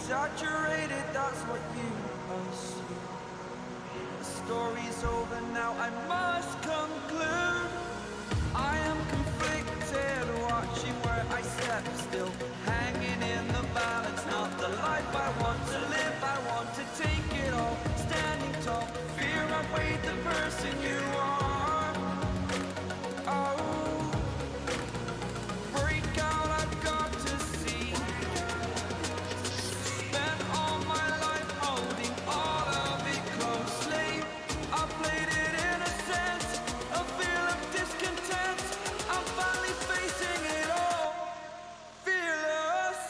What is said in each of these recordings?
exaggerated, that's what you assume. The story's over now, I must conclude. I am conflicted, watching where I step still, hanging in the balance, not the life I want to live. I want to take it all, standing tall, fear outweighed the person you are. Oh, break out, I've got to see. Spent all my life holding all of it closely. I played it in a sense, a feel of discontent. I'm finally facing it all, fearless.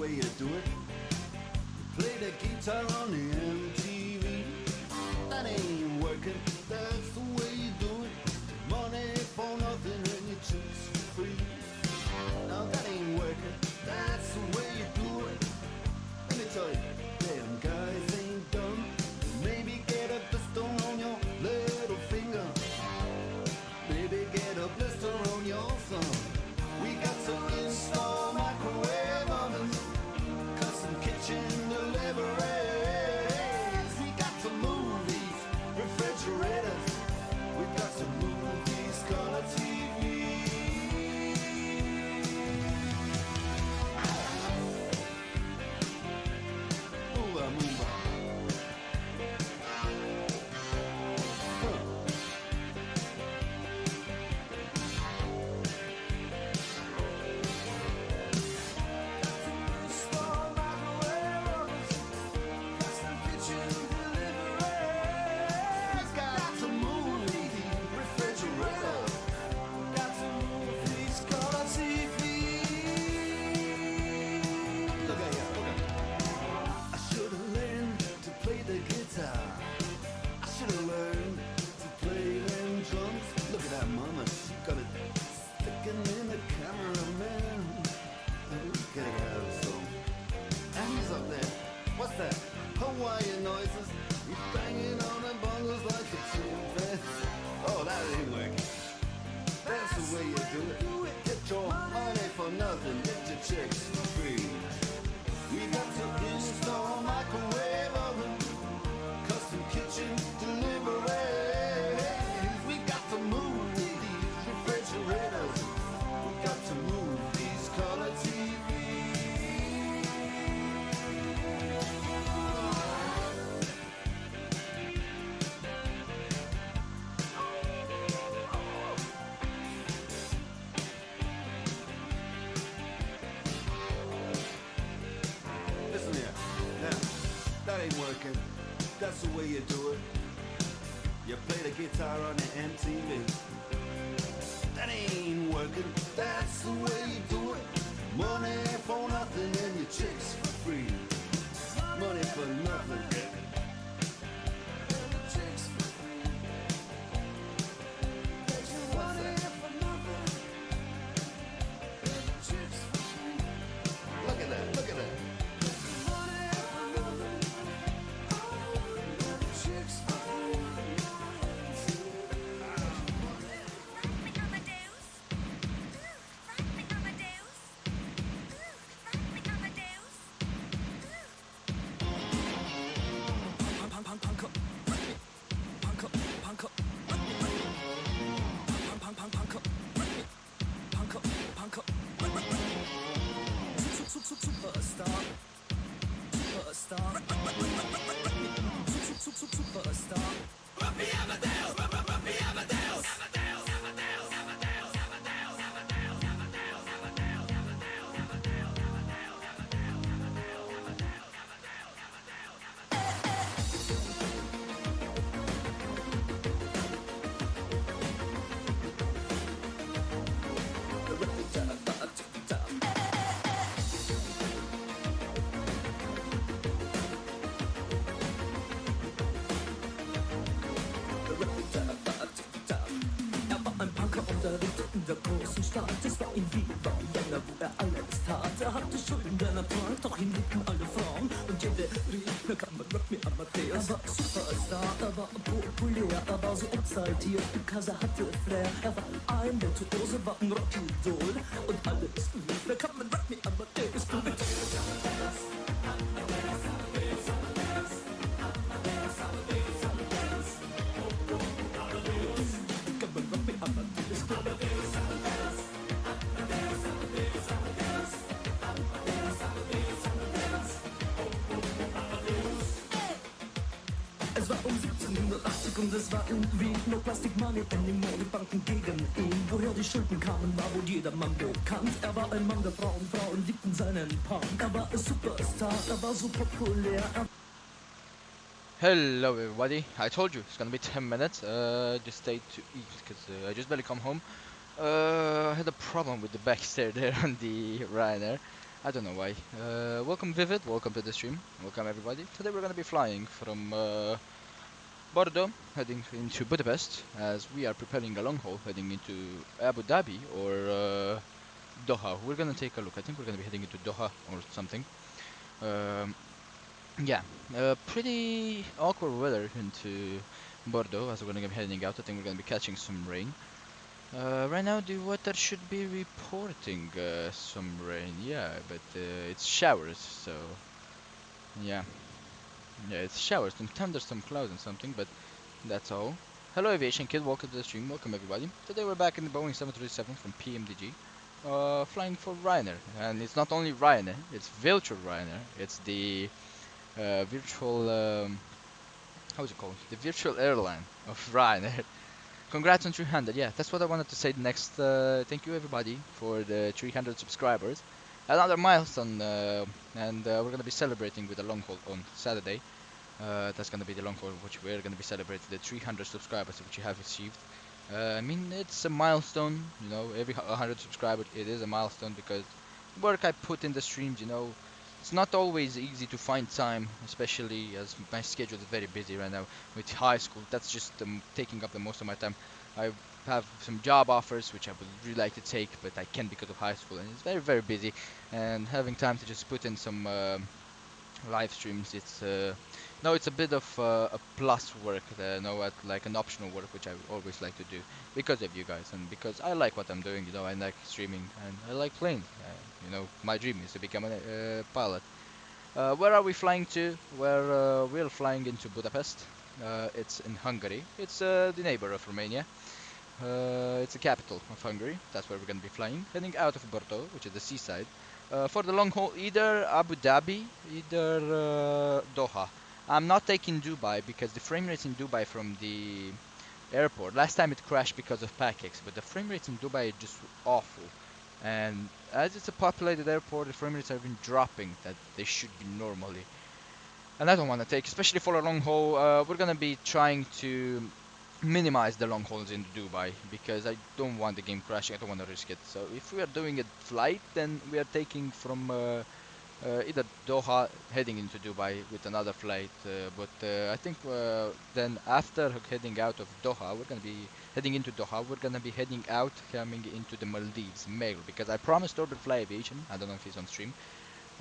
way you do it. Play the guitar on the MTV. That ain't working, that's the way you do it. Money for nothing and your chicks for free. Now that ain't working, that's the way you do it. Let me tell you, damn guys ain't dumb. Maybe get a blister on your little finger. Maybe get a blister on your thumb. We got to install microwave ovens, custom kitchen deliveries. We got to move these refrigerators. We got to move these color TVs. Move on, move on. Hawaiian noises, he's banging on the bongos like a chimpanzee. Oh, that ain't working. That's the way you do it. Get your money for nothing, get your chicks for free. We got to install microwave oven, custom kitchen deliveries. We got to move these refrigerators. We got to move these color TVs. Working, that's the way you do it. You play the guitar on the MTV. That ain't working, that's the way you do it. Money for nothing and your chicks for free. Money for nothing. Look at that, look at that. in der großen Stadt. Es war in vRYR, wo alles tat. Hatte Schulden, der Natur, doch ihn liebten alle Frauen. Und jede rief, na kann man Rock me Amadeus. Er war Superstar, er war populär, er war so exaltiert, because er hatte Flair. Er war ein Virtuose, war ein Rockidol. Und alles rief, na kann man Rock me Amadeus. Du mit Es war um 1780 und es war irgendwie no Plastic Money anymore. Die Banken gegen ihn. Woher die Schulden kamen, war wohl jedermann bekannt. Er war ein Mann der Frauen, Frauen liebten seinen Punk. Er war ein Superstar, er war so populär. Hello everybody, I told you it's gonna be 10 minutes, just stay to eat because I just barely come home. I had a problem with the back stair there on the Ryanair. I don't know why. Welcome Vivid, welcome to the stream, welcome everybody. Today we're gonna be flying from Bordeaux, heading into Budapest, as we are preparing a long haul heading into Abu Dhabi or Doha. We're gonna take a look. I think we're gonna be heading into Doha or something. Um, yeah, pretty awkward weather into Bordeaux as we're gonna be heading out. I think we're gonna be catching some rain. Right now the weather should be reporting some rain, yeah, but it's showers, so yeah. Yeah, it's showers, some thunder, some clouds and something, but that's all. Hello Aviation Kid, welcome to the stream, welcome everybody. Today we're back in the Boeing 737 from PMDG, flying for Ryanair. And it's not only Ryanair, it's virtual Ryanair. It's the virtual, how's it called? The virtual airline of Ryanair. Congrats on 300. Yeah, that's what I wanted to say next. Thank you everybody for the 300 subscribers. Another milestone, and we're gonna be celebrating with a long haul on Saturday. That's gonna be the long haul which we're gonna be celebrating the 300 subscribers which you have achieved. I mean, it's a milestone. You know, every 100 subscribers, it is a milestone because work I put in the streams. You know, it's not always easy to find time, especially as my schedule is very busy right now with high school. That's just taking up the most of my time. I have some job offers which I would really like to take, but I can't because of high school, and it's very busy. And having time to just put in some live streams, it's no, it's a bit of a plus work, no, like an optional work which I always like to do because of you guys and because I like what I'm doing. You know, I like streaming and I like playing. You know, my dream is to become a pilot. Where are we flying to? We're flying into Budapest. It's in Hungary. It's the neighbor of Romania. It's the capital of Hungary. That's where we're going to be flying. Heading out of Bordeaux, which is the seaside. For the long haul, either Abu Dhabi, either Doha. I'm not taking Dubai because the frame rates in Dubai from the airport. Last time it crashed because of packets, but the frame rates in Dubai are just awful. And as it's a populated airport, the frame rates have been dropping that they should be normally. And I don't want to take, especially for a long haul. We're gonna be trying to minimize the long hauls in Dubai because I don't want the game crashing. I don't want to risk it. So if we are doing a flight, then we are taking from either Doha heading into Dubai with another flight. But I think then after heading out of Doha, we're gonna be heading into Doha. We're gonna be heading out, coming into the Maldives, Mail, because I promised Orbit Fly Aviation. I don't know if he's on stream.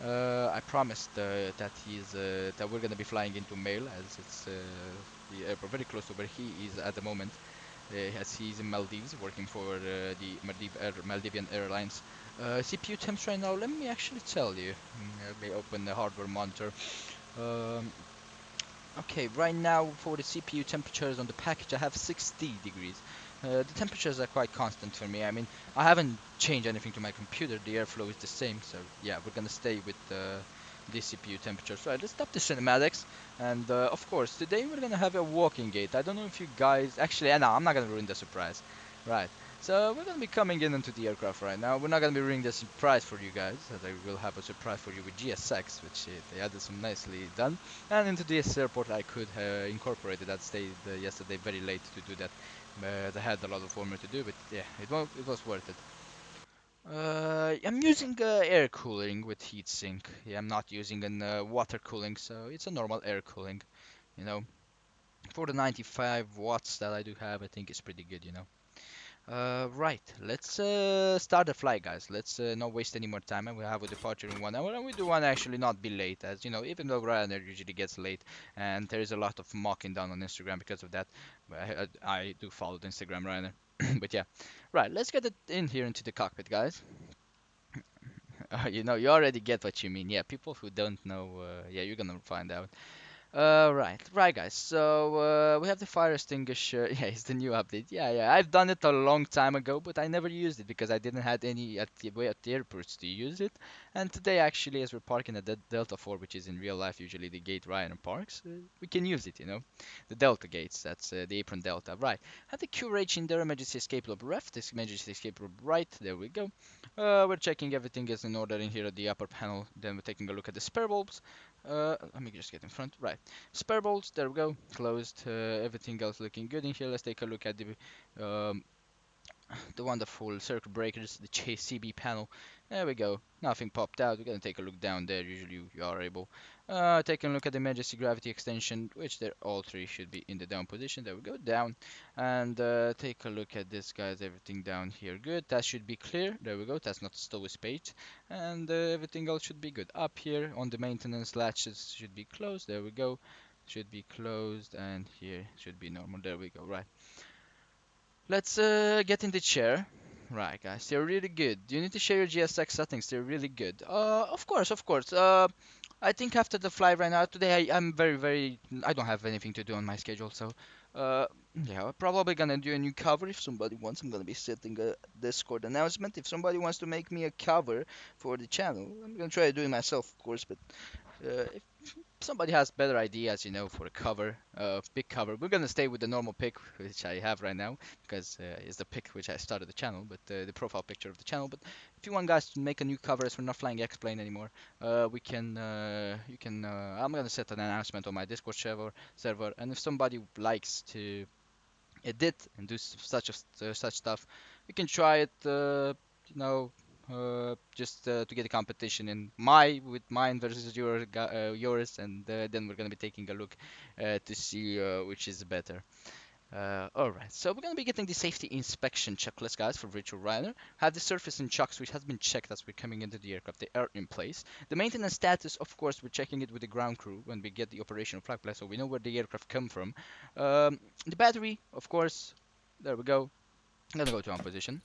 I promised that we're gonna be flying into Mail as it's the airport very close to where he is at the moment, as he's in Maldives working for the Maldivian Airlines. CPU temps right now. Let me actually tell you. Let me open the hardware monitor. Um, Okay, right now for the CPU temperatures on the package I have 60 degrees. The temperatures are quite constant for me. I mean, I haven't changed anything to my computer. The airflow is the same, so yeah, we're gonna stay with the CPU temperatures. Right, let's stop the cinematics. And of course, today we're gonna have a walking gate. I don't know if you guys... Actually, no, I'm not gonna ruin the surprise. Right. So we're gonna be coming in into the aircraft right now. We're not gonna be ruining the surprise for you guys, as I will have a surprise for you with GSX, which they added some nicely done. And into this airport, I could have incorporated that. Stayed yesterday very late to do that. I had a lot of homework to do, but yeah, it was worth it. I'm using air cooling with heatsink. Yeah, I'm not using an water cooling, so it's a normal air cooling. You know, for the 95 watts that I do have, I think it's pretty good. You know. Right, let's start the flight, guys. Let's not waste any more time, and we'll have a departure in 1 hour, and we do want to actually not be late, as you know, even though Ryanair usually gets late, and there is a lot of mocking down on Instagram because of that. I do follow the Instagram Ryanair, but yeah, right. Let's get it in here into the cockpit, guys. You know, you already get what you mean. Yeah, people who don't know, yeah, you're gonna find out. Right, guys. So we have the fire extinguisher. Yeah, it's the new update. Yeah. I've done it a long time ago, but I never used it because I didn't have any at the airports to use it. And today, actually, as we're parking at the Delta 4, which is in real life usually the gate Ryanair parks, we can use it. You know, the Delta gates. That's the apron Delta. Right. Have the QRH in there. Emergency escape loop left. This emergency escape loop right. There we go. We're checking everything is in order in here at the upper panel. Then we're taking a look at the spare bulbs. Let me just get in front. Right. Spare bolts, there we go, closed. Everything else looking good in here. Let's take a look at the wonderful circuit breakers, the CB panel. There we go. Nothing popped out. We're gonna take a look down there. Usually you are able. Taking a look at the emergency gravity extension, which they're all three should be in the down position. There we go, down. And take a look at this, guys. Everything down here, good. That should be clear. There we go. That's not still page. And everything else should be good. Up here on the maintenance latches should be closed. There we go. Should be closed, and here should be normal. There we go. Right. Let's get in the chair. Right, guys, they're really good. You need to share your GSX settings. They're really good. Of course, of course. I think after the flight right now today, I'm very. I don't have anything to do on my schedule, so uh, yeah, I'm probably gonna do a new cover if somebody wants. I'm gonna be setting a Discord announcement. If somebody wants to make me a cover for the channel, I'm gonna try to do it myself, of course. But if somebody has better ideas, for a cover, big cover. We're gonna stay with the normal pic which I have right now because it's the pic which I started the channel, but the profile picture of the channel. But if you want guys to make a new cover as we're not flying X-plane anymore, we can, you can. I'm gonna set an announcement on my Discord server, and if somebody likes to edit and do such stuff, we can try it. You know, just to get a competition in with mine versus yours, and then we're gonna be taking a look to see which is better. Alright, so we're gonna be getting the safety inspection checklist, guys, for virtual Ryanair. Have the surface and chocks, which has been checked as we're coming into the aircraft. They are in place. The maintenance status, of course, we're checking it with the ground crew when we get the operational flight plan, so we know where the aircraft come from. The battery, of course, there we go. I'm gonna go to on position.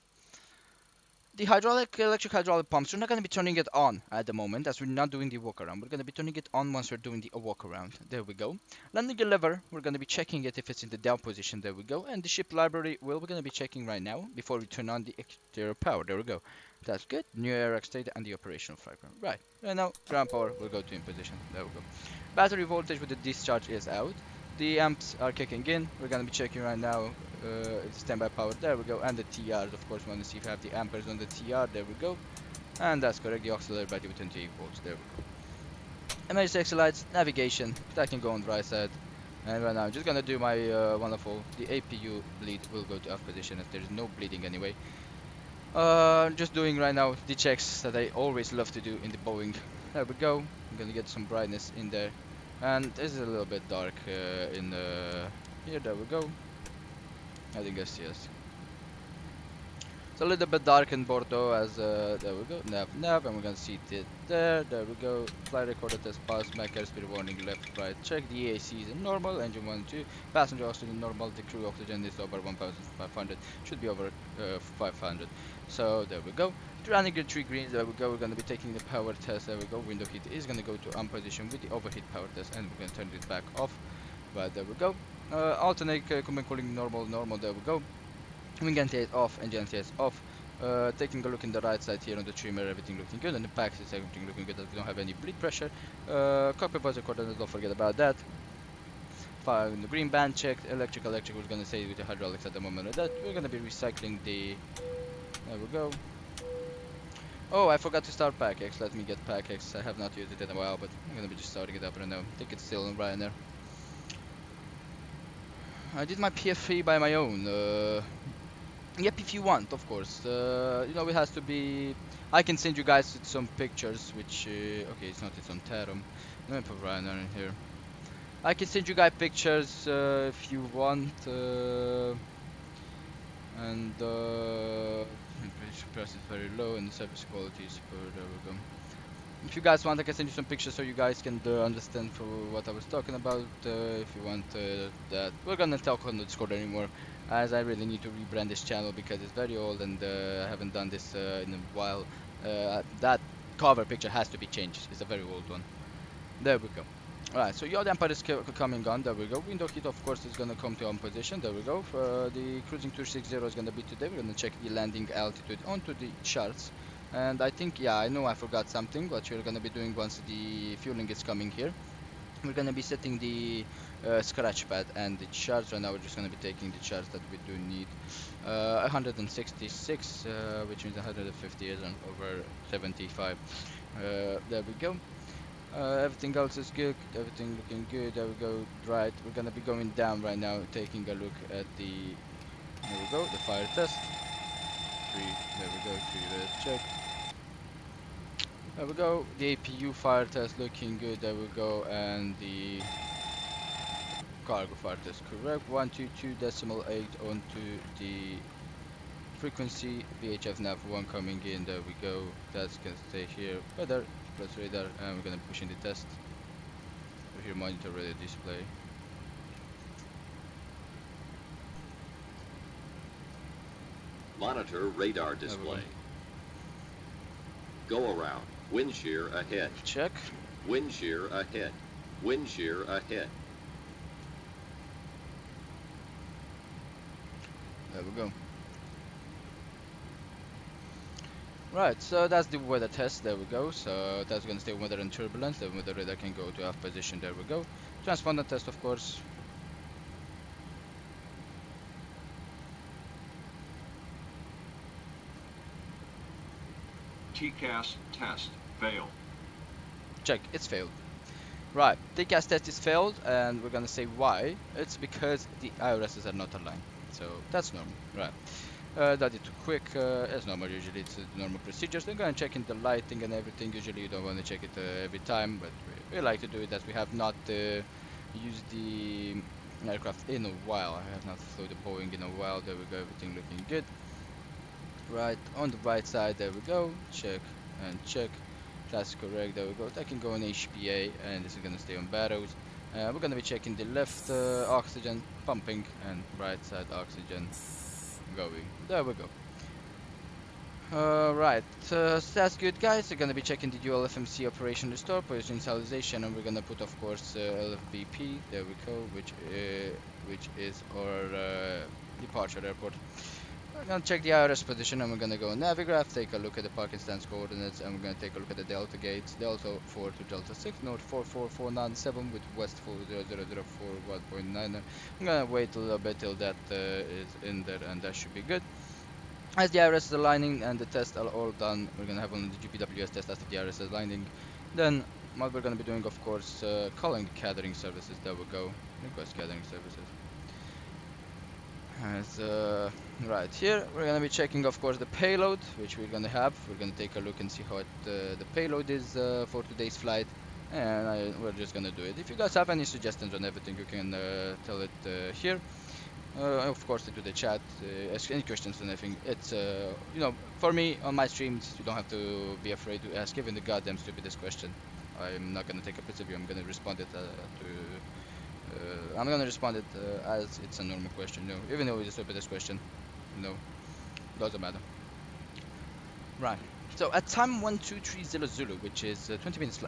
The electric hydraulic pumps, we're not going to be turning it on at the moment as we're not doing the walk around. We're going to be turning it on once we're doing the walk around. There we go. Landing the lever, we're going to be checking it if it's in the down position. There we go. And the ship library, well, we're going to be checking right now before we turn on the exterior power. There we go. That's good. New air data and the operational flight plan. Right. And now ground power, we'll go to in position. There we go. Battery voltage with the discharge is out. The amps are kicking in. We're gonna be checking right now. It's standby power. There we go. And the TRs, of course, we want to see if we have the amperes on the TR. There we go. And that's correct. The auxiliary battery with 28 volts. There we go. Emergency exit lights, navigation. That can go on the right side. And right now, I'm just gonna do my wonderful. The APU bleed will go to off position if there's no bleeding anyway. Just doing right now the checks that I always love to do in the Boeing. There we go. I'm gonna get some brightness in there. And this is a little bit dark in here. There we go. I think that's yes. It's a little bit dark in Bordeaux as there we go. Nav, and we're gonna see it there. There we go. Flight recorder test pass. Mac airspeed warning left, right. Check the EAC is in normal. Engine 1, 2. Passenger oxygen normal. The crew oxygen is over 1,500. Should be over 500. So there we go. Running the 3 greens, there we go. We're gonna be taking the power test. There we go. Window heat is gonna go to on position with the overheat power test, and we're gonna turn it back off. But there we go. Alternate cooling normal. There we go. Wing anti-air off, engine anti-air off. Taking a look in the right side here on the trimmer, everything looking good. On the back is everything looking good. We don't have any bleed pressure. Cockpit buzzer coordinates, don't forget about that. Fire in the green band checked. Electric, we're gonna say with the hydraulics at the moment. Of that we're gonna be recycling the. There we go. Oh, I forgot to start PackX. Let me get PackX. I have not used it in a while, but I'm gonna be just starting it up right now. I think it's still in Ryanair. I did my PF3 by my own. Yep, if you want, of course. You know, it has to be. I can send you guys some pictures, which okay, it's not. It's on Tatum. Let me put Ryanair in here. I can send you guys pictures if you want. And price is very low, and the service quality is poor. There we go. If you guys want, I can send you some pictures so you guys can understand for what I was talking about. If you want that, we're gonna talk on the Discord anymore, as I really need to rebrand this channel because it's very old and I haven't done this in a while. That cover picture has to be changed. It's a very old one. There we go. Alright, so yaw damper is coming on. There we go. Window heat, of course, is gonna come to on position. There we go. The cruising 260 is gonna be today. We're gonna check the landing altitude onto the charts. And I think, yeah, I know I forgot something, but we're gonna be doing once the fueling is coming here. We're gonna be setting the scratch pad and the charts. Right now, we're just gonna be taking the charts that we do need. 166, which means 150 is over 75. There we go. Everything else is good. Everything looking good. There we go. Right, we're gonna be going down right now, taking a look at the. There we go. The fire test. 3. There we go. 3 check. There we go. The APU fire test looking good. There we go. And the cargo fire test correct. 122.8 onto the frequency. VHF nav 1 coming in. There we go. That's gonna stay here. Weather plus radar, and we're gonna push in the test. We're here monitor radar display. Monitor radar display. Go around. Wind shear ahead. Check. Wind shear ahead. Wind shear ahead. There we go. Right, so that's the weather test. There we go. So that's gonna stay weather and turbulence. The weather radar can go to off position. There we go. Transponder test, of course. TCAS test failed. Check, it's failed. Right, the gas test is failed, and we're gonna say why. It's because the IRSs are not aligned. So that's normal, right? That is too quick, as normal. Usually it's normal procedures. They're gonna check in the lighting and everything. Usually you don't want to check it every time, but we like to do it as we have not used the aircraft in a while. I have not flew the Boeing in a while. There we go, everything looking good. Right, on the right side, there we go. Check and check. That's correct. There we go. That can go on HPA, and this is gonna stay on barrows. We're gonna be checking the left oxygen pumping and right side oxygen going. There we go. Right, so that's good, guys. We're gonna be checking the dual FMC operation restore position initialization, and we're gonna put, of course, LFBP. There we go, which is our departure airport. We're gonna check the IRS position, and we're gonna go on Navigraph, take a look at the parking stance coordinates, and we're gonna take a look at the Delta gates. Delta 4 to Delta 6, North 44497 with West 40004 1.9. I'm gonna wait a little bit till that is in there, and that should be good. As the IRS is aligning and the tests are all done, we're gonna have only the GPWS test after the IRS is aligning. Then what we're gonna be doing, of course, calling the catering services. There we go. Request catering services. Right here we're gonna be checking, of course, the payload, which we're gonna have. We're gonna take a look and see how the payload is for today's flight, and we're just gonna do it. If you guys have any suggestions on everything, you can tell it here. Of course, into the chat, ask any questions on anything. It's you know, for me on my streams, you don't have to be afraid to ask even the goddamn stupidest question. I'm not gonna take a piss of you. I'm gonna respond it I'm gonna respond it as it's a normal question, you know, even though it's the stupidest question, you know, doesn't matter. Right. So at time 1230 Zulu, which is 20 minutes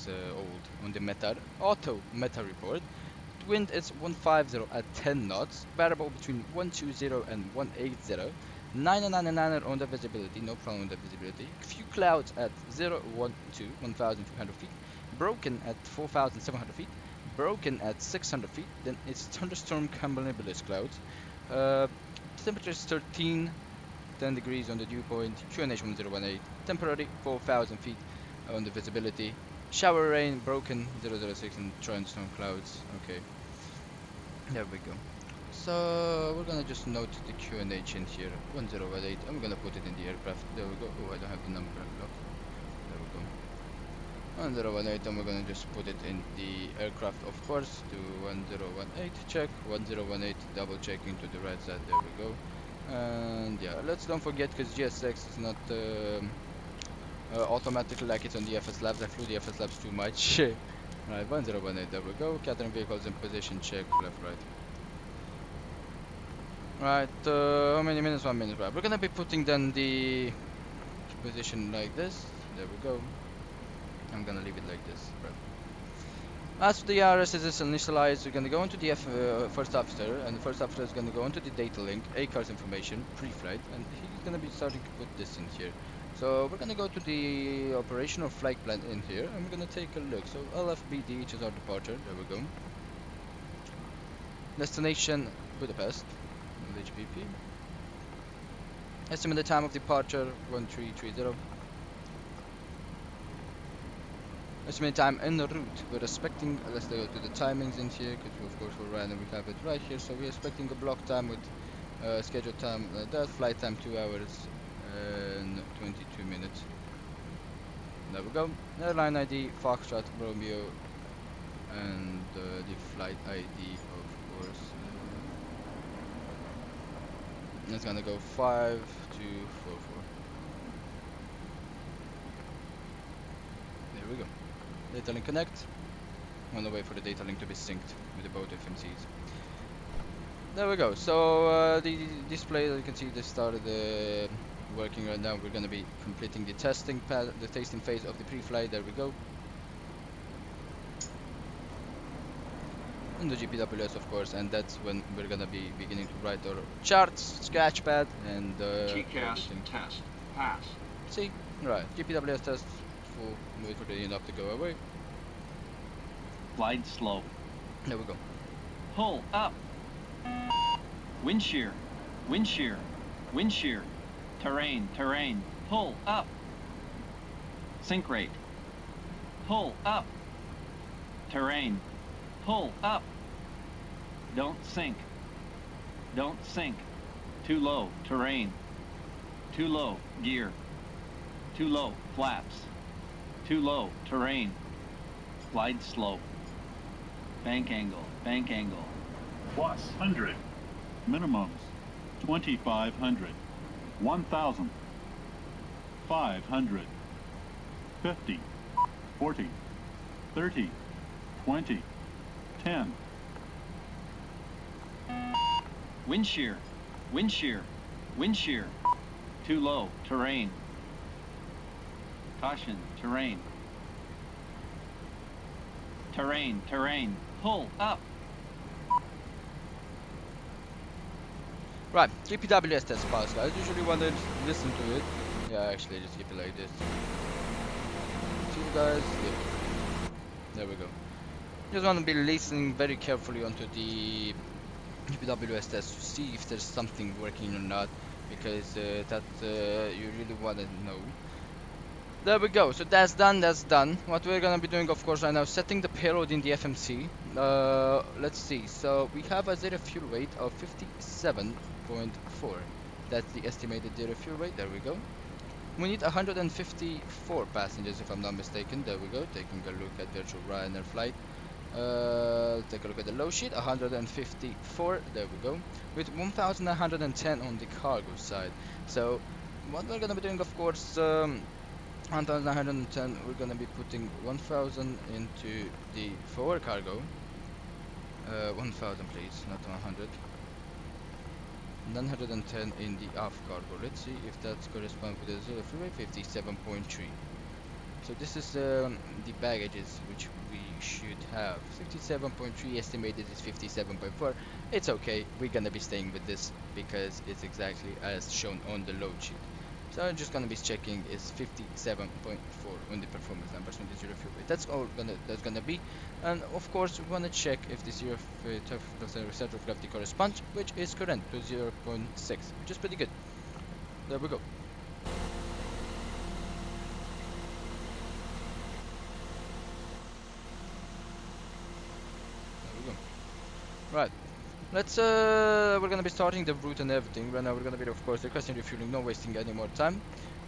old on the auto meta report, wind is 150 at 10 knots, variable between 120 and 180. 999 on the visibility, no problem with the visibility. Few clouds at 012, 1,200 feet. Broken at 4,700 feet. Broken at 600 feet. Then it's thunderstorm cumulonimbus clouds. Temperature is 10 degrees on the dew point. QNH 1018. Temporary 4,000 feet on the visibility. Shower rain, broken 006 and thunderstorm clouds. Okay, there we go. So we're gonna just note the QNH in here, 1018, and we're gonna put it in the aircraft. There we go. Oh, I don't have the number unlocked. There we go. 1018, and we're gonna just put it in the aircraft, of course, to 1018. Check 1018, double checking to the right side. There we go. And yeah, let's don't forget, because GSX is not automatically like it's on the FS Labs. I flew the FS Labs too much. Right, 1018. There we go. Catering vehicles in position. Check left, right. Right, how many minutes? 1 minute. Right, we're gonna be putting then the position like this. There we go. I'm gonna leave it like this. Right. As the RS is initialized, we're gonna go into the first officer, and the first officer is gonna go into the data link, ACARS information, pre-flight, and he's gonna be starting to put this in here. So we're gonna go to the operational flight plan in here, and we're gonna take a look. So LFBD, which is our departure. There we go. Destination Budapest. LHBP. Estimated time of departure 1330. Estimated time en route. We're expecting, let's go to the timings in here, because of course we're Ryanair, we have it right here. So we're expecting a block time with scheduled time like that. Flight time 2 hours and 22 minutes. There we go. Airline ID, Foxtrot, Romeo, and the flight ID, of course. It's gonna go 5244. There we go. Data link connect. On the way for the data link to be synced with the both FMCs. There we go. So the display, you can see, this started working right now. We're gonna be completing the testing phase of the pre-flight. There we go. And the GPWS, of course, and that's when we're gonna be beginning to write our charts, sketchpad, and TCAS everything. test. Pass. See, right? GPWS test. Full. Wait for the enough to go away. Glide slope. There we go. Pull up. Wind shear. Wind shear. Wind shear. Terrain. Terrain. Pull up. Sink rate. Pull up. Terrain. Pull up. Don't sink. Don't sink. Too low. Terrain. Too low. Gear. Too low. Flaps. Too low. Terrain. Glide slope. Bank angle. Bank angle. Plus 100. Minimums 2,500. 1,000. 500. 50. 40. 30. 20. 10. Wind shear. Wind shear. Wind shear. Too low. Terrain. Caution. Terrain. Terrain. Terrain. Pull up. Right, GPWS test pass, guys. Usually when I listen to it, yeah, actually just keep it like this. See you guys. Yep. There we go. Just want to be listening very carefully onto the GPWS test to see if there's something working or not, because that you really want to know. There we go. So that's done. That's done. What we're gonna be doing, of course, right now, setting the payload in the FMC. Let's see. So we have a zero fuel weight of 57.4. That's the estimated zero fuel weight. There we go. We need 154 passengers, if I'm not mistaken. There we go. Taking a look at virtual Ryanair flight. Take a look at the low sheet. 154. There we go. With 1,110 on the cargo side. So what we're gonna be doing, of course. 1,910, we're gonna be putting 1,000 into the forward cargo. 1,000 please, not 100. 910 in the aft cargo. Let's see if that corresponds with the zero fuel weight, 57.3. So this is the baggages which we should have. 57.3 estimated is 57.4. It's okay, we're gonna be staying with this because it's exactly as shown on the load sheet. So I'm just gonna be checking is 57.4 on the performance numbers on the zero fuel weight. That's all that's gonna be, and of course we wanna check if the center of gravity corresponds, which is correct to 0.6, which is pretty good. There we go. There we go. Right. Let's we're gonna be starting the route and everything. Right now we're gonna be, of course, requesting refueling, no wasting any more time.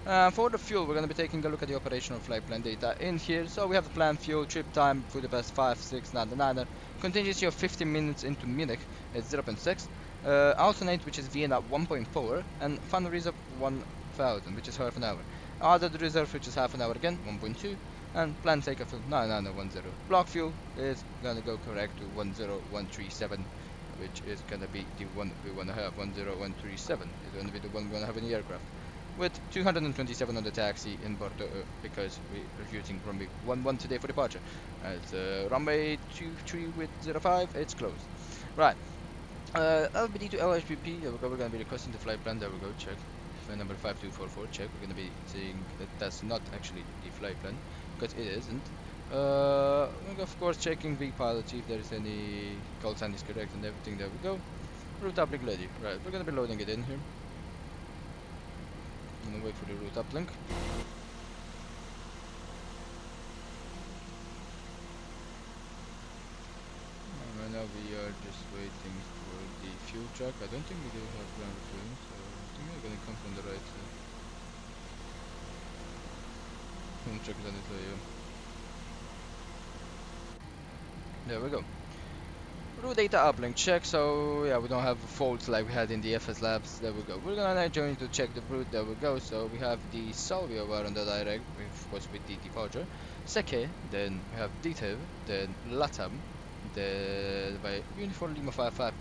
For the fuel, we're gonna be taking a look at the operational flight plan data in here. So we have the planned fuel, trip time, Budapest 5699, contingency of 15 minutes into Munich at 0.6, alternate, which is Vienna 1.4, and final reserve 1000, which is half an hour. Other reserve, which is half an hour again, 1.2, and planned takeoff 9910. Block fuel is gonna go correct to 10137. Which is gonna be the one we wanna have. 10137 is gonna be the one we wanna have in the aircraft, with 227 on the taxi in Bordeaux, because we are using runway 11 today for departure. As runway 23 with 05, it's closed. Right. LFBD to LHBP. There we go. We're gonna be requesting the flight plan. There we go. Check. Flight number 5244. Check. We're gonna be seeing that that's not actually the flight plan, because it isn't. Of course, checking VPilot, see if there is any call sign is correct and everything. There we go. Route uplink ready. Right, we're gonna be loading it in here. I'm gonna wait for the route uplink. Right now we are just waiting for the fuel truck. I don't think we do have ground refueling, so I think we're gonna come from the right side. Let me check it on it later. There we go. Root data uplink check, so yeah, we don't have faults like we had in the FS labs. There we go. We're gonna join to check the route. There we go. So we have the Salvia wire on the direct, of course with the departure. Seke, then we have DTIV, then LATAM, then by Uniform Lima 5.2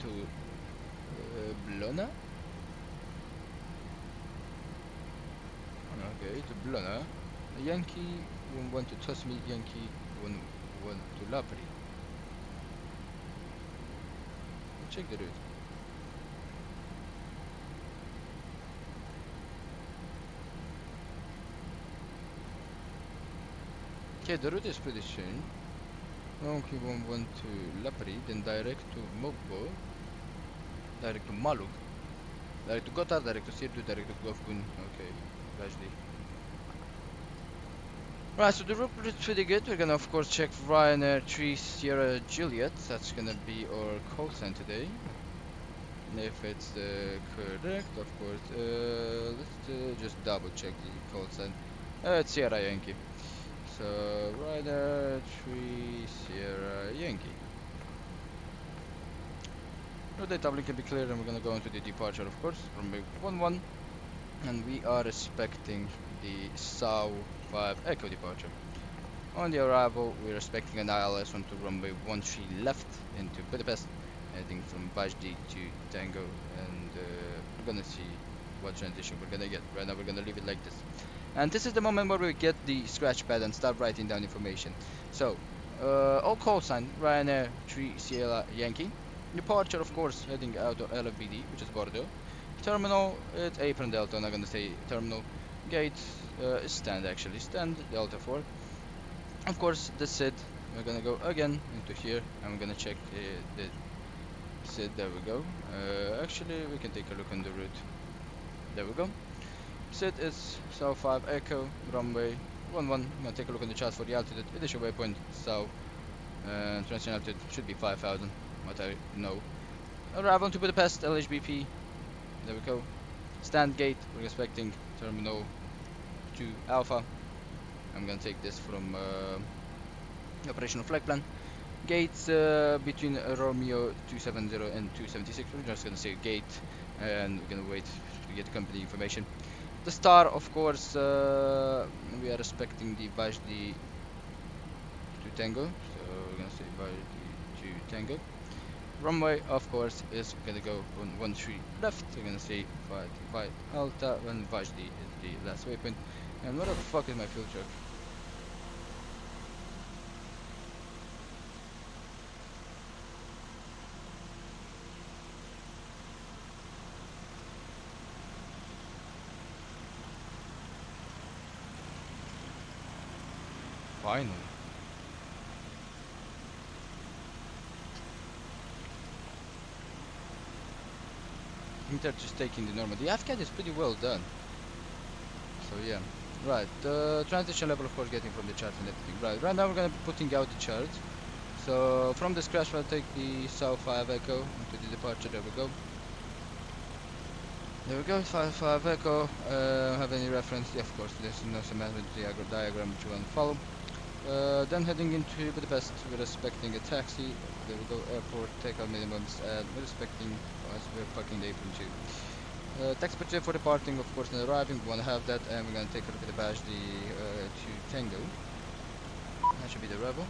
Blona. Okay, to Blona. Yankee 1 to Tosmi, Yankee 1 to Lapri. Check the route. Okay, the route is pretty strange. Yankee 1 to Lapri, then direct to Mogbo, direct to Malug, direct to Gotthard, direct to Sirdu, direct to Govgun. Okay, Rajli. Right, so the route is pretty good. We're gonna of course check Ryanair 3 Sierra Juliet. That's gonna be our call sign today. If it's correct, of course. Let's just double check the call sign. It's Sierra Yankee. So Ryanair 3 Sierra Yankee. Route data uplink can be cleared, and we're gonna go into the departure, of course, runway 11, and we are expecting the SAU 5 Echo departure. On the arrival, we're expecting an ILS onto runway 13 left into Budapest, heading from Vajdi to Tango, and we're gonna see what transition we're gonna get. Right now we're gonna leave it like this. And this is the moment where we get the scratch pad and start writing down information. So, all call sign, Ryanair 3 Sierra Yankee. Departure, of course, heading out of LFBD, which is Bordeaux. Terminal, it's Apron Delta, I'm not gonna say terminal. Gate, stand actually, stand Delta 4. Of course, the SID, we're gonna go again into here, and we're gonna check the SID, there we go. Actually, we can take a look on the route. There we go. SID is South 5 Echo, runway 11. I'm gonna take a look on the chart for the altitude. Initial waypoint South, transition altitude should be 5,000, what I know. Arrival to Budapest, LHBP. There we go. Stand gate, we're expecting terminal 2 Alpha. I'm gonna take this from operational flight plan. Gates between Romeo 270 and 276. We're just gonna say gate, and we're gonna wait to get the company information. The star, of course, we are expecting the Vajdi to Tango, so we're gonna say Vajdi to Tango. Runway, of course, is gonna go on 13 left. We're gonna say 5 Alta, and Vajdi is the last waypoint. And what the fuck is my fuel truck? Finally. They're just taking the normal. The AFCAD is pretty well done. So yeah. Right, the transition level, of course, getting from the chart and everything. Right now we're gonna be putting out the chart. So from this crash, we'll take the South 5 Echo into the departure. There we go. There we go, 5 Echo. Have any reference? Yeah, of course, there's no semantic diagram which you want to follow. Then heading into Budapest, we're expecting a taxi. There we go, airport, takeoff minimums, and we're expecting, as we're parking the apron too. Taxi purchase for departing, of course, and arriving. We want to have that, and we're going to take a look at the badge, to Tango. That should be the Rebel.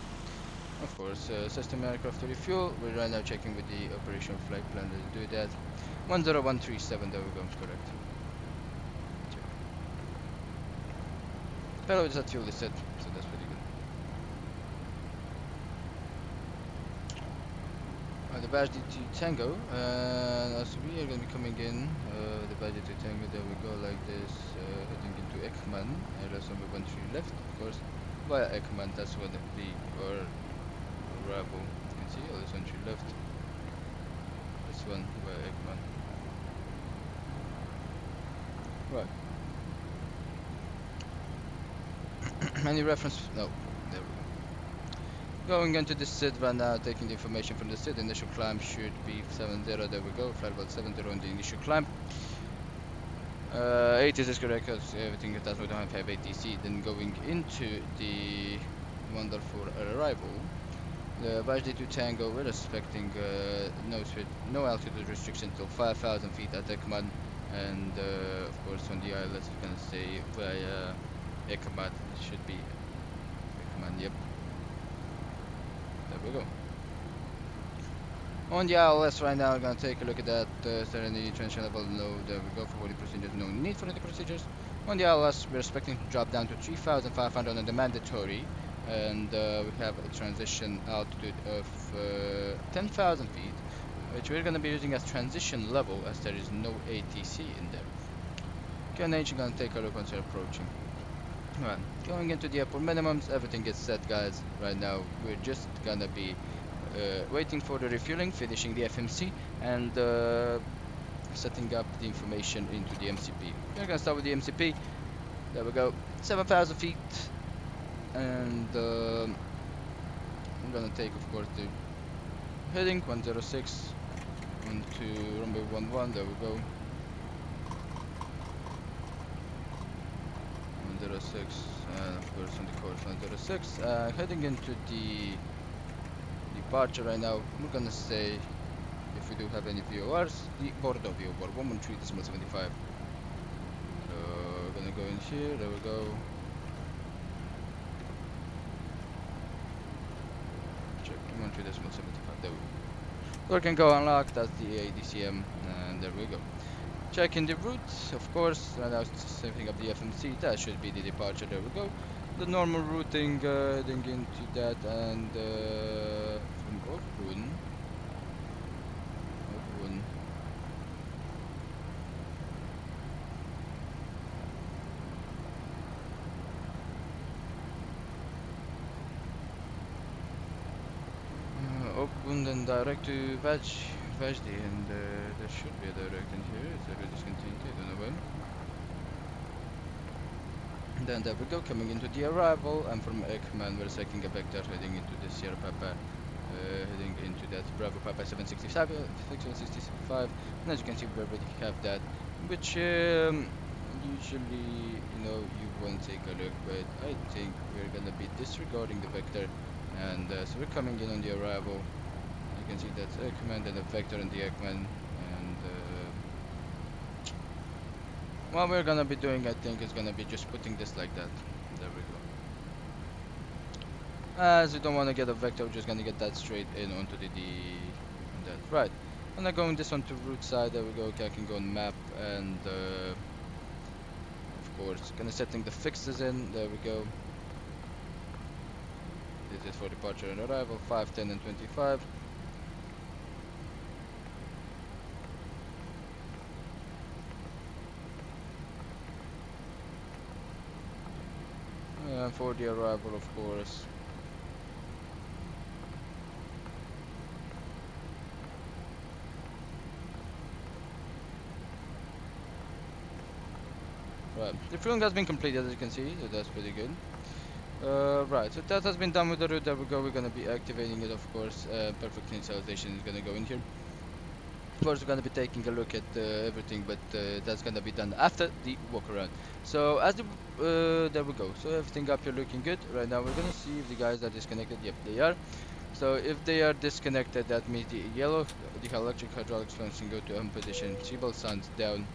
Of course, system aircraft to refuel. We're right now checking with the operational flight plan to do that. 10137, there we go, correct. Check. Payload is at fuel is set, so that's pretty good. The badge to Tango, and as we are going to be coming in, the badge to Tango, there we go, like this, heading into Ekman, LS number 13 left, of course, via Ekman. That's going to be our arrival. You can see LS 13 left, this one via Ekman. Right. Any reference? No. There we go. Going into the SID right now, taking the information from the SID. Initial climb should be 70. There we go. Flight about 70 on the initial climb. 80 is correct because everything that does we don't have ATC. Then going into the wonderful arrival, the Vajdi to Tango, we're expecting no altitude restriction till 5,000 feet at Ekman, and of course on the ILS we're gonna stay via Ekman. It should be Ekman, yep. There we go. On the ILS right now, we're gonna take a look at that. Is there any transition level? No. There we go. For the procedures, no need for any procedures. On the ILS, we're expecting to drop down to 3,500 on the mandatory, and we have a transition altitude of 10,000 feet, which we're gonna be using as transition level, as there is no ATC in there. QNH, gonna take a look once you're approaching. Right, going into the airport minimums, everything is set, guys. Right now, we're just gonna be waiting for the refueling, finishing the FMC, and setting up the information into the MCP. We're gonna start with the MCP. There we go, 7,000 feet, and I'm gonna take, of course, the heading 106 onto runway 11. There we go. 106, and of course on the course 106. Heading into the departure right now. We're gonna say, if we do have any VORs, the Bordeaux VOR 113.75. So we're gonna go in here. There we go. Check 113.75. There we go. We can go unlock. That's the ADCM, and there we go. Checking the route, of course. Right now, setting up the FMC. That should be the departure. There we go. The normal routing, heading into that, and from Ogun. Ogun, then direct to Vajdi, and there should be a direct in here. Is there a discontinuity? I don't know when. Then there we go, coming into the arrival, and from Ekman we're taking a vector heading into the Sierra Papa, heading into that Bravo Papa 765, and as you can see we already have that, which usually, you know, you won't take a look, but I think we're gonna be disregarding the vector, and so we're coming in on the arrival. You can see that's Ekman, then a vector in the Ekman, and what we're gonna be doing, I think, is gonna be just putting this like that. There we go. As we don't want to get a vector, we're just gonna get that straight in onto the that. Right. I'm gonna go on this onto route side. There we go. Okay, I can go on map, and of course, gonna setting the fixes in. There we go. This is for departure and arrival. 5, 10, and 25. For the arrival, of course. Right, the fueling has been completed, as you can see, so that's pretty good. Right, so that has been done with the route. There we go. We're gonna be activating it, of course. Perfect initialization is gonna go in here. Of course, we're gonna be taking a look at everything, but that's gonna be done after the walk around. So as the there we go. So everything up here looking good. Right now we're gonna see if the guys are disconnected. Yep, they are. So if they are disconnected, that means the yellow, the electric hydraulic function go to on position. Seatbelt signs down,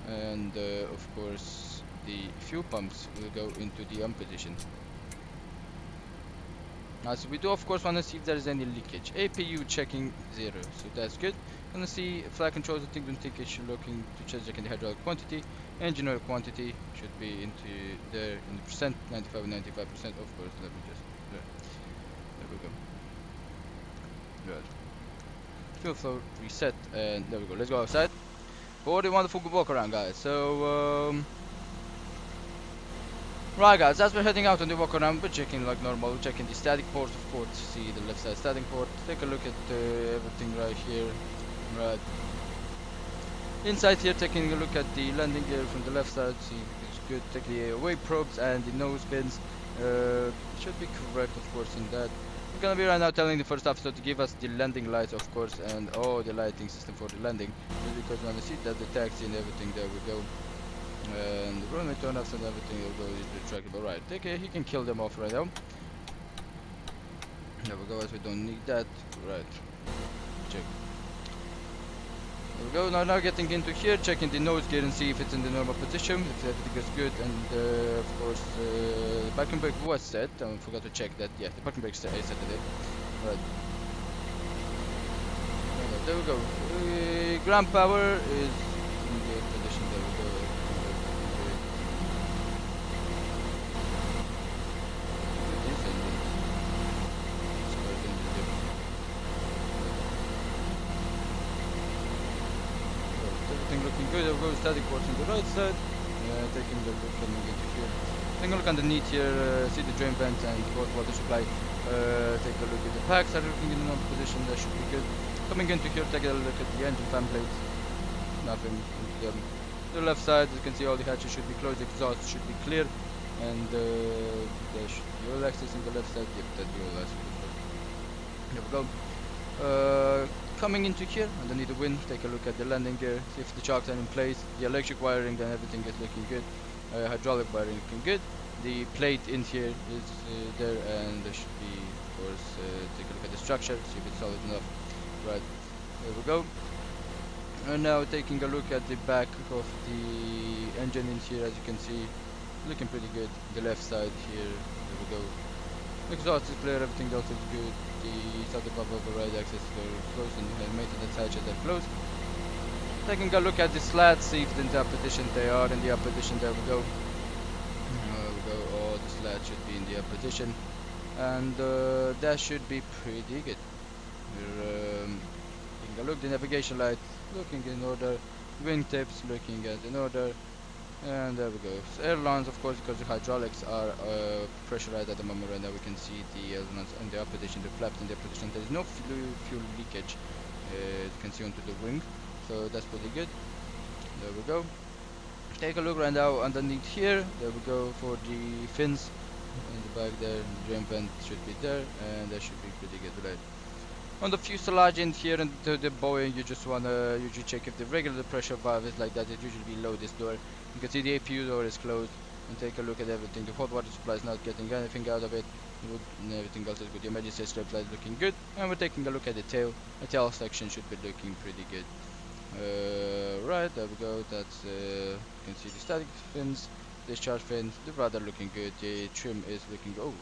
and of course the fuel pumps will go into the on position. Now, so we do of course want to see if there is any leakage. APU checking 0, so that's good. Gonna see flight controls. I don't think it should looking to check the hydraulic quantity. Engine oil quantity should be into there in the percent, 95 and 95%. Of course, let me just there we go. Good. Fuel flow reset, and there we go. Let's go outside for the wonderful walk around, guys. So right, guys, as we're heading out on the walk around, we're checking like normal, checking the static port, of course. See the left side static port. Take a look at everything right here. Right. Inside here, taking a look at the landing gear from the left side. See, it's good. Take the away probes and the nose pins. Should be correct, of course, in that. We're gonna be right now telling the first officer to give us the landing lights, of course, and the lighting system for the landing. Just because we want to see that the taxi and everything, there we go. And the runway turn-offs and everything will go retractable. Right, okay, he can kill them off right now. There we go, as we don't need that. Right, check. There we go, now getting into here, checking the nose gear and see if it's in the normal position, if everything is good, and of course the parking brake was set. I forgot to check that. Yeah, the parking brake is set today. Right. There we go. Ground power is in the position. There we go. Looking good. I'll go static ports on the right side. Taking a look coming into here. Taking a look underneath here, see the drain vent and hot water supply. Take a look at the packs are looking in a normal position. That should be good. Coming into here, take a look at the engine fan plates. Nothing. To the left side, you can see all the hatches should be closed. Exhaust should be clear, and there should be all access on the left side. Yep, that's the all access. There we go. Coming into here, underneath the wing, take a look at the landing gear, see if the chocks are in place, the electric wiring and everything is looking good, hydraulic wiring looking good, the plate in here is there, and there should be, of course, take a look at the structure, see if it's solid enough. Right, there we go. And now taking a look at the back of the engine in here, as you can see, looking pretty good. The left side here, there we go. Exhaust is clear, everything else is good. The side above override access are closed and the maintenance hatches are closed. Taking a look at the slats, see if in the up position they are in the up position. There we go. There we go. All the slats should be in the up position, and that should be pretty good. We're taking a look. The navigation light looking in order. Wingtips looking at in order. And there we go. So ailerons, of course, because the hydraulics are pressurized at the moment. Right now we can see the ailerons in the up position, the flaps in their position. There is no fuel leakage, you can see onto the wing, so that's pretty good. There we go. Take a look right now underneath here. There we go for the fins in the back there. The drain vent should be there, and that should be pretty good. Right. On the fuselage in here and the Boeing, you just wanna usually check if the regular pressure valve is like that. It usually below this door. You can see the APU door is closed, and take a look at everything. The hot water supply is not getting anything out of it, and everything else is good. The emergency strip light is looking good, and we're taking a look at the tail. The tail section should be looking pretty good. Right, there we go. That's you can see the static fins, discharge fins. The rudder looking good. The trim is looking good.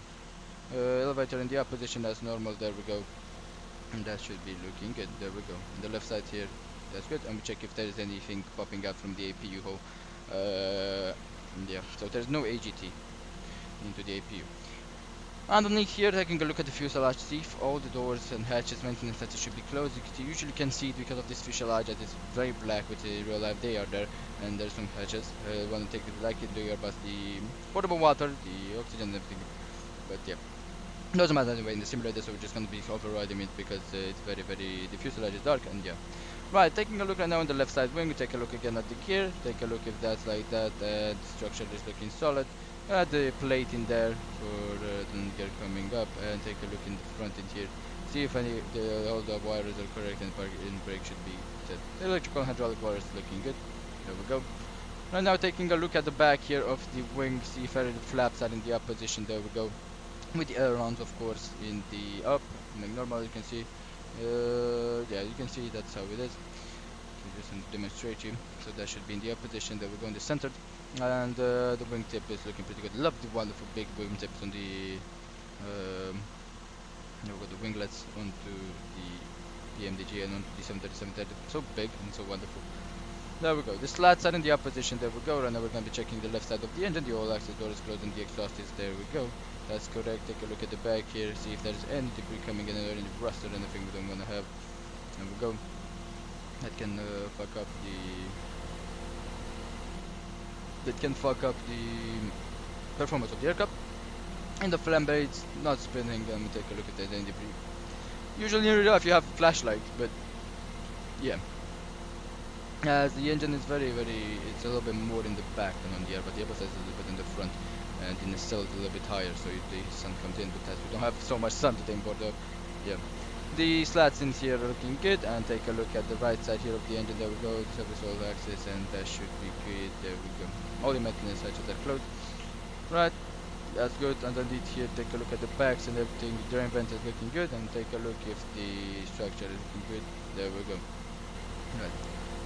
Elevator in the up position as normal. There we go. And that should be looking good. There we go. On the left side here, that's good. And we check if there is anything popping out from the APU hole. Yeah, so there's no AGT into the APU. Underneath here, taking a look at the fuselage, see if all the doors and hatches, maintenance hatches should be closed. You usually can see it because of this fuselage that is very black with the real life. They are there, and there's some hatches. Want to take the black into your bus, the portable water, the oxygen, and everything. But yeah. Doesn't matter anyway in the simulator, so we're just going to be overriding it because it's very, the fuselage is dark, and yeah. Right, taking a look right now on the left side wing, take a look again at the gear, take a look if that's like that, the structure is looking solid. The plate in there for the gear coming up, and take a look in the front in here, see if all the wires are correct and brake should be set. The electrical and hydraulic wires looking good. There we go. Right now taking a look at the back here of the wing, see if the flaps are in the up position. There we go. With the ailerons, of course, in the up, like normal, you can see. Yeah, you can see that's how it is. Just to demonstrate you. So that should be in the up position. There we go in the center, and the wingtip is looking pretty good. Love the wonderful big wingtips on the. We've got the winglets onto the PMDG and onto the 737-800. So big and so wonderful. There we go. The slats are in the up position. There we go. Right now we're going to be checking the left side of the engine. The all access door is closed and the exhaust is there. We go. That's correct. Take a look at the back here. See if there's any debris coming in or any rust or anything we don't want to have. There we go. That can fuck up the performance of the aircraft. And the flambe is not spinning. And we take a look at that any debris. Usually in real life you have flashlight, but yeah. As the engine is very, it's a little bit more in the back than on the air, but the Airbus is a little bit in the front. and then it's still a little bit higher, so the sun comes in, but as we don't have so much sun today in Bordeaux, yeah. The slats in here are looking good, and take a look at the right side here of the engine. There we go, the service oil axis, and that should be good. There we go. All the maintenance hatches are closed. Right, that's good. Underneath here, take a look at the backs and everything. The drain vent is looking good, and take a look if the structure is looking good. There we go. Right.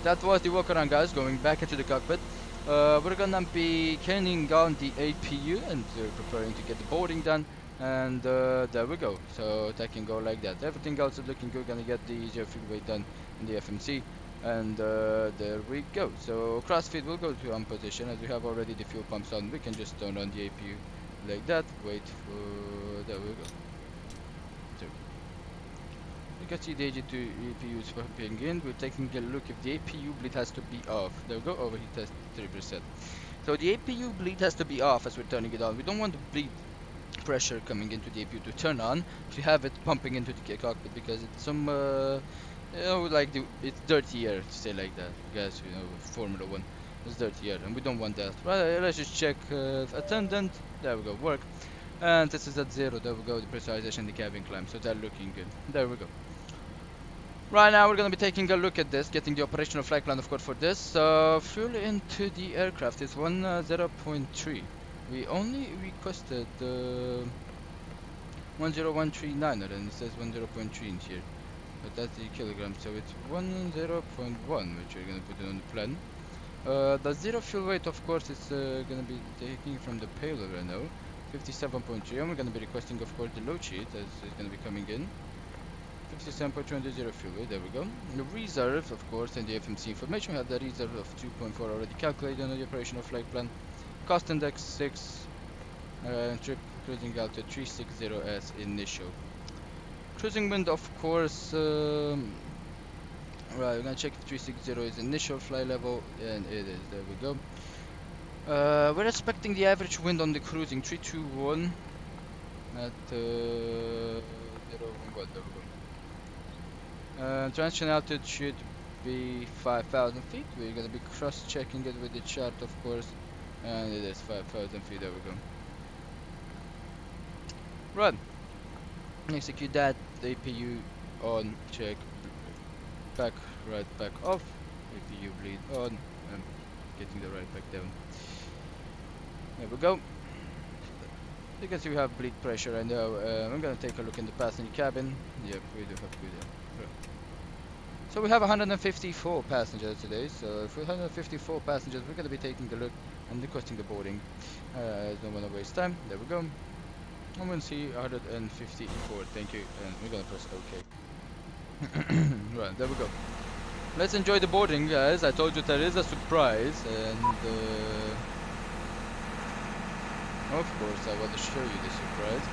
That was the walk around, guys. Going back into the cockpit. We're gonna be turning on the APU and preparing to get the boarding done. And there we go, so that can go like that. Everything else is looking good. Gonna get the easier fuel weight done in the FMC, and there we go. So crossfeed will go to on position, as we have already the fuel pumps on. We can just turn on the APU like that. Wait for, there we go. So you can see the AG2 APU is popping in. We're taking a look if the APU bleed has to be off. There we go, overheat test 3%. So the APU bleed has to be off as we're turning it on. We don't want the bleed pressure coming into the APU to turn on if you have it pumping into the cockpit, because it's some you know, like it's dirty air, to say like that, guys. You know, Formula 1 is dirty air, and we don't want that. Right, let's just check attendant. There we go, work. And this is at 0. There we go, the pressurization in the cabin climb, so that's looking good. There we go. Right now we're gonna be taking a look at this, getting the operational flight plan, of course, for this. Fuel into the aircraft is 10.3. We only requested 10139, and it says 10.3 in here, but that's the kilograms, so it's 10.1, which we're gonna put it on the plan. The zero fuel weight, of course, is gonna be taking from the payload right now, 57.3, and we're gonna be requesting, of course, the load sheet as it's gonna be coming in. 57.3 on the zero fuel weight. There we go. The reserve, of course, and the FMC information. We have the reserve of 2.4 already calculated on the operational flight plan. Cost index 6, trip cruising altitude 360 as initial. Cruising wind, of course, right, we're gonna check if 360 is initial flight level, and it is. There we go. We're expecting the average wind on the cruising 321 at 011. There we go. Transition altitude should be 5,000 feet. We're gonna be cross-checking it with the chart, of course. And it is 5,000 feet. There we go. Run. Execute that. APU on. Check. Back. Right. Back off. APU bleed on. And getting the right back down. There we go. You can see we have bleed pressure right now. I'm gonna take a look in the passenger cabin. Yep, we do have good. Right. So we have 154 passengers today. So if we have 154 passengers, we're gonna be taking a look and requesting the boarding. I don't want to waste time. There we go. I'm going to see 154. Thank you. And we're going to press OK. Right, there we go. Let's enjoy the boarding, guys. I told you there is a surprise, and of course I want to show you the surprise.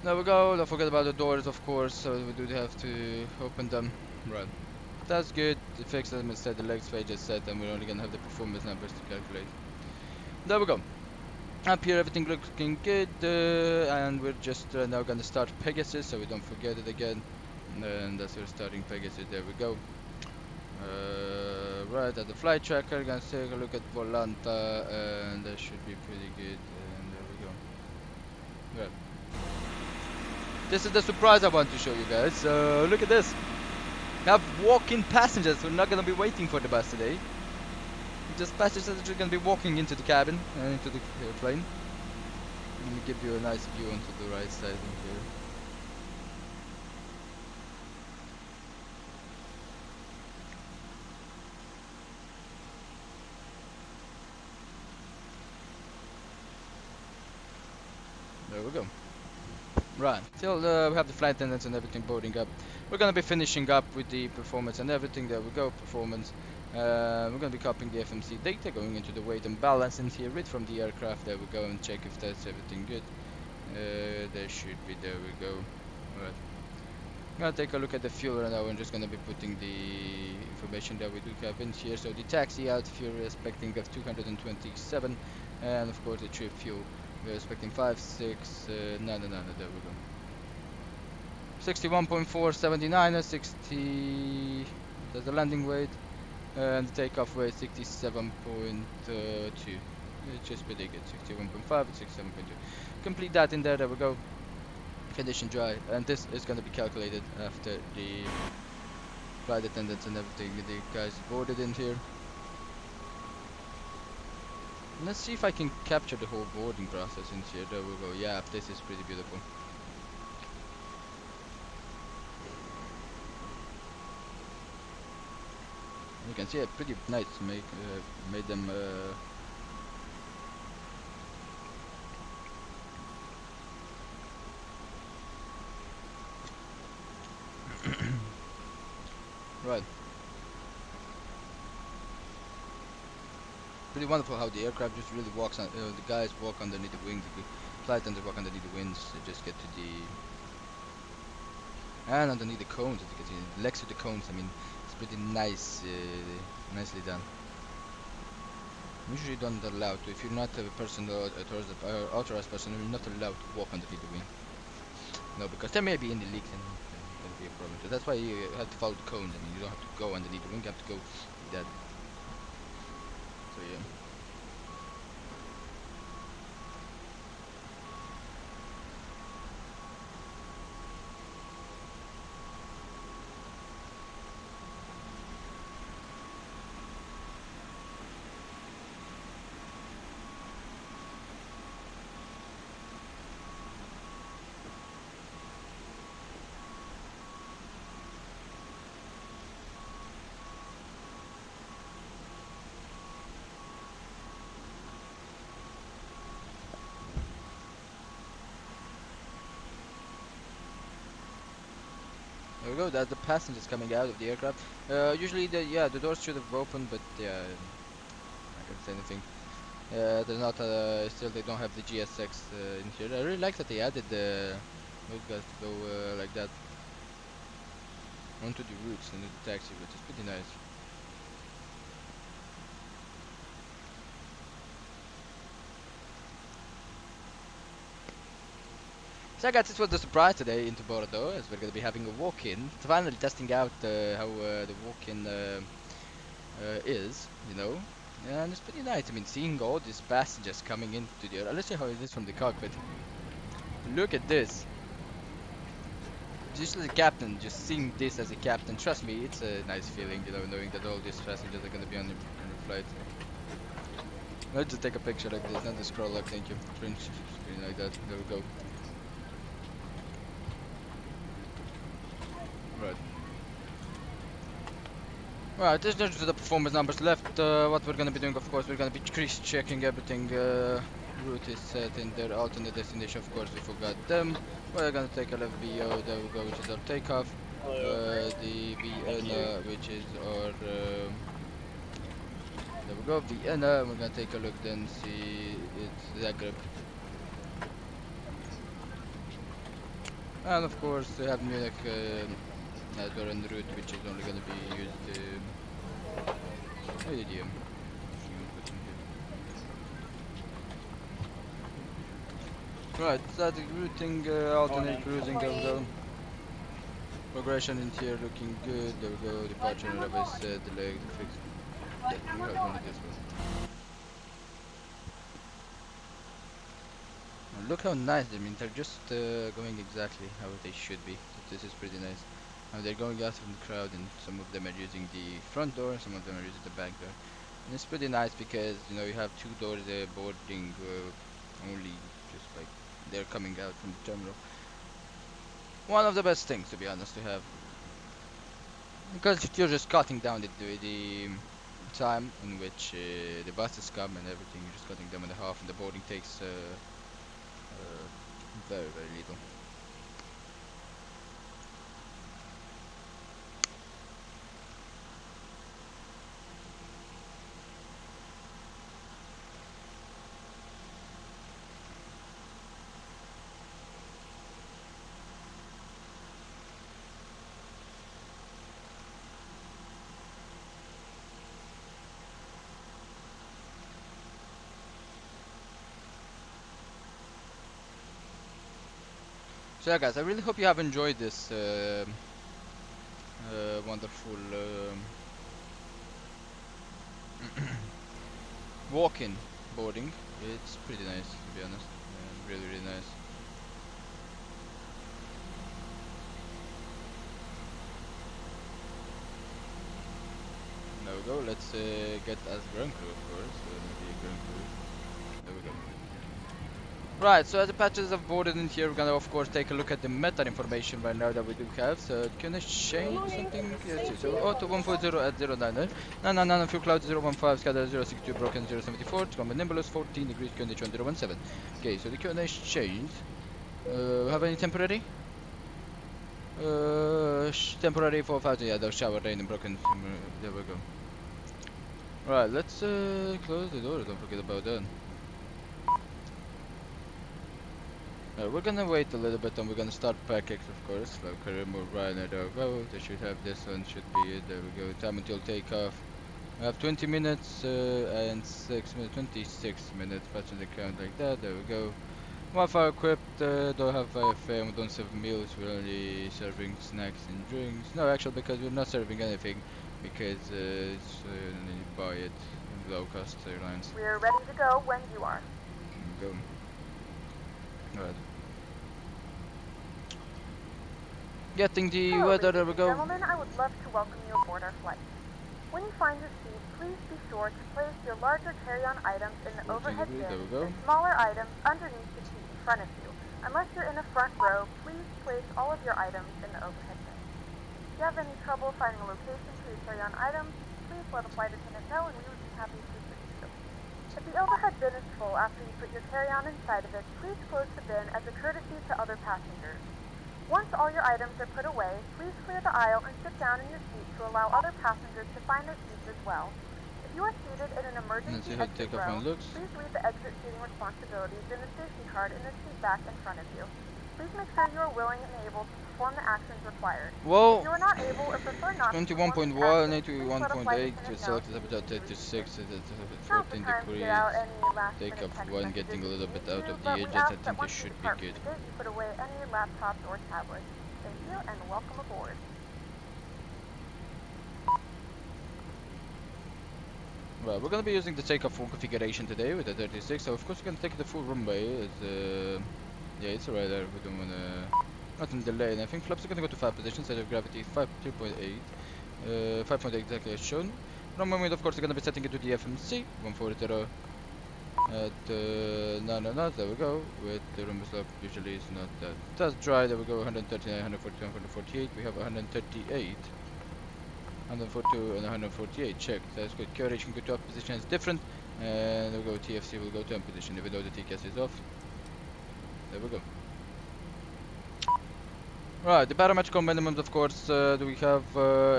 There we go. Don't forget about the doors, of course. So we do have to open them. Right. That's good. The fixed element set, the legs page is set, and we're only gonna have the performance numbers to calculate. There we go. Up here everything looking good, and we're just now gonna start Pegasus, so we don't forget it again. And that's we're starting Pegasus. There we go. Right at the flight tracker, gonna take a look at Volanta, and that should be pretty good. And there we go. Right. This is the surprise I want to show you guys. So look at this. We have walk-in passengers. We're not gonna be waiting for the bus today. Just passengers are just gonna be walking into the cabin and into the plane. Let me give you a nice view onto the right side here. There we go. Right, till we have the flight attendants and everything boarding up. We're gonna be finishing up with the performance and everything. There we go, performance. We're gonna be copying the FMC data, going into the weight and balance in here, read from the aircraft. There we go, and check if that's everything good. There should be. There we go. Alright. I'm gonna take a look at the fuel right now. I'm just gonna be putting the information that we do have in here. So the taxi out fuel we're expecting of 227, and of course the trip fuel we're expecting 5, 6, no, there we go. 61.479, 60. That's the landing weight. And the takeoff weight 67.2. It's just pretty good. 61.5 and 67.2. Complete that in there. There we go. Finish and dry. And this is going to be calculated after the flight attendants and everything. The guys boarded in here. Let's see if I can capture the whole boarding process in here. There we go. Yeah, this is pretty beautiful. You can see it pretty nice. Made them. Right. Pretty wonderful how the aircraft just really walks on. The guys walk underneath the wings. The flight attendants walk underneath the wings. They just get to the and underneath the cones. As you can see, next to the cones. I mean, it's pretty nice, nicely done. Usually don't allow to. If you're not a person authorized person, you're not allowed to walk underneath the wing. No, because there may be any leaks and can be a problem. So that's why you have to follow the cones. I mean, you don't have to go underneath the wing. You have to go like that. So yeah. There we go. That's the passengers coming out of the aircraft. Usually, the doors should have opened, but yeah, I can't say anything. They're not. Still, they don't have the GSX in here. I really like that they added those guys to go like that onto the routes and the taxi, which is pretty nice. So guys, this was the surprise today into Bordeaux, as we're going to be having a walk-in. Finally testing out how the walk-in is, you know. And it's pretty nice. I mean, seeing all these passengers coming into the... Let's see how it is from the cockpit. Look at this. Just as a captain, just seeing this as a captain, trust me, it's a nice feeling, you know, knowing that all these passengers are going to be on your flight. Let's just take a picture like this, not the scroll up, thank you. Print screen like that, there we go. Right. Right, this is just the performance numbers left. What we're gonna be doing, of course, we're gonna be checking everything. Route is set in their alternate destination, of course, we forgot them. We're gonna take a LFBO, there we go, which is our takeoff. The Vienna, which is our... there we go, Vienna. We're gonna take a look then, see it's Zagreb. And of course, we have Munich. We're on the route, which is only going to be used idiom. Right, static routing, alternate cruising, there we go. Progression in here looking good, there we go. Departure and arrival is delayed, fixed. We have one of this one. And look how nice, I mean, they're just going exactly how they should be. This is pretty nice. They're going out from the crowd, and some of them are using the front door, some of them are using the back door. And it's pretty nice because, you know, you have two doors boarding only, just like they're coming out from the terminal. One of the best things, to be honest, to have, because you're just cutting down the time in which the buses come and everything. You're just cutting them in half, and the boarding takes very, very little. So yeah guys, I really hope you have enjoyed this wonderful walk-in boarding. It's pretty nice, to be honest. Really, really nice. There we go. Let's get as ground crew, of course. Maybe ground crew. There we go. Right, so as the patches have boarded in here, we're gonna of course take a look at the meta information right now that we do have. So can I change something? Yes, so auto 140 at 099, 999 fuel cloud 015, scatter 062, broken 074, combat nimbulus 14 degrees, condition 017. Okay, so the Q&A is changed. Have any temporary? Temporary 4000, yeah, those shower rain and broken. There we go. Right, let's close the door, don't forget about that. We're gonna wait a little bit and we're gonna start package, of course. Like remove Ryanair, there we go. They should have this one, should be it. There we go. Time until takeoff. We have 20 minutes and 6 minutes, 26 minutes. Patching the count like that. There we go. Wi-Fi equipped. Don't have FM. We don't serve meals. We're only serving snacks and drinks. No, actually, because we're not serving anything, because you buy it in low-cost airlines. We're ready to go when you are. Go. Alright. Getting the Hello, weather, there we ladies and go. Gentlemen, I would love to welcome you aboard our flight. When you find your seat, please be sure to place your larger carry-on items in the overhead bin there we go. and smaller items underneath the seat in front of you. Unless you're in the front row, please place all of your items in the overhead bin. If you have any trouble finding a location for your carry-on items, please let a flight attendant know and we would be happy to assist you. If the overhead bin is full after you put your carry-on inside of it, please close the bin as a courtesy to other passengers. Once all your items are put away, please clear the aisle and sit down in your seat to allow other passengers to find their seats as well. If you are seated in an emergency exit row, please read the exit seating responsibilities in the safety card in the seat back in front of you. Please make sure you are willing and able to perform the actions required. Well, If you are not able or prefer not to 21.1, perform these actions, 81.8, please select let a the flight temperature attendant 36, know. 14 Now's the time to degrees. get out any last-minute Takeoff text 1 messages getting a little you bit need out to, of the but we edges. ask I that think once this you should be depart good. from the gate, you put away any laptops or tablets. Thank you and welcome aboard. Well, we're gonna be using the takeoff full configuration today with the 36, so of course we're gonna take the full runway. Yeah, it's alright there. We don't wanna nothing delay, and I think flaps are gonna go to 5 position, center of gravity 2.8, 5.8 exactly as shown. Runway wind, of course, we're gonna be setting it to the FMC 140 at 9 knots. There we go. With the runway slope, usually it's not that. That's dry. There we go. 139, 141, 148. We have 138. 142 and 148, check, that's good. QRH can go to up position, is different, and we'll go TFC will go to M position, even though the TCAS is off. There we go. Right, the barometrical minimums, of course, do we have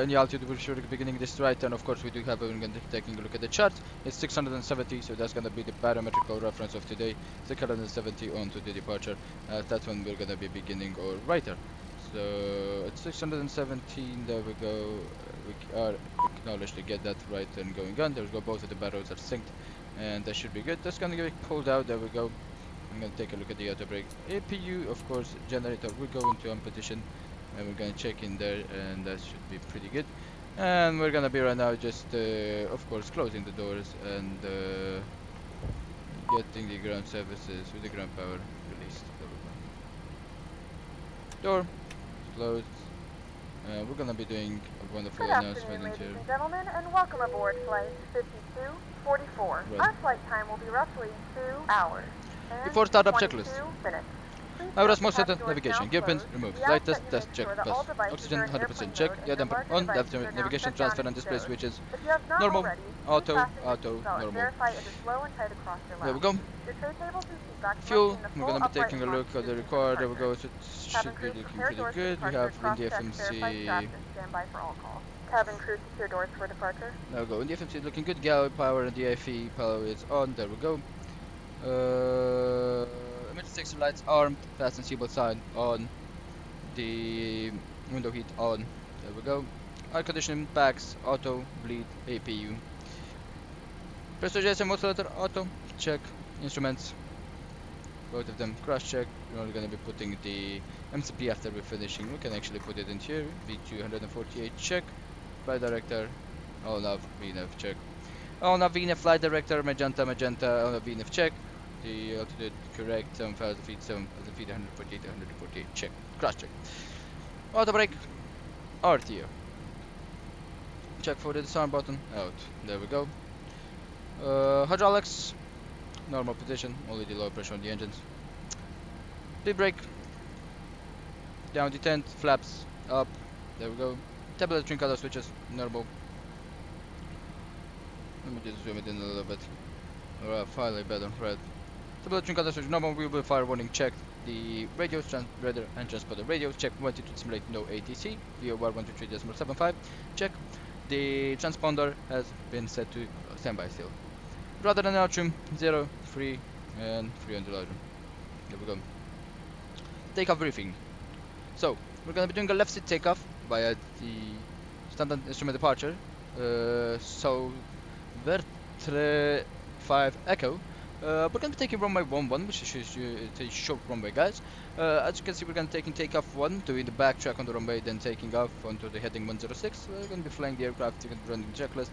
any altitude we're sure at the beginning this right, and of course we do have, we're going to be taking a look at the chart. It's 670, so that's going to be the barometrical reference of today, 670 on to the departure, that's when we're going to be beginning our writer. So at 617, there we go. We are acknowledged to get that right and going on. There we go. Both of the barrels are synced, and that should be good. That's gonna get pulled out. There we go. I'm gonna take a look at the auto brake. APU, of course, generator will go into on position, and we're gonna check in there, and that should be pretty good. And we're gonna be right now just, of course, closing the doors and getting the ground services with the ground power released. There we go. Door closed. We're gonna be doing a wonderful Good announcement afternoon, in here. ladies and gentlemen, and welcome aboard flight 5244. Right. Our flight time will be roughly 2 hours and Before startup 22 checklist. minutes. Please Now note rest the most cabin setting doors navigation. now Gear pins closed. removed. We Flight ask that test you test make check sure that plus. all devices Oxygen are in 100% airplane check. mode and Yeah, your damper larger on. devices Left are now navigation shut transfer down and display stowed. switches. If you have not Normal, already, auto, please fasten your auto, seatbelt and normal. verify it is low and tight across your lap. There we go. Your tray tables and seat backs must Fuel. be in the We're full gonna be upright taking a and look locked at the position for record. There we departure. go. So it Cabin should be crew, looking prepare pretty doors for good. We departure, have in the cross-check, verify straps, FMC. and stand by for all calls. Cabin crew, secure doors for departure. There we go. In the FMC looking good. Galley power and the FE power is on. There we go. Emergency exit lights armed. Fasten seatbelt sign on. The window heat on. There we go. Air conditioning packs auto bleed APU. Pressure GSM oscillator auto check. Instruments both of them cross check. We're only gonna be putting the MCP after we're finishing. We can actually put it in here. V248 check. Flight director all nav VNAV check. On a VNF flight director, magenta, on a VNF check. The altitude correct, 7,000 feet, 7,000 feet, 148, 148, check. Cross check. Auto brake, RTO. Check for the disarm button, out. There we go. Hydraulics, normal position, only the low pressure on the engines. Speed brake, down the tent, flaps, up. There we go. Tablet trim color switches, normal. Let me just zoom it in a little bit. Alright, finally better, right. Tablet trim color switch, normal, wheel fire warning checked. The radios, radar and transponder radios, check. Wanted to simulate no ATC, VOR 123.75, check. The transponder has been set to standby still. Rather than atrium, 0, 3, and 3 on the larger. There we go. Takeoff briefing. So, we're gonna be doing a left seat takeoff via the standard instrument departure. So, vRYR 5 Echo. We're gonna be taking runway 11, which is a short runway, guys. As you can see, we're gonna be taking takeoff 1, doing the backtrack on the runway, then taking off onto the heading 106. We're gonna be flying the aircraft, running the checklist.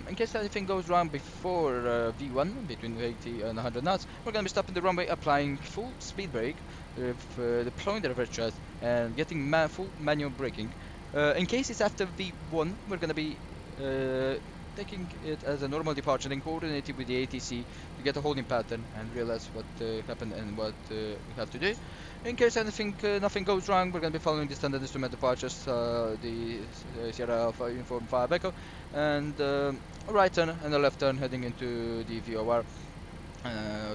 In case anything goes wrong before V1, between 80 and 100 knots, we're gonna be stopping the runway, applying full speed brake, deploying the reverse thrust, and getting full manual braking. In case it's after V1, we're gonna be taking it as a normal departure and coordinating with the ATC to get a holding pattern and realize what happened and what we have to do. In case anything, nothing goes wrong, we're going to be following the standard instrument departures, the Sierra Alpha Uniform 5 Echo, and a right turn and a left turn heading into the VOR,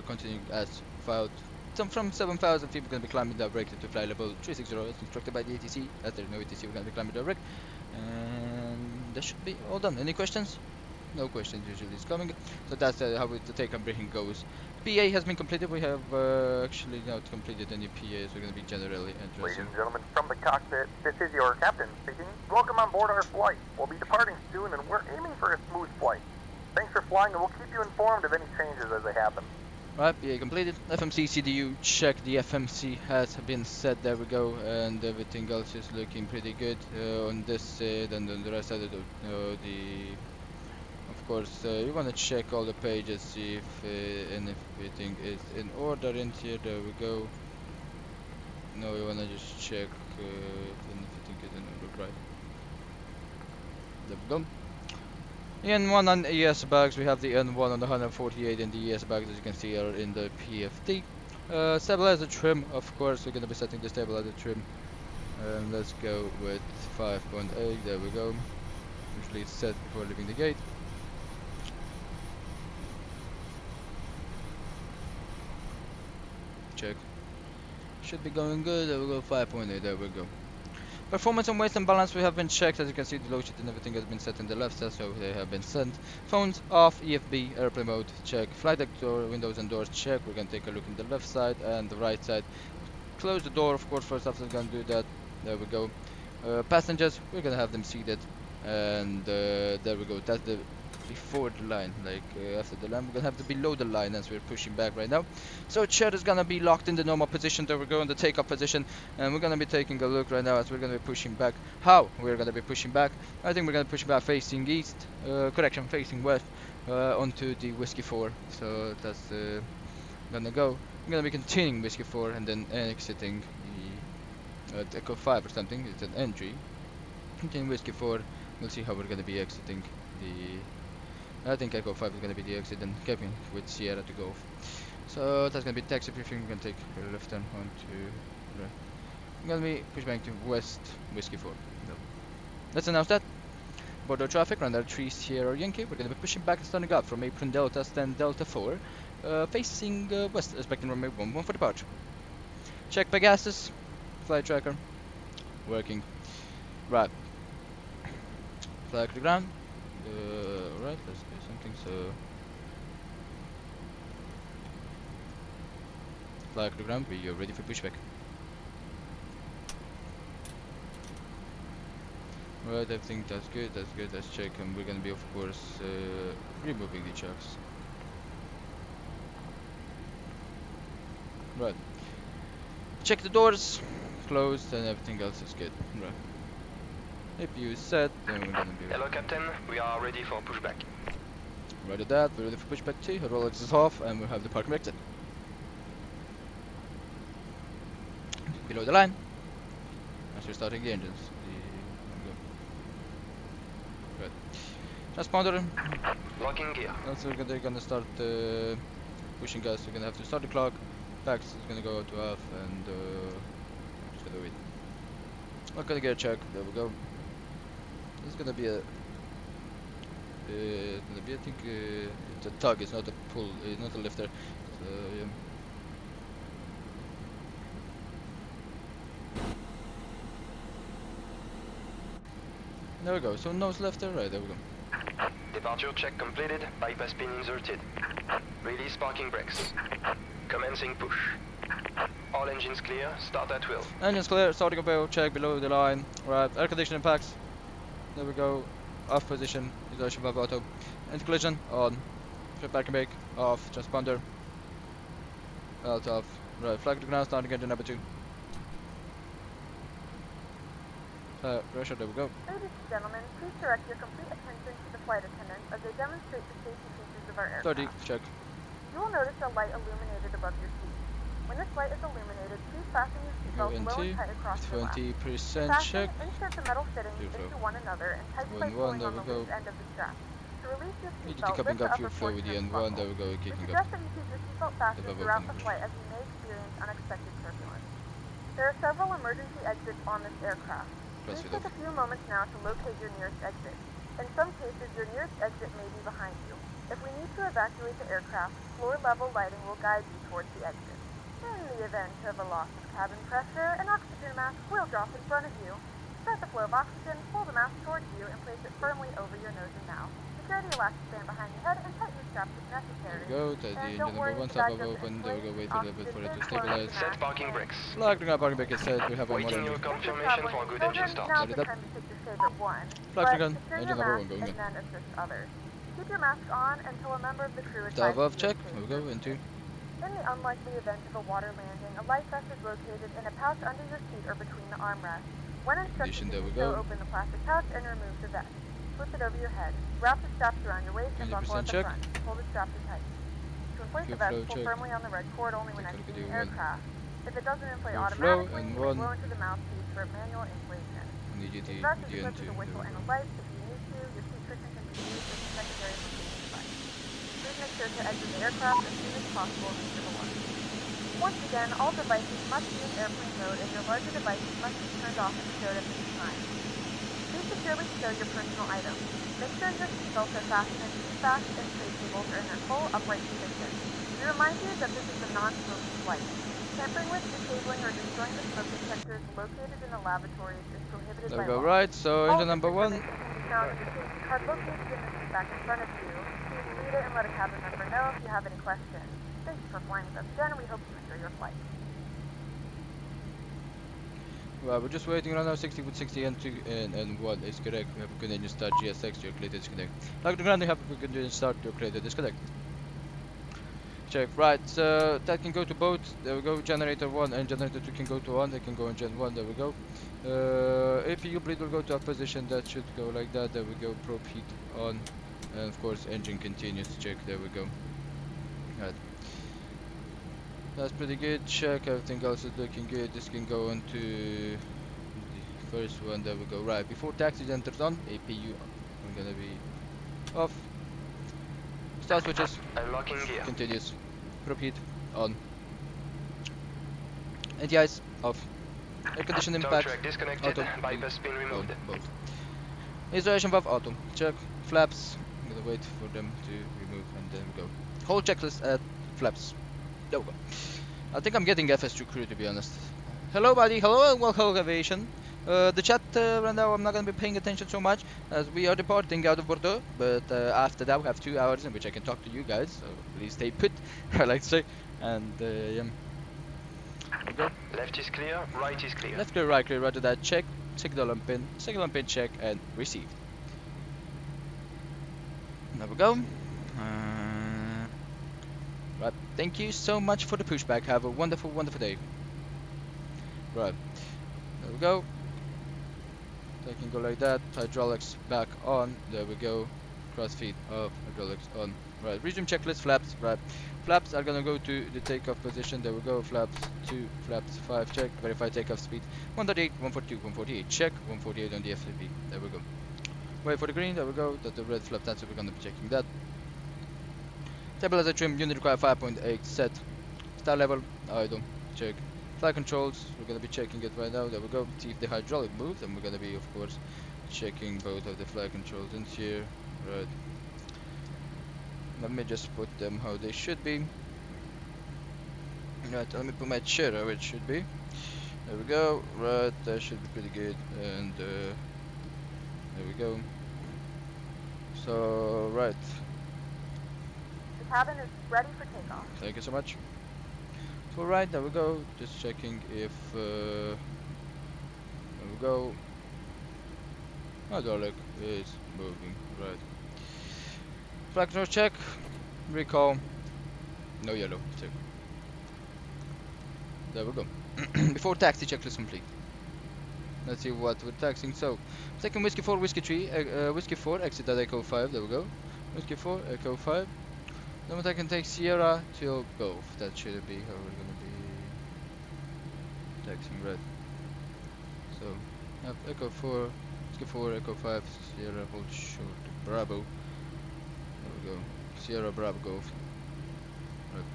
continuing as filed. From 7,000 feet, we're going to be climbing directly to fly level 360 as instructed by the ATC. As there's no ATC, we're going to be climbing direct. And that should be all done. Any questions? No questions usually is coming. So that's how the take-off briefing goes. PA has been completed. We have actually not completed any PAs. We're going to be generally Ladies addressing. and gentlemen, from the cockpit, this is your captain speaking. Welcome on board our flight. We'll be departing soon and we're aiming for a smooth flight. Thanks for flying and we'll keep you informed of any changes as they happen. Right, PA completed. FMC CDU check. The FMC has been set. There we go, and everything else is looking pretty good on this side and on the rest side of the. Of course, you want to check all the pages, see if everything is in order in here. There we go. No, we want to just check if everything is in order, right? There we go. N1 on ES bags, we have the N1 on the 148 in the ES bags, as you can see are in the PFD. Stabilizer trim, of course, we're going to be setting the stabilizer trim. Let's go with 5.8, there we go. Usually it's set before leaving the gate. Check. Should be going good, there we go, 5.8, there we go. Performance and weight and balance, we have been checked. As you can see, the load sheet and everything has been set in the left side, so they have been sent. Phones off, EFB, airplane mode, check. Flight deck door, windows and doors, check. We're going to take a look in the left side and the right side. Close the door, of course, first after we're going to do that. There we go. Passengers, we're going to have them seated. And there we go. That's the before the line, like after the line. We're gonna have to below the line as we're pushing back right now. So chair is gonna be locked in the normal position. There we go in the takeoff position, and we're gonna be taking a look right now as we're gonna be pushing back. How we're gonna be pushing back? I think we're gonna push back facing east, facing west, onto the Whiskey 4. So that's gonna go. We're gonna be continuing Whiskey 4 and then exiting the Echo 5 or something. It's an entry. Continuing Whiskey 4. We'll see how we're gonna be exiting the. I think Echo 5 is going to be the exit and keeping with Sierra to go off. So that's going to be taxi briefing. We're going to take a left turn on to right. We're going to be push back to west, Whiskey 4. No. Let's announce that. Border traffic, Ryanair 3 Sierra Yankee. We're going to be pushing back and starting up from Apron Delta, stand Delta 4. Facing west, expecting runway 11 for departure. Check Pegasus, flight tracker, working. Right. Flag to the ground. Right, let's do something. So, flag to the ground. We are ready for pushback. Right, I think that's good. That's good. Let's check, and we're gonna be, of course, removing the chucks. Right. Check the doors, closed, and everything else is good. Right. If you set, then we're gonna be. Hello, Captain. We are ready for pushback. Roger that, we're ready for pushback 2, Rolex is off, and we have the parking exit. Below the line, as we're starting the engines. Good. Transponder. Locking gear. Also, they're gonna start pushing us. We're gonna have to start the clock. Pax is gonna go to half, and just gonna wait. I'm gonna get a check. There we go. This is gonna be a. I think it's a tug. It's not a pull. It's not a lifter. So, yeah. There we go. So nose lifter. Right. There we go. Departure check completed. Bypass pin inserted. Release parking brakes. Commencing push. All engines clear. Start at will. Engines clear. Starting a barrel check below the line. Right. Air conditioning packs. There we go. Off position. Isolation valve auto. Anti collision on. Trip parking brake off. Transponder. Out off. Right. Flag to ground. Starting engine number 2. Pressure. There we go. Ladies and gentlemen, please direct your complete attention to the flight attendants as they demonstrate the safety features of our aircraft. 30. Check. You will notice a light illuminated above your seat. When this light is illuminated, please fasten your seatbelt low and tight across your lap. 20% Fasten, check. insert the metal fittings Beautiful. into one another and tighten by N1, pulling there on we the go. loose end of the strap. To release your Need to seatbelt, decoupling lift the up fuel upper flow with the portion of N1. the There we go. We Kicking suggest up. that you keep your seatbelt fastened Above throughout the open. flight as you may experience unexpected turbulence. There are several emergency exits on this aircraft. Press Please it take up. a few moments now to locate your nearest exit. In some cases, your nearest exit may be behind you. If we need to evacuate the aircraft, floor level lighting will guide you towards the exit. In the event of a loss of cabin pressure, an oxygen mask will drop in front of you. Start the flow of oxygen, pull the mask towards you, and place it firmly over your nose and mouth. Secure the elastic band behind your head and tighten the straps if necessary. There we go. Tight the engine number 1. Top of open. There we go. Wait a little bit for it to stabilize. Set parking brakes. Flag to ground parking brake is set. We have one more Waiting your engine. confirmation for a good engine start. Now's Set it the up. time to pick your favorite one. Flag to But ground. secure Engine your number 1 mask going and in. then assist others. Keep your mask on until a member of the crew is Dive off check. There we go. Into. In the unlikely event of a water landing, a life vest is located in a pouch under your seat or between the armrests. When instructed There to we do so, go. open the plastic pouch and remove the vest. Flip it over your head. Wrap the straps around your waist and buckle at 20% the check. front. Pull the straps in tight. To inflate the Fuel vest, flow pull check. firmly on the red cord only when Take a look at exiting the the one. aircraft. If it doesn't inflate Fuel flow automatically, and you can one. blow into the mouthpiece for manual inflation. Need you to The vest is do equipped into. with a whistle and a light. If you need to, your seat cushion can be used as a secondary protection device. Please make sure to exit the aircraft as soon as possible to the alarm. Once again, all devices must be in airplane mode and your larger devices must be turned off and secured at this time. Please securely stow your personal items. Make sure your seatbelts are fastened and seat and tray tables are in their full upright position. We remind you that this is a non-smoking flight. Tampering with, disabling, or destroying the smoke detectors located in the lavatories is prohibited There we by go. law. Right. So All engine number 1. information can be found in the safety card located in the seat back in front of you. Please read it and let a cabin member know if you have any questions. Thank you for flying with us again, and we hope you enjoy your flight. Well, we're just waiting right now. 60 with 60 and 2 and 1 is correct. We have a good engine start. GSX. Your clear to disconnect. Flag to ground. You have a good engine start. Your clear to disconnect. Check. Right. So that can go to both. There we go. Generator 1 and generator 2 can go to on. They can go in gen 1. There we go. APU bleed will go to up position. That should go like that. There we go. Probe heat on. And of course engine continues. Check. There we go. Right. That's pretty good. Check. Everything else is looking good. This can go into the first one. There we go. Right. Before taxi enters on, APU I'm gonna be off. Start switches. Unlocking gear. Continues. Probe heat on. ATIs off. Air conditioning Tow impact. track disconnected. Auto. Bypass pin removed. Both. Isolation valve auto. Check. Flaps. I'm gonna wait for them to remove and then we go. Whole checklist at flaps. There we go. I think I'm getting FS2 crew to be honest. Hello buddy, hello and welcome aviation. The chat right now I'm not going to be paying attention so much as we are departing out of Bordeaux, but after that we have 2 hours in which I can talk to you guys, so please stay put, I like to say, and yeah. Okay. Left is clear, right is clear. Left clear, right clear, roger that, check, signal and pin check and received. There we go. Right, thank you so much for the pushback, have a wonderful, wonderful day. Right, there we go. They can go like that, hydraulics back on, there we go. cross feed of hydraulics on. Right, resume checklist, flaps, right. Flaps are gonna go to the takeoff position, there we go, flaps 2, flaps 5, check, verify takeoff speed, 138, 142, 148, check, 148 on the FCP, there we go. Wait for the green, there we go, that's the red flap, that's we're gonna be checking that. Stabilizer trim, unit require 5.8 set, star level, idle, check. Flight controls, we're gonna be checking it right now, there we go, see if the hydraulic moves, and we're gonna be, of course, checking both of the flight controls in here, right. Let me just put them how they should be. Right, let me put my chair how it should be. There we go, right, that should be pretty good, and there we go. So, right. The cabin is ready for takeoff. Thank you so much. So, right, there we go, just checking if, there we go. Hydraulic is moving, right. Flight control check, recall, no yellow, check. There we go. Before taxi, checklist complete. Let's see what we're taxing. So, second whiskey 4, whiskey 3, whiskey 4, exit at Echo 5, there we go. Whiskey 4, Echo 5. Then I can take Sierra till Golf. That should be how we're gonna be taxing, right. So, Echo 4, whiskey 4, Echo 5, Sierra, hold short, Bravo. There we go. Sierra, Bravo, Golf. Right.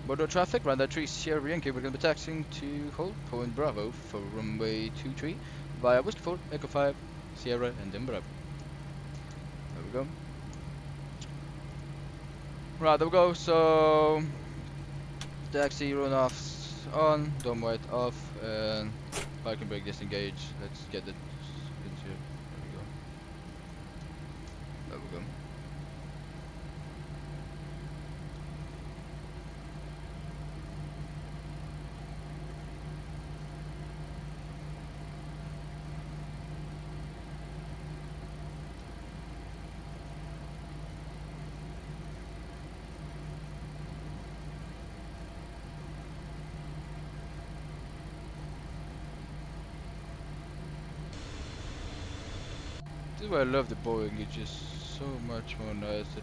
Border traffic, radar 3, Sierra Yankee, we're going to be taxiing to hold point Bravo for runway 23 via Whiskey 4, Echo 5, Sierra, and then Bravo. There we go. Right, there we go, so taxi runoffs on, dome white off, and parking brake disengage. Let's get it into here. There we go. There we go. This is why I love the Boeing. It's just so much more nice to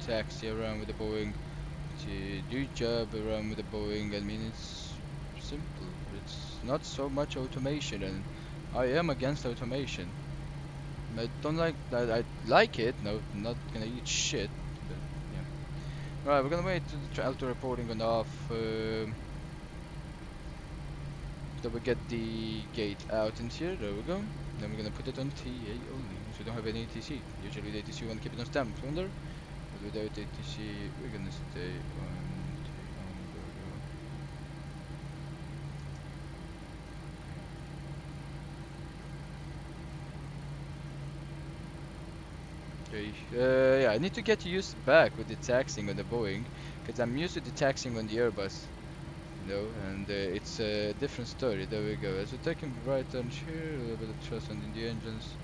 taxi around with the Boeing, to do job around with the Boeing. I mean, it's simple. It's not so much automation, and I am against automation. I don't like that. I like it. No, I'm not gonna eat shit. But yeah. Right, we're gonna wait to the auto reporting on off. That we get the gate out in here. There we go. Then we're gonna put it on TA only, so we don't have any ATC. Usually the ATC want to keep it on stamp cylinder, but without ATC we're gonna stay on Okay, yeah, I need to get used back with the taxing on the Boeing, because I'm used to the taxing on the Airbus, you know, and it's a different story. There we go. So taking right turn here, a little bit of thrust on the engines.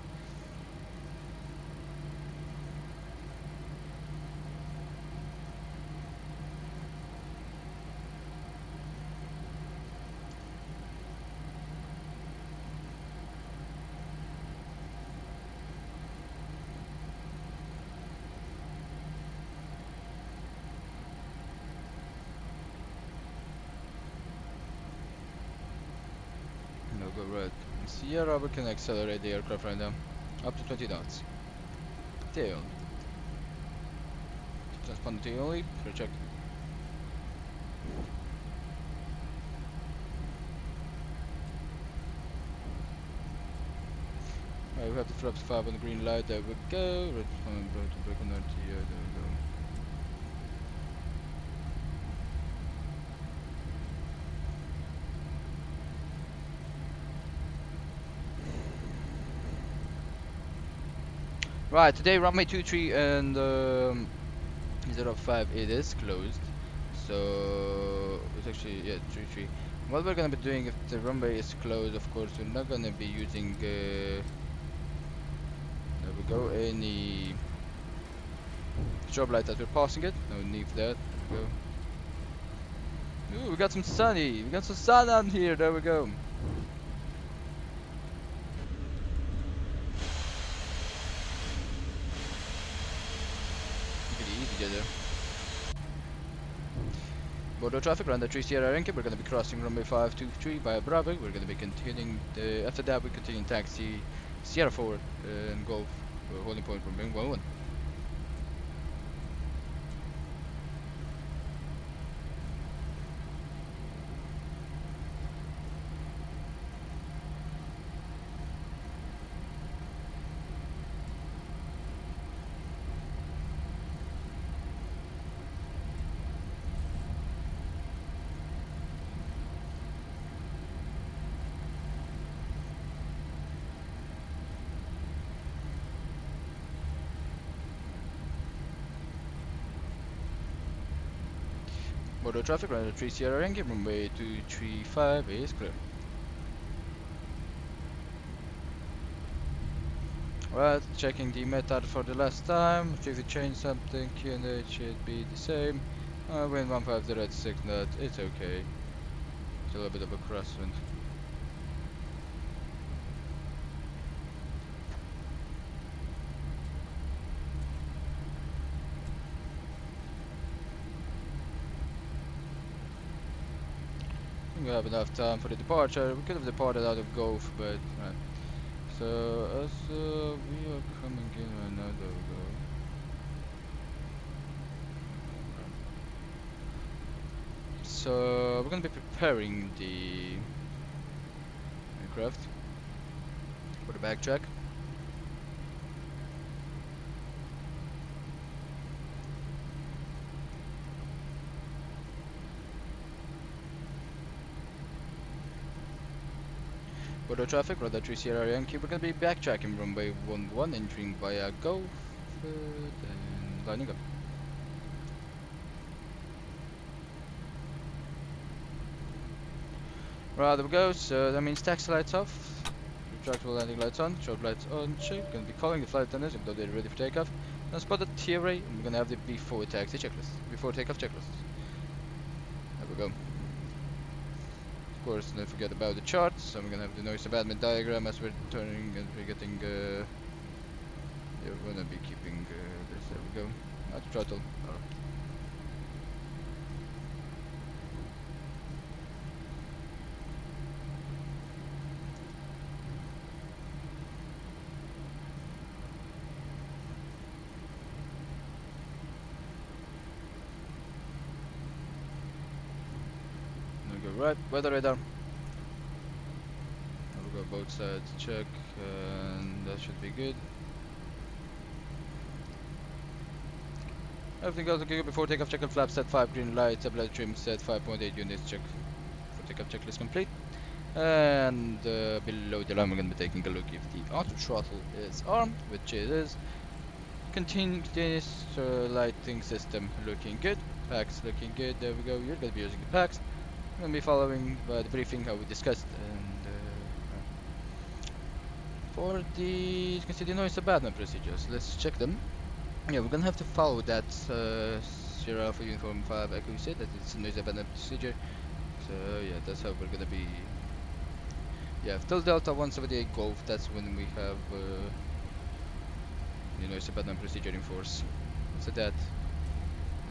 Go right. Sierra, we can accelerate the aircraft right now, up to 20 knots. Tail. Transponder tail only. Check. Right, we have the flaps 5 on the green light. There we go. Red one, brake on RTO. There we go. Right, today runway 23 and 05 it is closed, so it's actually, yeah, 33. What we're gonna be doing if the runway is closed, of course, we're not gonna be using there we go, any strobe light as we're passing it. No need for that. There we go. Ooh, we got some sunny. We got some sun out here. There we go. together. Border traffic, Runway 3 Sierra Yankee. We're going to be crossing runway 523 via Bravo. We're going to be continuing. After that, we continue taxi Sierra forward and Golf holding point from Wing 11. Border traffic, Runway 3 Sierra Yankee, runway 235 is clear. Right, checking the method for the last time. If we change something, QNH should be the same. Wind 150 at 6 knot, it's okay. It's a little bit of a crosswind. We have enough time for the departure. We could have departed out of Gulf, but right. So as we are coming in right now, there we go. So we're gonna be preparing the aircraft for the backtrack. Border traffic, Radar 3 Sierra Yankee. We're gonna be backtracking runway 11, entering via Gulf, and lining up. Right, there we go. So that means taxi lights off, retractable landing lights on, strobe lights on. Check. Gonna be calling the flight attendants, even though they're ready for takeoff. Now spot the TRA, and we're gonna have the before taxi checklist, before takeoff checklist. There we go. Of course, don't forget about the charts. So we're gonna have the noise abatement diagram as we're turning and we're getting. Yeah, we're gonna be keeping this. There we go. At throttle. Right, weather radar. We'll go both sides, check, and that should be good. Everything else okay before takeoff. Check and flap set 5, green light, tablet trim set 5.8 units. Check for takeoff checklist complete. And below the line, we're going to be taking a look if the auto throttle is armed, which it is. Continuous lighting system looking good. Packs looking good. There we go. You're going to be using the packs. We're going to be following the briefing how we discussed, and for the, you can see the noise abatement procedures. Let's check them. Yeah, we're going to have to follow that Sierra Alpha Uniform 5 Echo said that it's a noise abatement procedure. So yeah, that's how we're going to be. Yeah, till Delta 178 Golf, that's when we have the noise abatement procedure in force. So that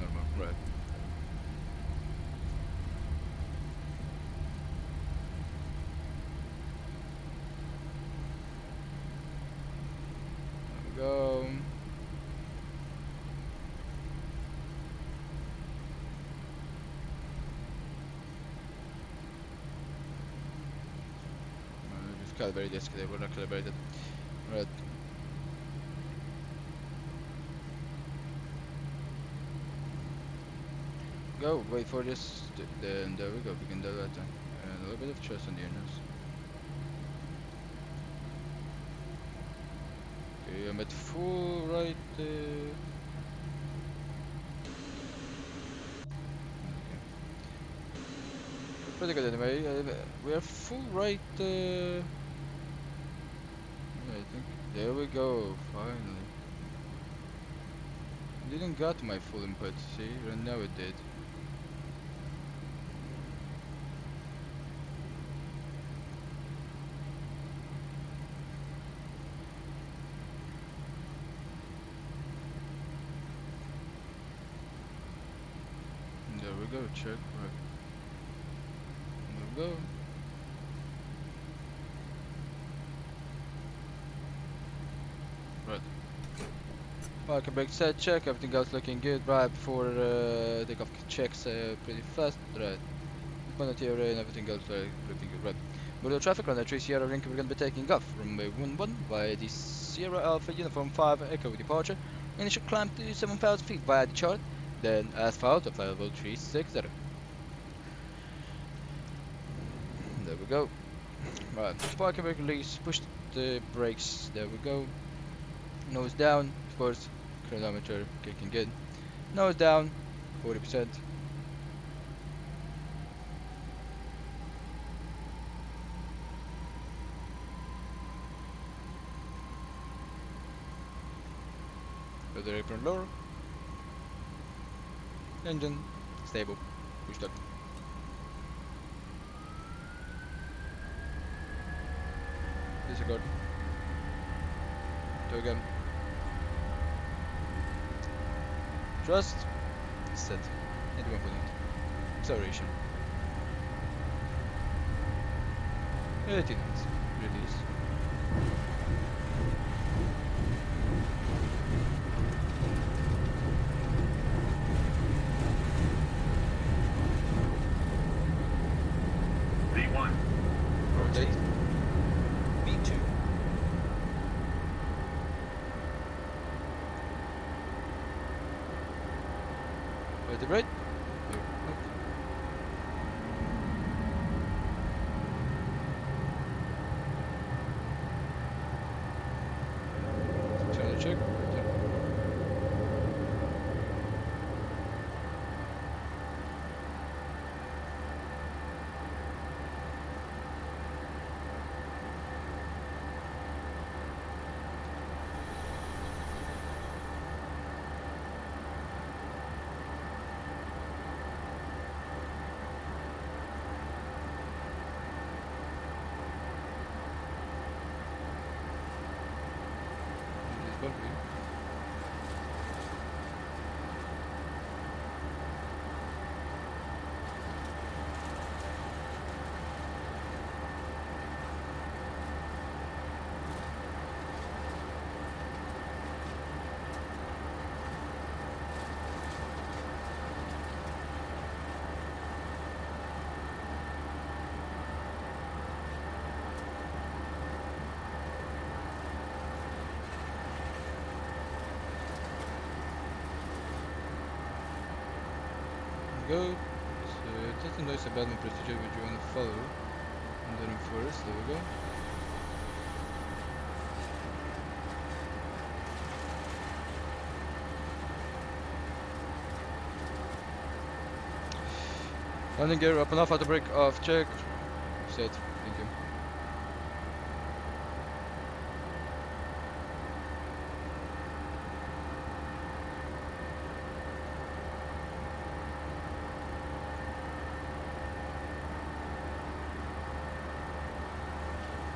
normal, right? Go. Just calibrate this because we're not calibrated. Right. Go. Wait for this. Then there we go. We can do that. And a little bit of trust on the earners. Okay, I'm at full right. Pretty good anyway. We are full right. Yeah, I think. There we go. Finally. Didn't got my full input. See, and now it did. we go, check, right. There we go. Right. Parking brake set, check, everything else looking good. Right, before takeoff checks pretty fast. Right. Quantity array and everything else looking good. Right. Below traffic on the 3 Sierra link, we're gonna be taking off from 11 via the Sierra Alpha Uniform 5 Echo departure. Initial climb to 7,000 feet via the chart, then asphalt of level 360. There we go. Right, parking brake release, push the brakes, there we go. Nose down, of course, chronometer kicking in. Nose down, 40%. Further apron lower. Engine stable. Push start. Disregard. Do again. Trust. Set. 81%. Acceleration. 18 knots. Release. V1. Rotate. V2. Vertebrate. Channel check. Bumpy. Go. So that's a nice abandoned procedure which you want to follow. And then first, there we go. Landing gear up and off, auto brake off, check. Set. Thank you.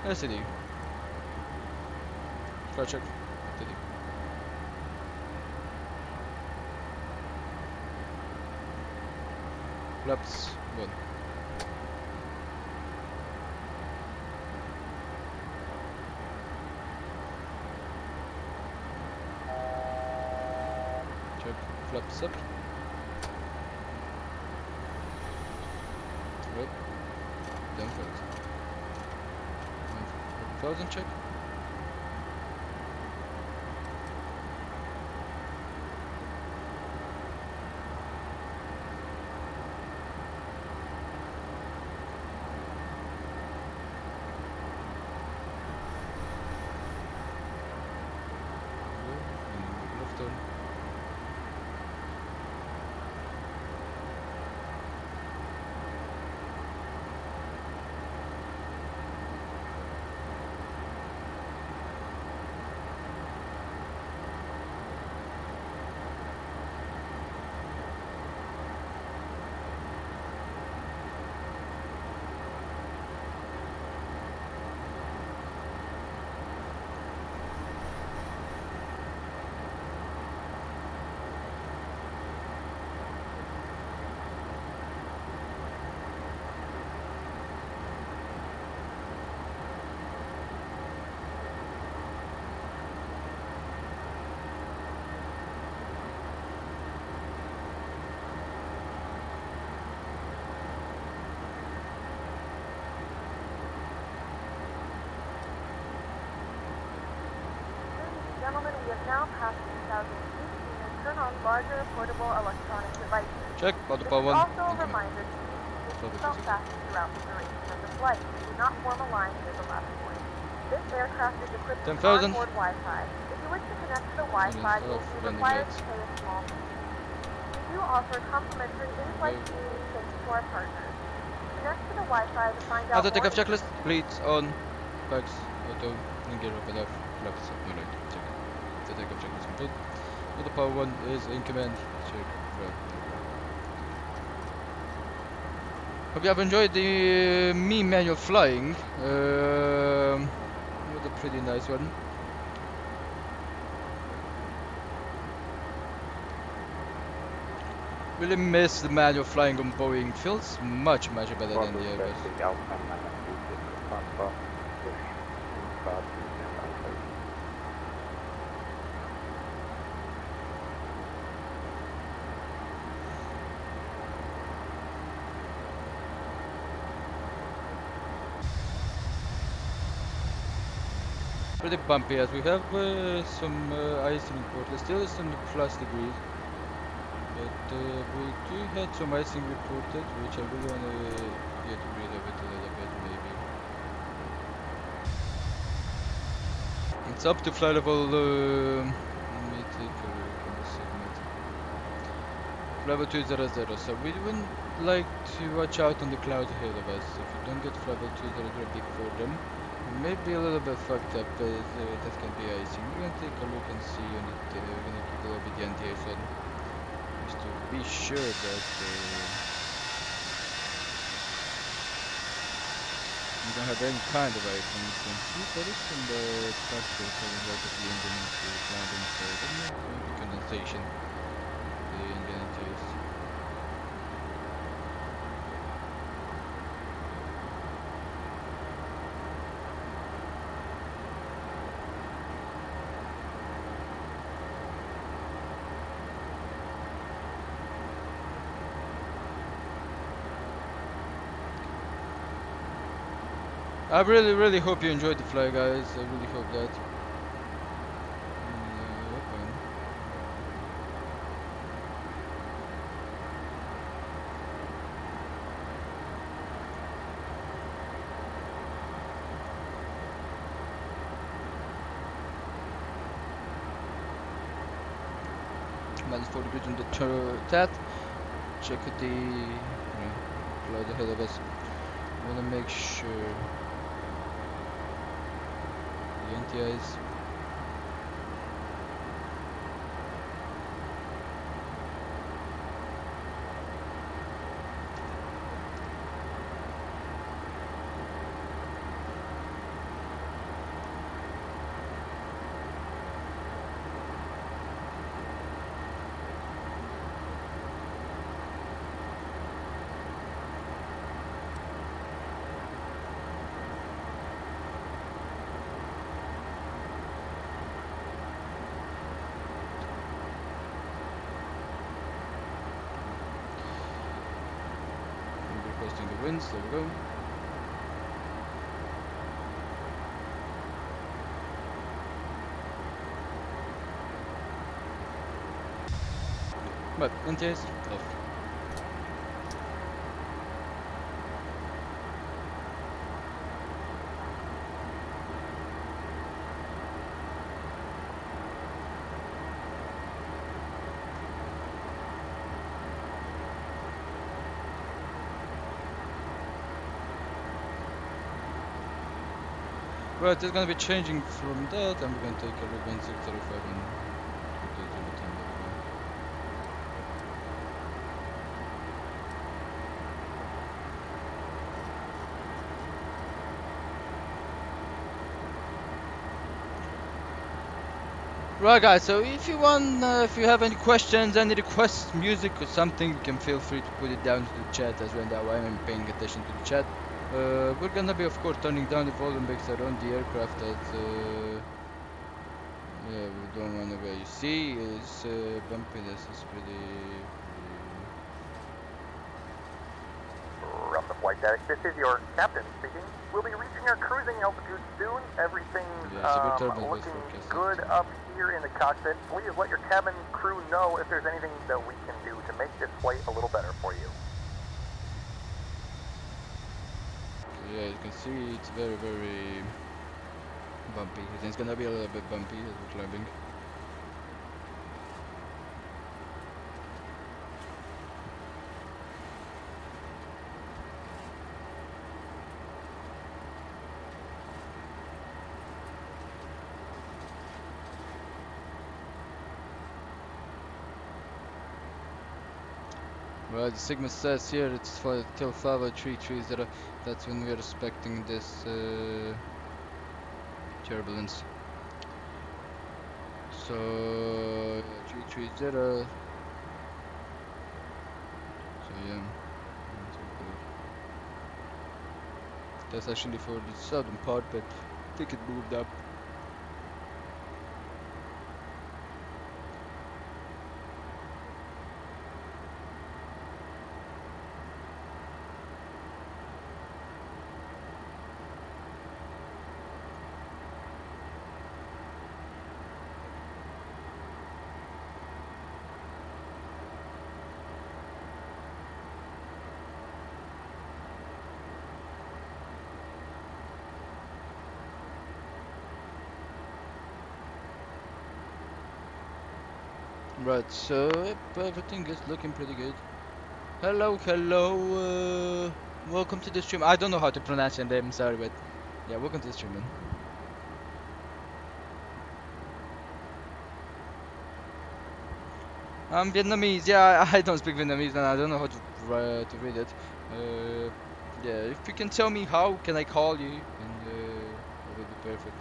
LCD. Car check. LCD. Flaps 1. Check. Flaps up. Right. Down flaps. 1000 check. Left turn. now past 2,000 feet, you may turn on larger portable electronic devices. Check, auto This power is 1. also a Incoming. reminder to keep your Flight seatbelt officer. fastened throughout the duration of the flight. Do not form a line near the last point. This aircraft is equipped with 10,000. onboard Wi-Fi. If you wish to connect to the Wi-Fi, you will be landing required lights. to pay a small fee. We do offer complimentary in-flight Okay. communications to our partners. Connect to the Wi-Fi to find out Auto more takeoff checklist. Bleeds on. Bags. Auto. And gear up enough. Flaps. Payload. Check. The takeoff checklist complete. Auto power 1 is in command. Check. Right. Hope you have enjoyed the me manual flying. It was a pretty nice one. Really miss the manual flying on Boeing. Feels much better than the Airbus. Pretty bumpy as we have some icing reported. Still some plus degrees. But we do had some icing reported, which I really want to get rid of it a little bit, maybe. It's up to flight level. Let me take a look on the segment. Flight level 200, so we wouldn't like to watch out on the clouds ahead of us. If you don't get flight level 200 before them, it may be a little bit fucked up, but that can be icing. We're gonna take a look and see on it. We're gonna keep a little bit the NTS on. Just to be sure that we don't have any kind of icing. You can see there is some structure coming out of the engine into the landing, so there may be condensation of the engine NTS. I really hope you enjoyed the fly, guys. I really hope that. Minus 40 degrees on the TAT. Check the cloud ahead of us. I want to make sure the NTIs. Requesting the winds, there we go. But NTS off. Right, it's gonna be changing from that, and we're gonna take a look on 605 and put it to the time. Right, guys, so if you want, if you have any questions, any requests, music or something, you can feel free to put it down to the chat as well. That way I'm paying attention to the chat. We're gonna be, of course, turning down the volume because around the aircraft that yeah, we don't want to go. You see, it's bumpiness is pretty. From the flight deck, this is your captain speaking. We'll be reaching our cruising altitude soon. Everything's Yeah, severe turbulence was looking forecasted. good up here in the cockpit. Please let your cabin crew know if there's anything that we can do to make this flight a little better for you. So yeah, you can see it's very, very bumpy. I think it's gonna be a little bit bumpy as we're climbing. Well, the Sigma says here it's for till 50330. That's when we're expecting this turbulence. So 330. So yeah, that's all good. That's actually for the southern part, but I think it moved up. Right, so yep, everything is looking pretty good. Hello, hello, welcome to the stream. I don't know how to pronounce your name, sorry, but yeah, welcome to the stream, man. I'm Vietnamese, yeah, I don't speak Vietnamese and I don't know how to read it. Yeah, if you can tell me how can I call you, and that would be perfect.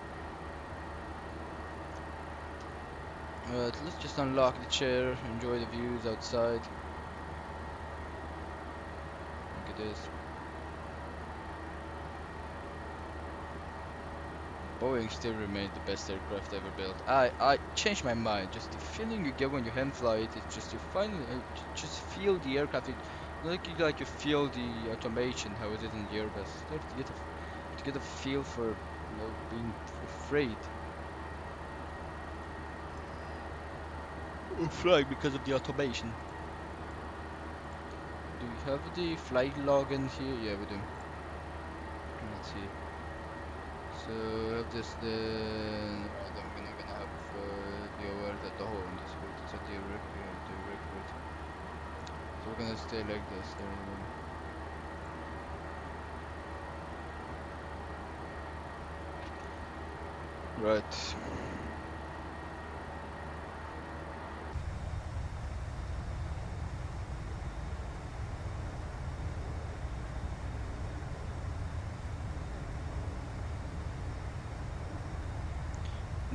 Let's just unlock the chair, enjoy the views outside. Look at this. Boeing still remains the best aircraft ever built. I changed my mind. Just the feeling you get when you hand fly it, it's just you finally just feel the aircraft. Like you feel the automation, how it is in the Airbus. You have to get a feel for being afraid of flying because of the automation. Do we have the flight log in here? Yeah, we do. Let's see. So I have this I'm gonna have the alert at the home. This route is at the record. So we're gonna stay like this. There we go. Right.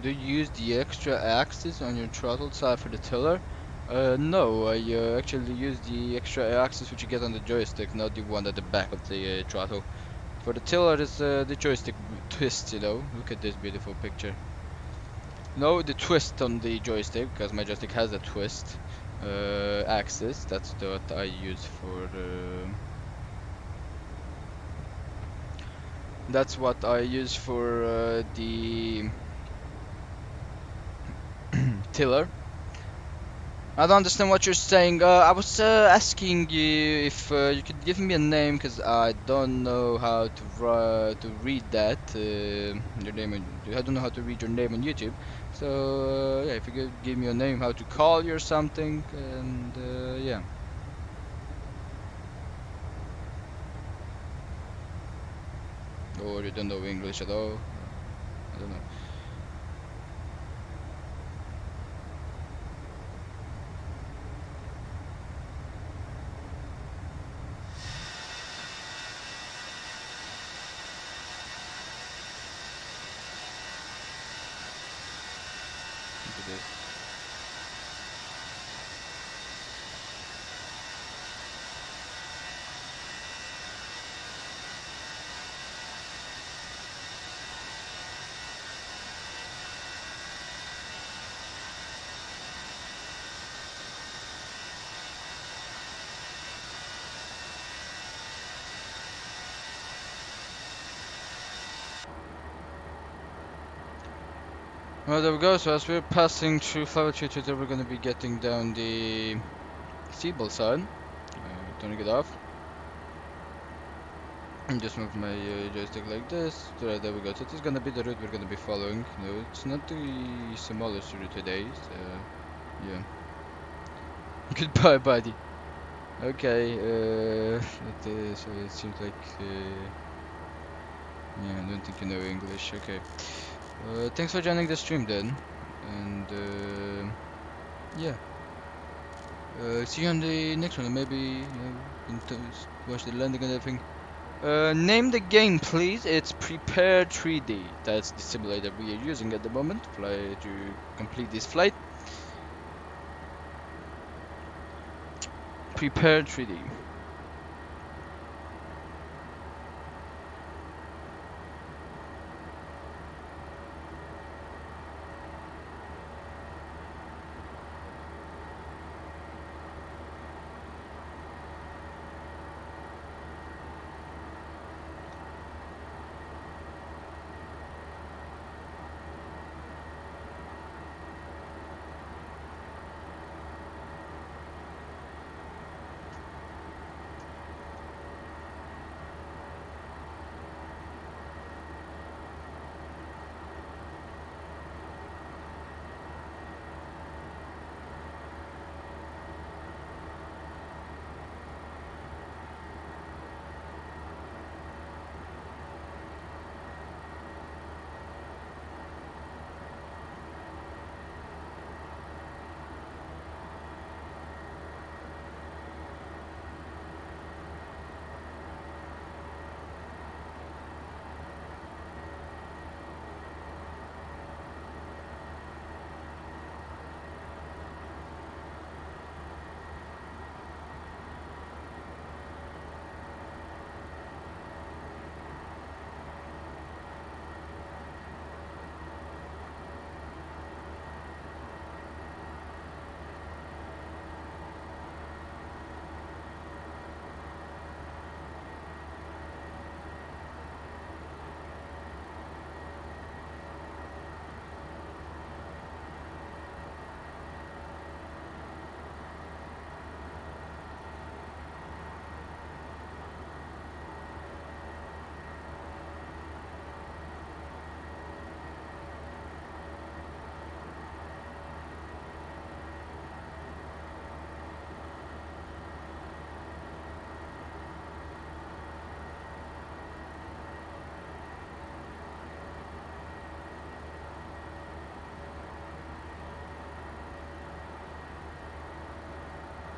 Do you use the extra axis on your throttle side for the tiller? No, I actually use the extra axis which you get on the joystick, not the one at the back of the throttle. For the tiller, it's the joystick twist, you know. Look at this beautiful picture. No, the twist on the joystick, because my joystick has a twist axis. That's what I use for that's what I use for the tiller. I don't understand what you're saying. I was asking you if you could give me a name, because I don't know how to read that. Your name. I don't know how to read your name on YouTube. So yeah, if you could give me a name, how to call you or something, and yeah. Or you don't know English at all. I don't know. Look at this. Well, there we go. So as we're passing through Flower Tree, we're gonna be getting down the seatbelt side. Turning it off. And just move my joystick like this. Right, there we go. So this is gonna be the route we're gonna be following. No, it's not the smallest route today. Yeah. Goodbye, buddy. Okay. So it seems like. Yeah, I don't think you know English. Okay. Thanks for joining the stream then. And yeah. See you on the next one. Maybe you can watch the landing and everything. Name the game, please. It's Prepare 3D. That's the simulator we are using at the moment to complete this flight. Prepare 3D.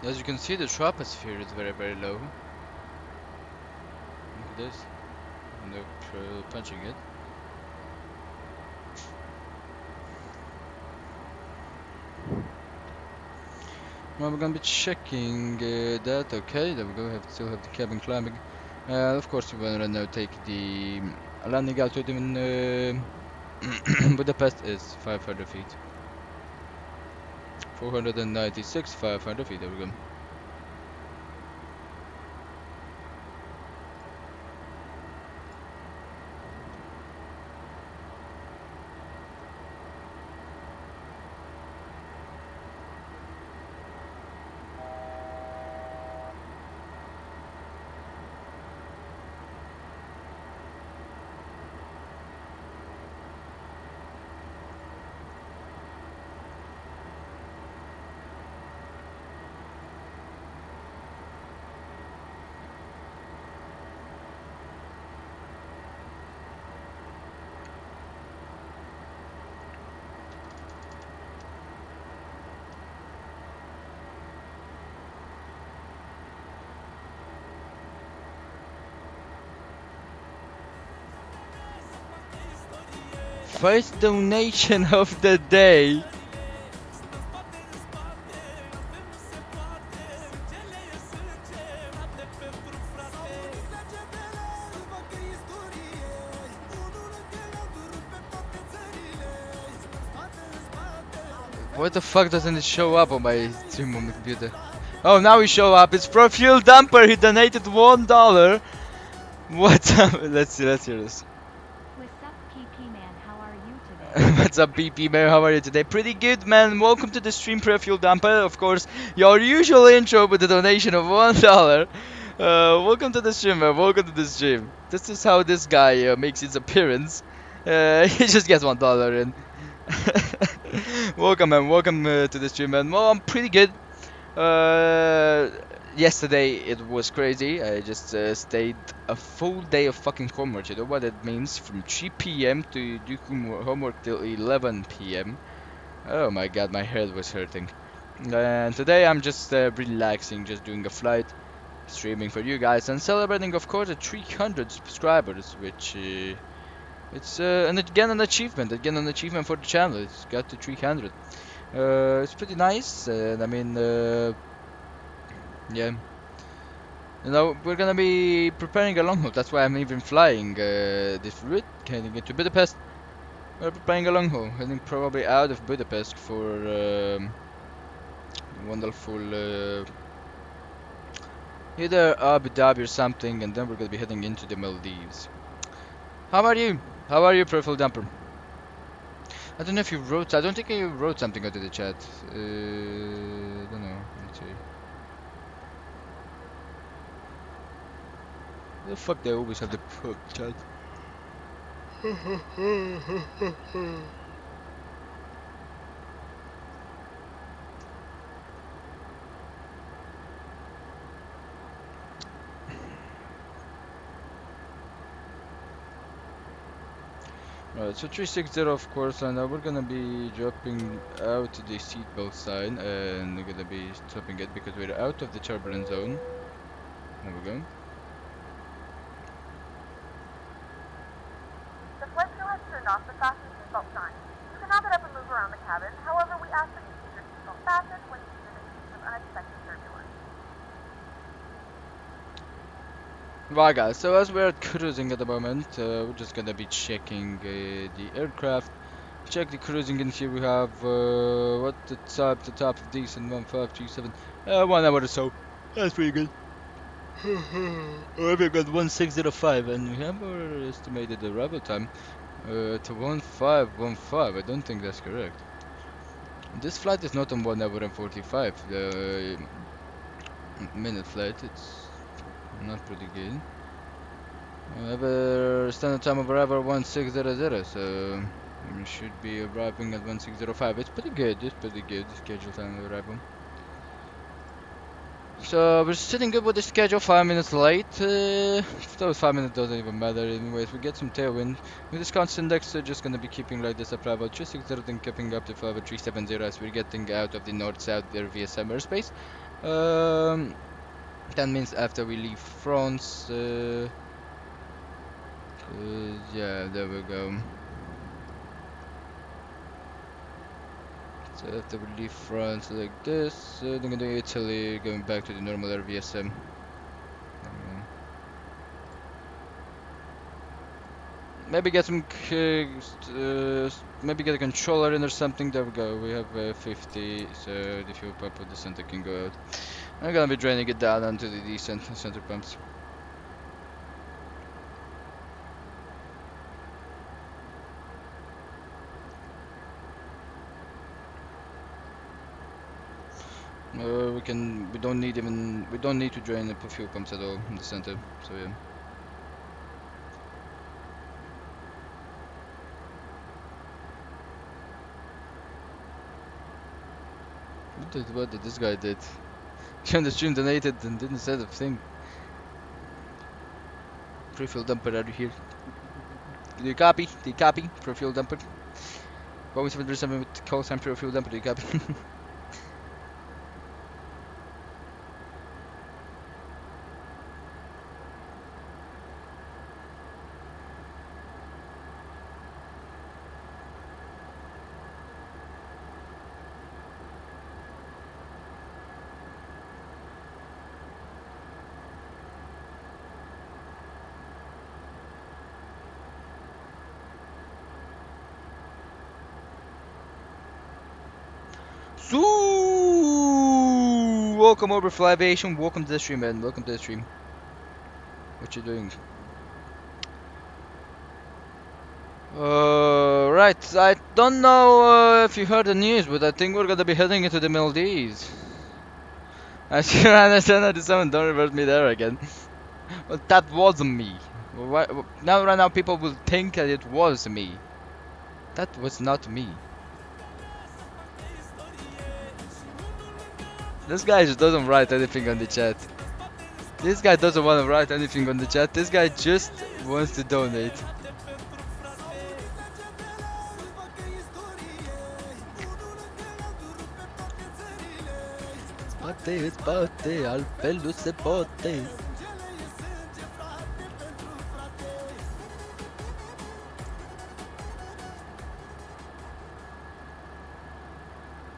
As you can see, the troposphere is very, very low. Look at this. And they're punching it. Well, we're gonna be checking that. Okay, there we go. Still have the cabin climbing. Of course, we're gonna now take the landing altitude in Budapest is 500 feet. 496, 500 feet. There we go. First donation of the day. Why the fuck doesn't it show up on my stream on the computer? Oh, now it show up. It's from Fuel Dumper. He donated $1. What's up? Let's hear this. What's up, PP man? How are you today? What's up, BP man? How are you today? Pretty good, man. Welcome to the stream, Pre-Fuel Dumper. Of course, your usual intro with a donation of $1. Welcome to the stream, man. Welcome to the stream. This is how this guy makes his appearance. He just gets $1 in. Welcome, man. Welcome to the stream, man. Well, I'm pretty good. Yesterday it was crazy. I just stayed a full day of fucking homework. You know what it means? From 3 p.m. to do homework till 11 p.m. Oh my god, my head was hurting. And today I'm just relaxing, just doing a flight, streaming for you guys, and celebrating, of course, the 300 subscribers, which it's an achievement for the channel. It's got to 300. It's pretty nice, and I mean, yeah. You know, we're gonna be preparing a long haul. That's why I'm even flying this route, heading into Budapest. We're preparing a long haul, heading probably out of Budapest for wonderful either Abu Dhabi or something, and then we're gonna be heading into the Maldives. How are you? How are you, Profile Dumper? I don't know if you wrote. I don't think you wrote something out of the chat. I don't know. Let's see. The fuck, they always have the chat. Right, so 360 of course, and now we're gonna be dropping out the seatbelt sign, and we're gonna be stopping it because we're out of the turbulence zone. There we go. The flight crew has turned off the fasten seatbelt sign. You can now get up and move around the cabin. However, we ask that you keep your seatbelt fastened when using the case of unexpected turbulence. Right guys, so as we're cruising at the moment, we're just gonna be checking the aircraft. Check the cruising, and here we have what the top of decent 1537, 1 hour or so. That's pretty good. We've got 1605, and we have our estimated arrival time to 1515. I don't think that's correct. This flight is not on 1 hour and 45. The minute flight, it's not pretty good. We have a standard time of arrival 1600, so we should be arriving at 1605. It's pretty good. It's pretty good. The schedule time of arrival. So we're sitting good with the schedule. 5 minutes late. Those 5 minutes doesn't even matter. Anyways, we get some tailwind. With this constant index, we're just gonna be keeping like this at arrival 360 and keeping up to flight 370 as we're getting out of the north-south there VSM airspace. That means after we leave France, yeah, there we go. So after we leave France like this, then going to Italy, going back to the normal RVSM. Maybe get some, maybe get a controller in or something. There we go. We have 50, so the fuel pump of the center can go out. I'm gonna be draining it down onto the decent center pumps. We don't need to drain the fuel pumps at all in the center, so yeah. What did this guy did? Joined the stream, donated, and didn't say the thing. Pre-fuel dumper, are you here? Do you copy? Do you copy? Pre-fuel dumper. Going 737 with call sign pre-fuel dumper, do you copy? Welcome over Flyviation, welcome to the stream, man, welcome to the stream. What you doing? Alright, I don't know if you heard the news, but I think we're gonna be heading into the Maldives. I sure understand that someone don't revert me there again. But that wasn't me. Right now people will think that it was me. That was not me. This guy just doesn't write anything on the chat. This guy doesn't want to write anything on the chat. This guy just wants to donate. Spate, spate, al pelo se bote.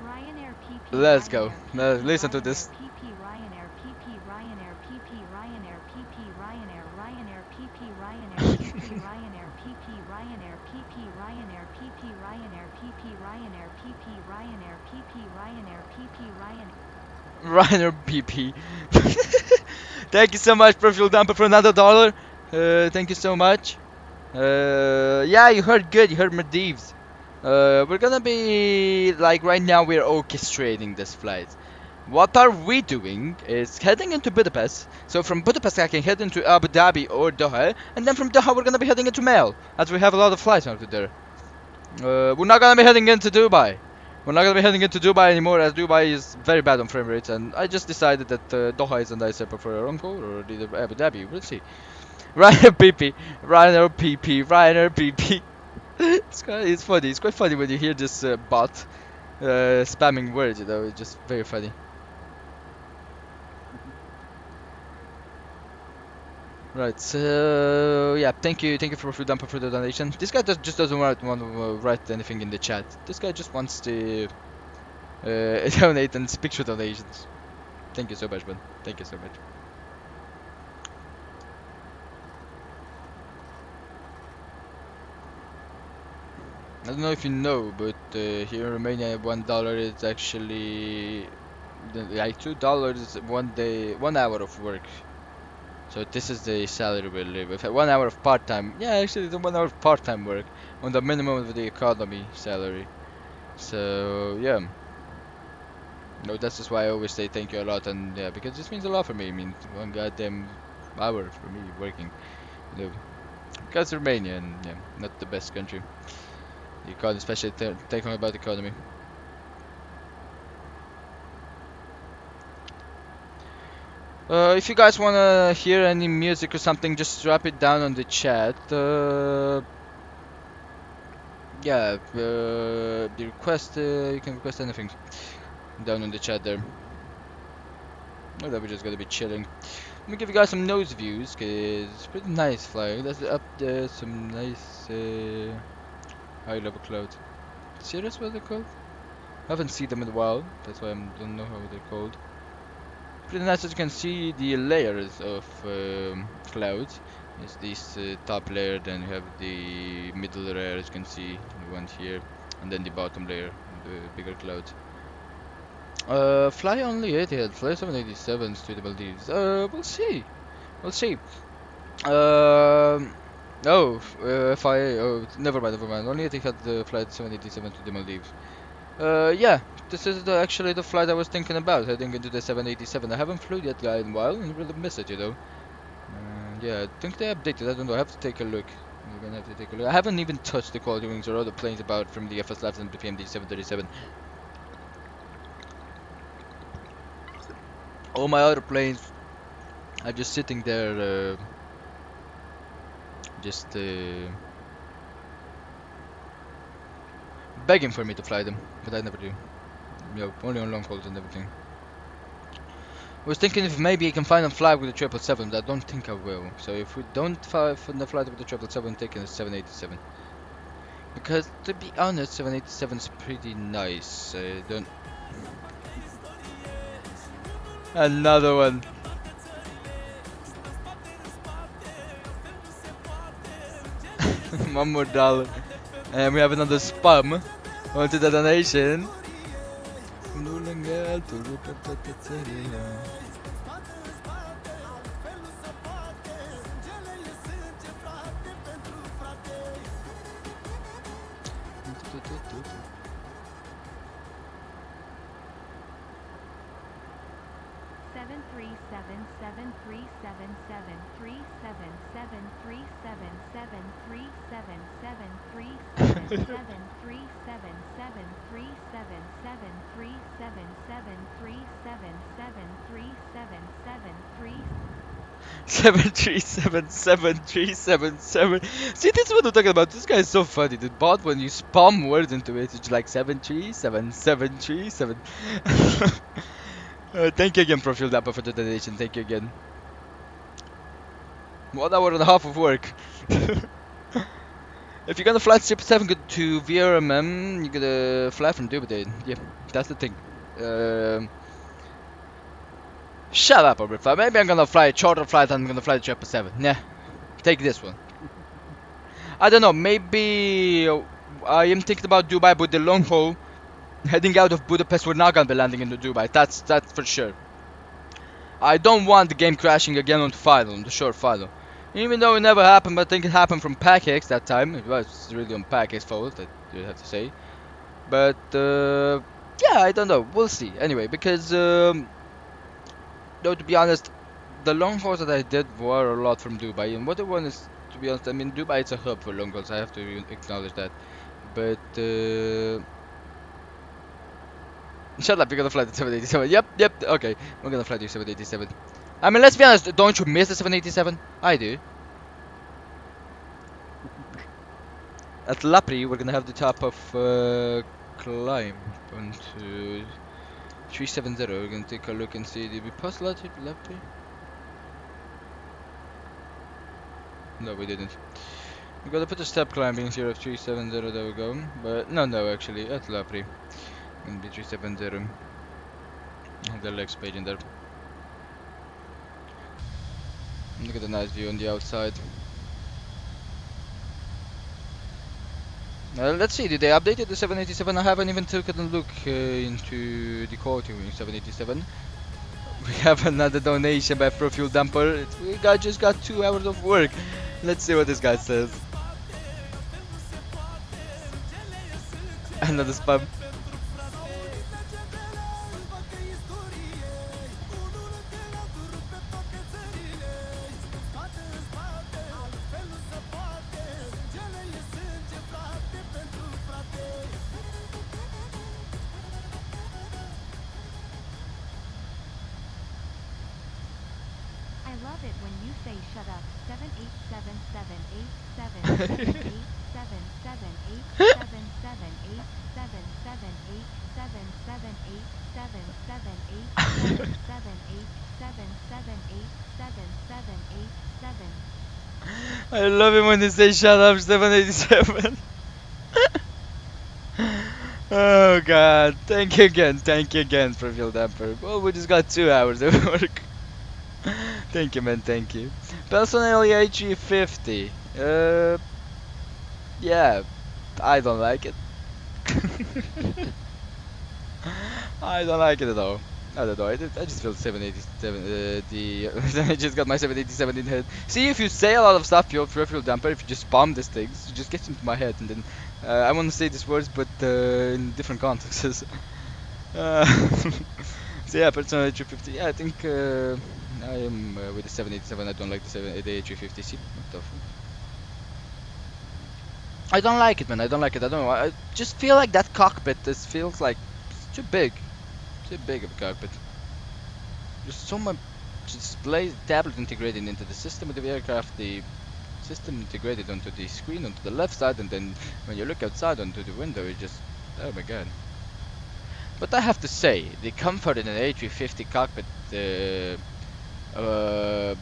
Ryanair PP. Let's go. Now listen to this. PP Ryanair PP Ryanair PP Ryanair PP Ryanair Ryanair PP Ryanair PP Ryanair PP Ryanair PP Ryanair PP Ryanair PP Ryanair PP Ryanair PP Ryanair PP Ryanair Ryanair PP. Thank you so much, Profile Dumper, for another $1. Thank you so much. Yeah, you heard good. You heard Maldives. We're gonna be like right now. We're orchestrating this flight. What are we doing is heading into Budapest. So from Budapest I can head into Abu Dhabi or Doha, and then from Doha we're gonna be heading into Mel, as we have a lot of flights out there. We're not gonna be heading into Dubai. We're not gonna be heading into Dubai anymore, as Dubai is very bad on frame rates, and I just decided that Doha is a nice airport for our uncle, or either Abu Dhabi. We'll see. Ryanair PP, Ryanair PP, Ryanair PP. It's funny. It's quite funny when you hear this bot spamming words. You know, it's just very funny. Right. So yeah, thank you for Dumper for the donation. This guy just doesn't want to write anything in the chat. This guy just wants to donate and speak for donations. Thank you so much, man. Thank you so much. I don't know if you know, but here in Romania, $1 is actually like $2 1 hour of work. So this is the salary we live with. 1 hour of part-time. Yeah, actually, the 1 hour of part-time work on the minimum of the economy salary. So yeah. No, that's just why I always say thank you a lot, and yeah, because this means a lot for me. I mean, 1 goddamn hour for me working. You know, because Romania, and yeah, not the best country. The economy, especially talking about the economy. If you guys wanna hear any music or something, just drop it down on the chat. Yeah, the request, you can request anything down on the chat there. Or that we're just gonna be chilling. Let me give you guys some nose views, cause it's pretty nice flying. There's up there some nice high level clouds. Serious, what they're called? I haven't seen them in a while, that's why I don't know how they're called. Pretty nice, as you can see the layers of clouds. It's this top layer, then you have the middle layer, as you can see, the one here, and then the bottom layer, the bigger clouds. Fly only Etihad, fly 787s to the Maldives. We'll see. We'll see. Never mind. Only Etihad flight 787 to the Maldives. Yeah, this is actually the flight I was thinking about, heading into the 787. I haven't flew that guy in a while, and really miss it, you know. Yeah, I think they updated. I don't know. I have to take a look. We're gonna have to take a look. I haven't even touched the quality wings or other planes about from the FS Labs and the PMDG 737. All my other planes are just sitting there, begging for me to fly them, but I never do. You know, only on long hauls and everything. I was thinking if maybe I can find a fly with the 777, but I don't think I will. So if we don't find the flight with the 777, I'm taking a 787. Because to be honest, 787 is pretty nice. Don't. Another one. $1 more. And we have another spam onto the donation. Seven three seven seven three seven seven three seven seven three seven seven three seven seven three seven seven three seven seven three seven seven three seven seven three seven seven three seven seven three 7377377. See, this is what I'm talking about. This guy is so funny. The bot, when you spam words into it, it's like 73777. Thank you again, Profile Dapper, for the donation. Thank you again. 1 hour and a half of work. If you're gonna fly to 7 to VRMM, you're gonna fly from Dubai. Yeah, that's the thing. Shut up, Obrify. Maybe I'm gonna fly a charter flight and I'm gonna fly to 777. Yeah, take this one. I don't know, maybe I am thinking about Dubai, but the long haul, heading out of Budapest, we're not gonna be landing in Dubai. That's for sure. I don't want the game crashing again on the short final. Even though it never happened, but I think it happened from PackX that time. It was really on PackX's fault, I do have to say. But yeah, I don't know. We'll see. Anyway, because though, to be honest, the long hauls that I did were a lot from Dubai, and what I want is, to be honest, I mean, Dubai is a hub for long hauls. I have to acknowledge that. But shut up, you're gonna fly the 787. Yep, okay, we're gonna fly the 787. I mean, let's be honest, don't you miss the 787? I do. At Lapri, we're gonna have the top of climb onto 370. We're gonna take a look and see, did we pass Lapri? No, we didn't. We gotta put the step climbing here of 370, there we go. But, no, actually, at Lapri. Gonna be 370. The legs page in there. Look at the nice view on the outside. Let's see, did they update the 787? I haven't even taken a look into the quality wing 787. We have another donation by Profile Dumper. We just got 2 hours of work. Let's see what this guy says. Another spam. I love it when you say shut up. 787. I love it when they say shut up, 787. Oh god, thank you again, Profile Damper. Well, we just got 2 hours of work. Thank you, man, thank you. Personally, A350. Yeah, I don't like it. I don't like it at all. I don't know, I just feel 787, I just got my 787 in head. See, if you say a lot of stuff, your Profile Damper, if you just spam these things, it just gets into my head, and then I want to say these words, but in different contexts. So yeah, personally, A350, yeah, I think I am with the 787, I don't like the A350. See, what the fuck? I don't like it, man, I don't like it, I don't know, I just feel like that cockpit, this feels like it's too big of a cockpit. There's so much display, tablet integrated into the system of the aircraft, the system integrated onto the screen, onto the left side, and then when you look outside onto the window, it just, oh my god. But I have to say, the comfort in an A350 cockpit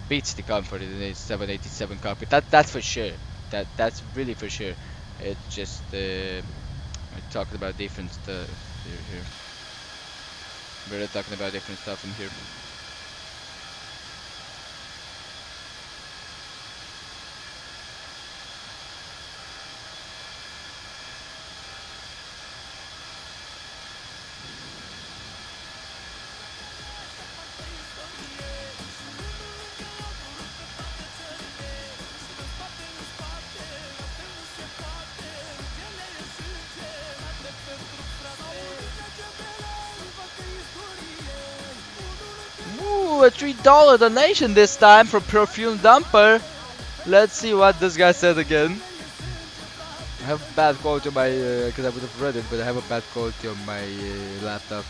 beats the comfort in a 787 cockpit. That's for sure. That's really for sure. It's just we're talking about different stuff here. We're talking about different stuff in here. a $3 donation this time from Perfume Dumper. Let's see what this guy said again. I have bad quality on my, because I would have read it, but I have a bad quality on my laptop.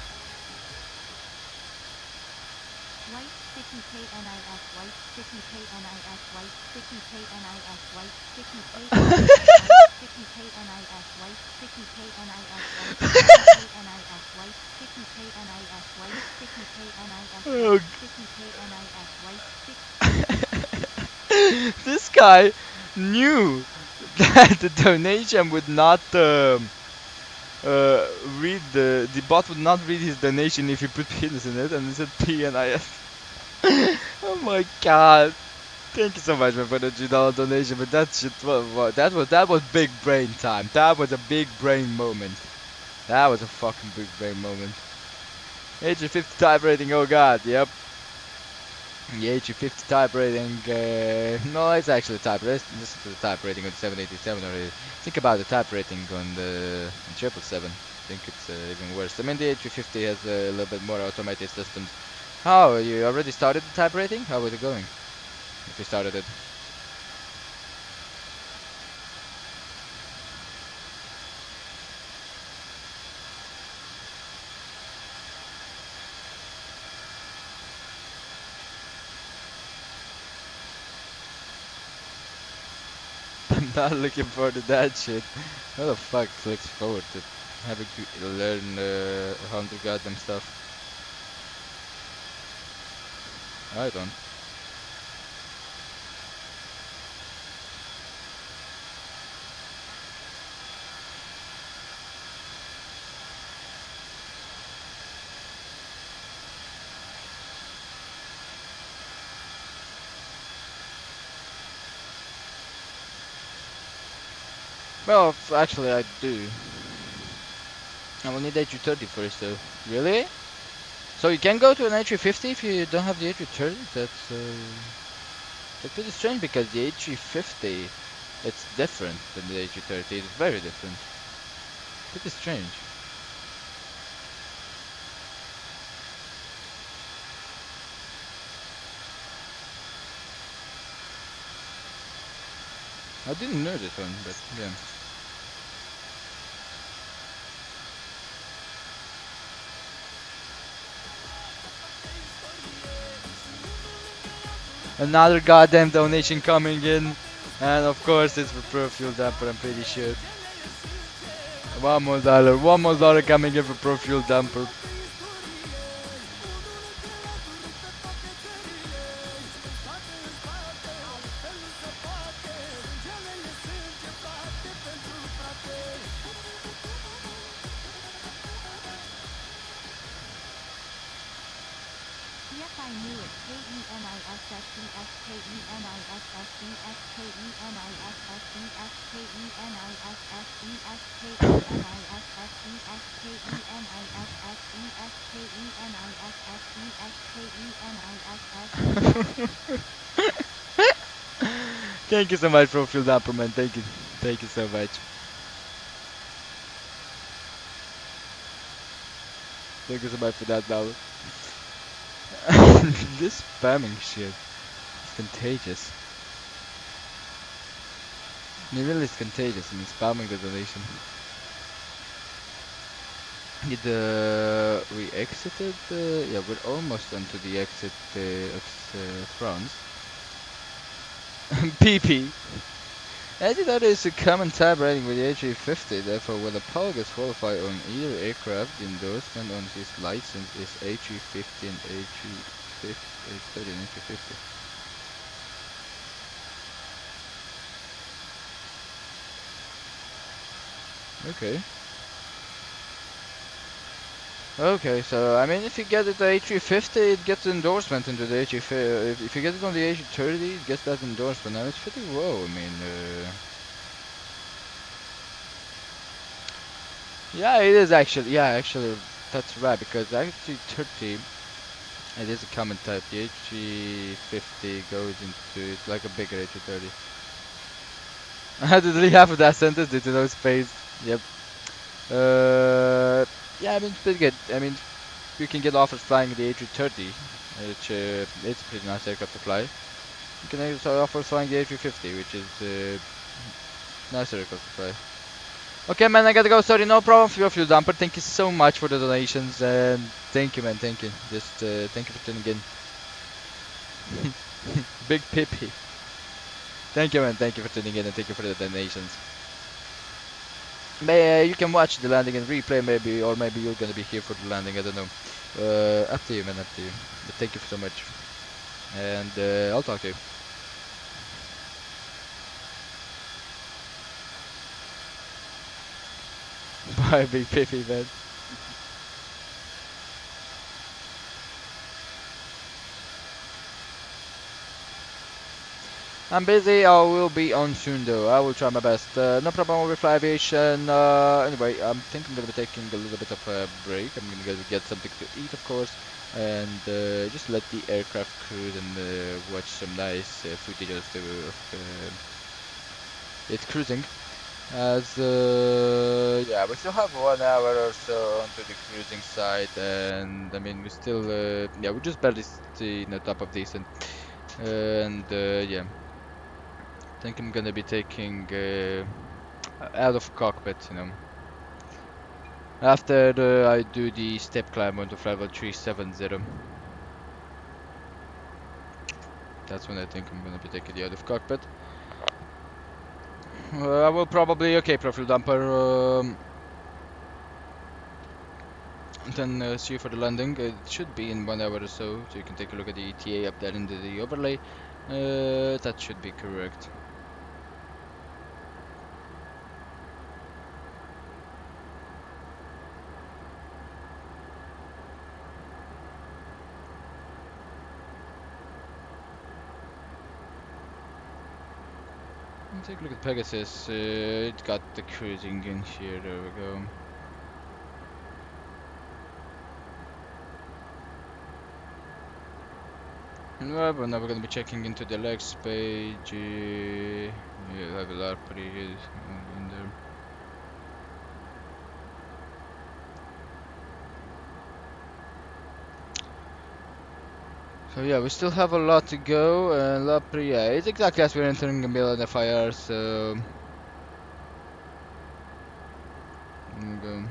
White sticky KNIS white sticky KNIS white sticky KNIS white sticky KNIS sticky KNIS white sticky KNIS white sticky KNIS white sticky KNIS sticky KNIS white sticky This guy knew that the donation would not read the bot would not read his donation if you put penis in it, and it said PNIS. Oh my god! Thank you so much, man, for the $3 donation. But that shit, that was big brain time. That was a big brain moment. That was a fucking big brain moment. HG50 type rating. Oh god, yep. The HG50 type rating, no, it's actually type. Let's listen to the type rating on the 787 already. Think about the type rating on the 777. I think it's even worse. I mean, the HG50 has a little bit more automated systems. How, you already started the type rating? How was it going? If you started it. I'm not looking forward to that shit. Who the fuck looks forward to having to learn 100 goddamn stuff? I don't. Well, actually I do. I will need HG30 first though. Really? So you can go to an HG50 if you don't have the HG30? That's pretty strange, because the HG50, it's different than the HG30. It's very different. Pretty strange. I didn't know this one, but yeah. Another goddamn donation coming in, and of course it's for Pro Fuel Dumper, I'm pretty sure. One more dollar coming in for Pro Fuel Dumper. Yes, I knew it. Thank you so much, Pro Fuel Dumper, man. Thank you so much. Thank you so much for that dollar. This spamming shit is contagious. It really is contagious. I mean, spamming the donation. We exited? Yeah, we're almost onto the exit of France. PP. As you know, there is a common type rating with the HG50, therefore when a pilot gets qualified on either aircraft, the endorsement on his license is HG50 and HG30 and HG50. Okay. Okay, so I mean, if you get it the HG50, it gets endorsement into the HG50. If you get it on the HG30, it gets that endorsement, and it's pretty low. I mean, yeah, it is actually. Yeah, actually, that's right, because the HG30, it is a common type. The HG50 goes into, it's like a bigger HG30. I had to delete half of that sentence due to no space. Yep. Yeah, I mean, it's pretty good. I mean, you can get offers flying the HG30. which it's a pretty nice aircraft to fly. You can also offer flying the A350, which is nice aircraft to fly. Okay, man, I gotta go. Sorry, no problem for your fuel dumper. Thank you so much for the donations, and thank you, man. Thank you. Just thank you for tuning in. Big Pippi. Thank you, man. Thank you for tuning in, and thank you for the donations. You can watch the landing and replay, maybe, or maybe you're gonna be here for the landing. I don't know. Up to you, man. Up to you. But thank you so much, and I'll talk to you. Bye, Big Pippi, man. I'm busy. I will be on soon, though. I will try my best. No problem with fly aviation. Anyway, I think I'm gonna be taking a little bit of a break. I'm gonna go get something to eat, of course, and just let the aircraft cruise and watch some nice footage of it cruising. As yeah, we still have 1 hour or so onto the cruising side, and I mean we still yeah, we just barely staying on top of this, and yeah, I think I'm gonna be taking out of cockpit, you know, after I do the step climb onto level 370. That's when I think I'm gonna be taking the out of cockpit. I will probably, okay, profile dumper. Then see you for the landing. It should be in 1 hour or so you can take a look at the ETA up there in the overlay. That should be correct. Take a look at Pegasus. It got the cruising in here. There we go. Well, we're now going to be checking into the legs page. Yeah, have a lot pretty good in there. So yeah, we still have a lot to go, and yeah, it's exactly as we're entering the middle of the fire, so there we go.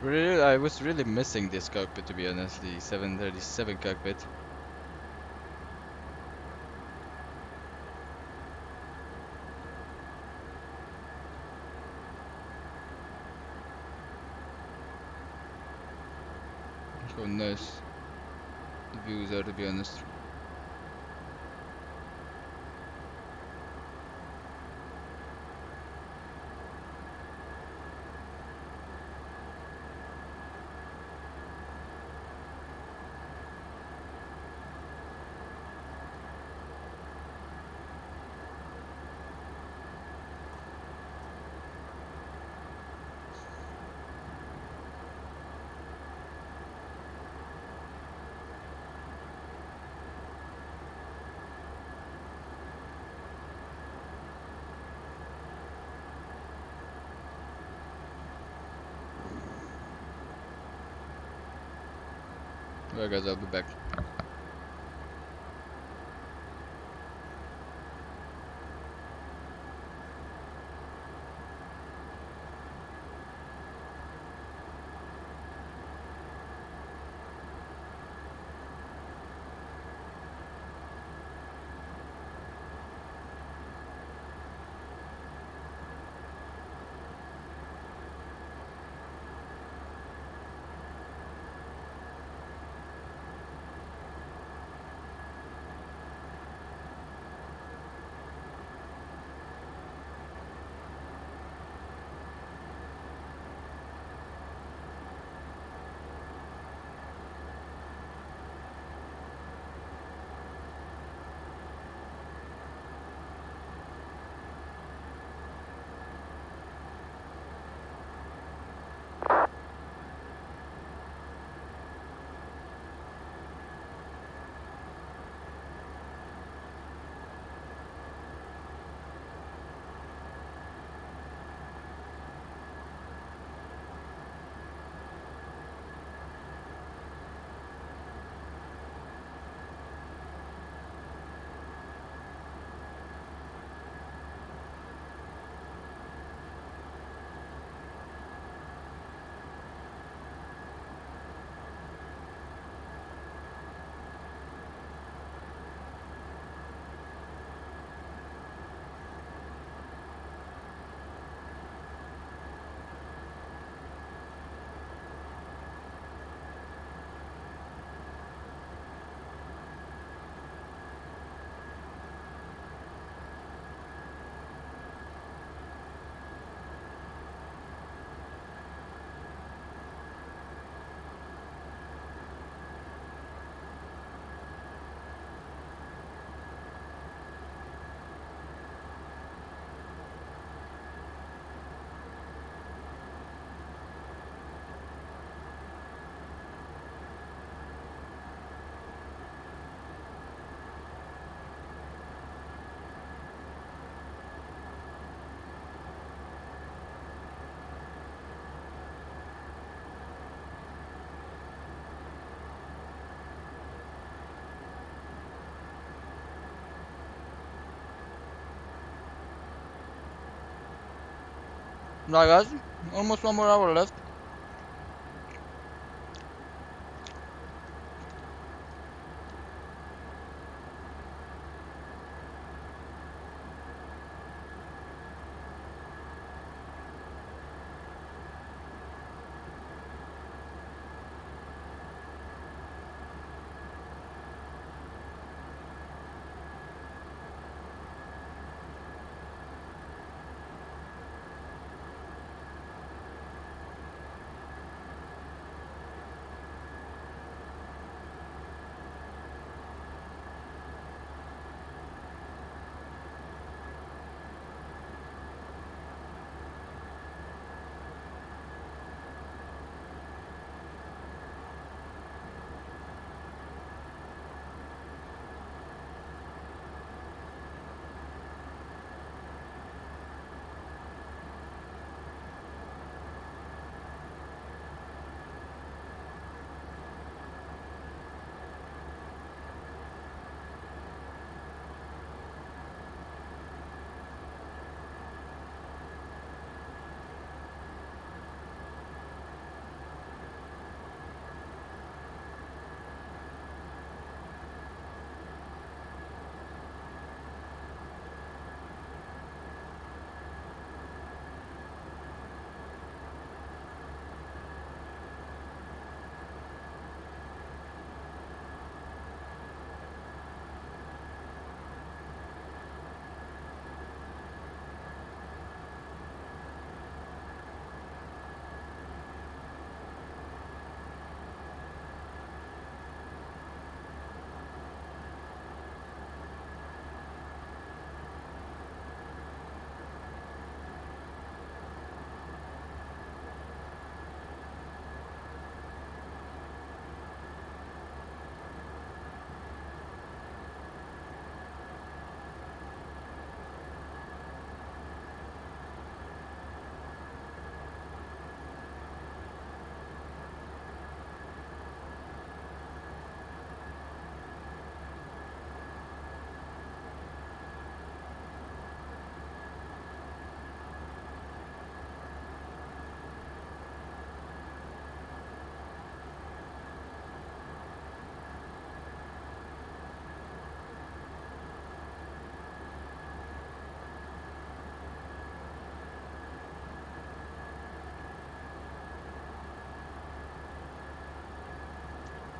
Really, I was really missing this cockpit, to be honest, the 737 cockpit. So nice the views are, to be honest. Alright guys, I'll be back. Right guys, almost 1 more hour left.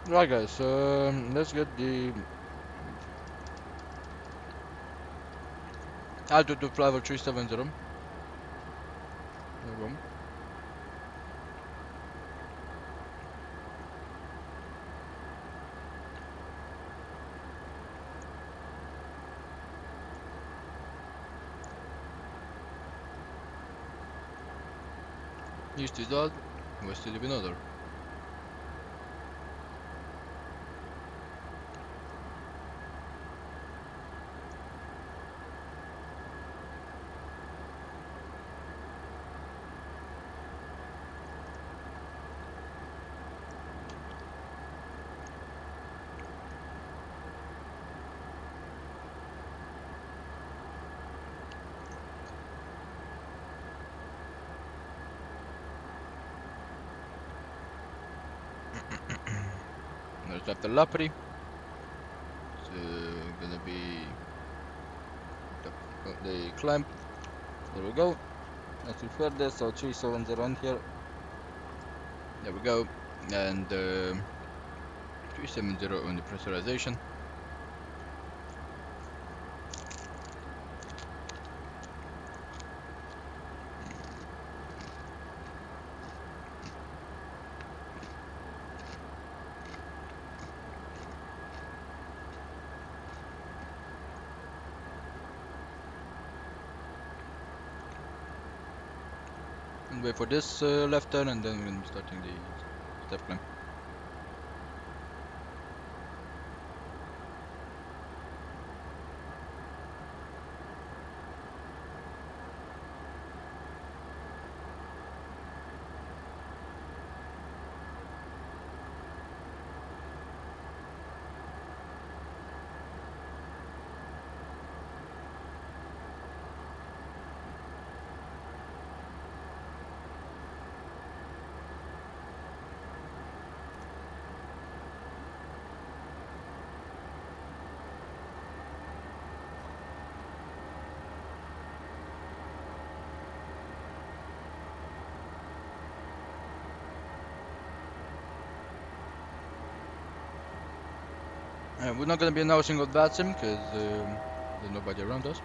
Right, guys. Let's get the altitude flight for 370. There we go. East is done, west is another. There's after Lapri. It's gonna be the climb. There we go. As we further, so 370 on here. There we go. And 370 on the pressurization. And wait for this left turn, and then we're gonna be starting the step climb. We're not gonna be announcing with VATSIM because there's nobody around us.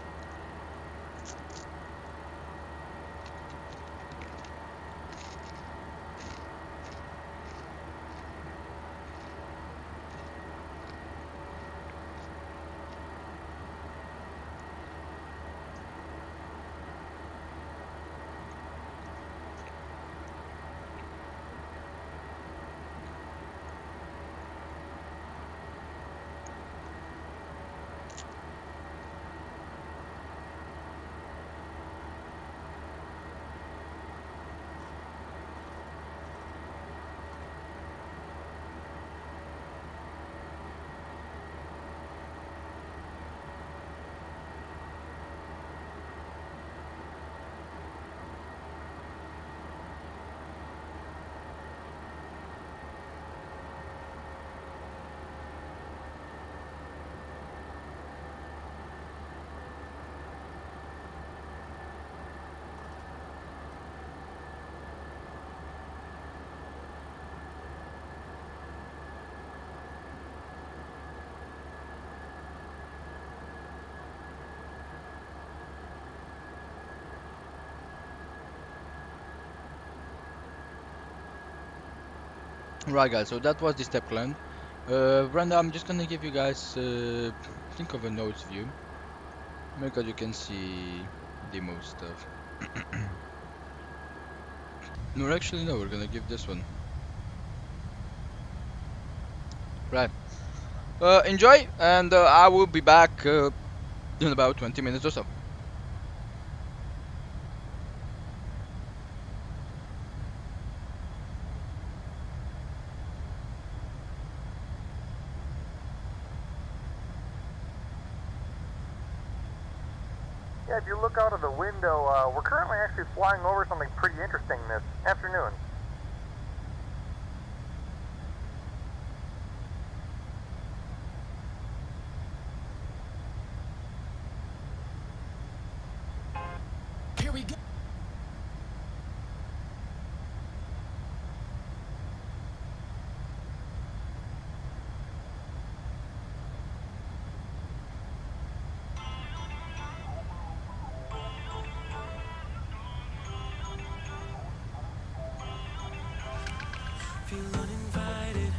Right, guys. So that was the step climb. Right now, I'm just gonna give you guys think of a notes view, because you can see the most stuff. No, actually, no. We're gonna give this one. Right. Enjoy, and I will be back in about 20 minutes or so. Yeah, if you look out of the window, we're currently actually flying over something pretty interesting this afternoon. Here we go. feel uninvited.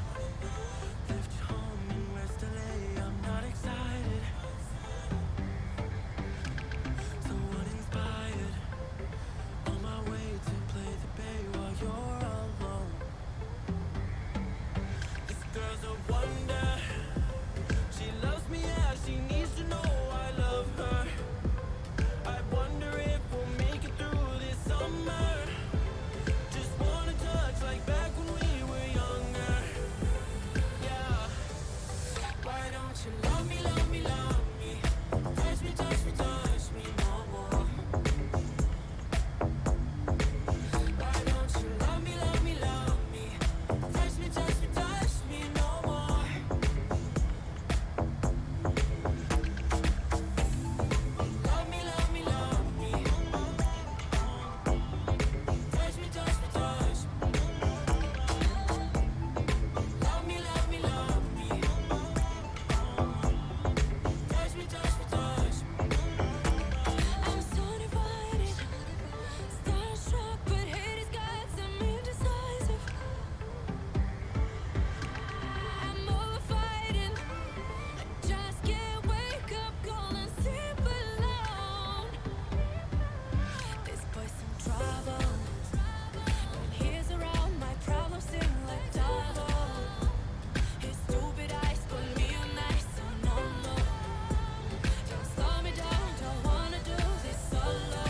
Left home in West LA, I'm not excited. So uninspired, on my way to play the bay while you're alone. This girl's a wonder. She loves me as she needs to know I love her. I wonder if we'll make it through this summer. Just wanna touch like back when we were younger. Yeah. Why don't you love me, love me, love me? Touch me, touch me, touch me no more. Why don't you love me, love me, love me? Touch me, touch me, touch me no more. Love me, love me, love me. Touch me, touch me, touch me. Love me, love me, love me. Touch me, touch me, touch me. I'm so divided, starstruck, but hate has got some indecisive. I'm over fighting, I just can't wake up, calling sleep alone. This boy's some trouble. When he's around, my problems seem like double. His stupid eyes put me on ice, so no, no. Don't slow me down, don't wanna do this solo.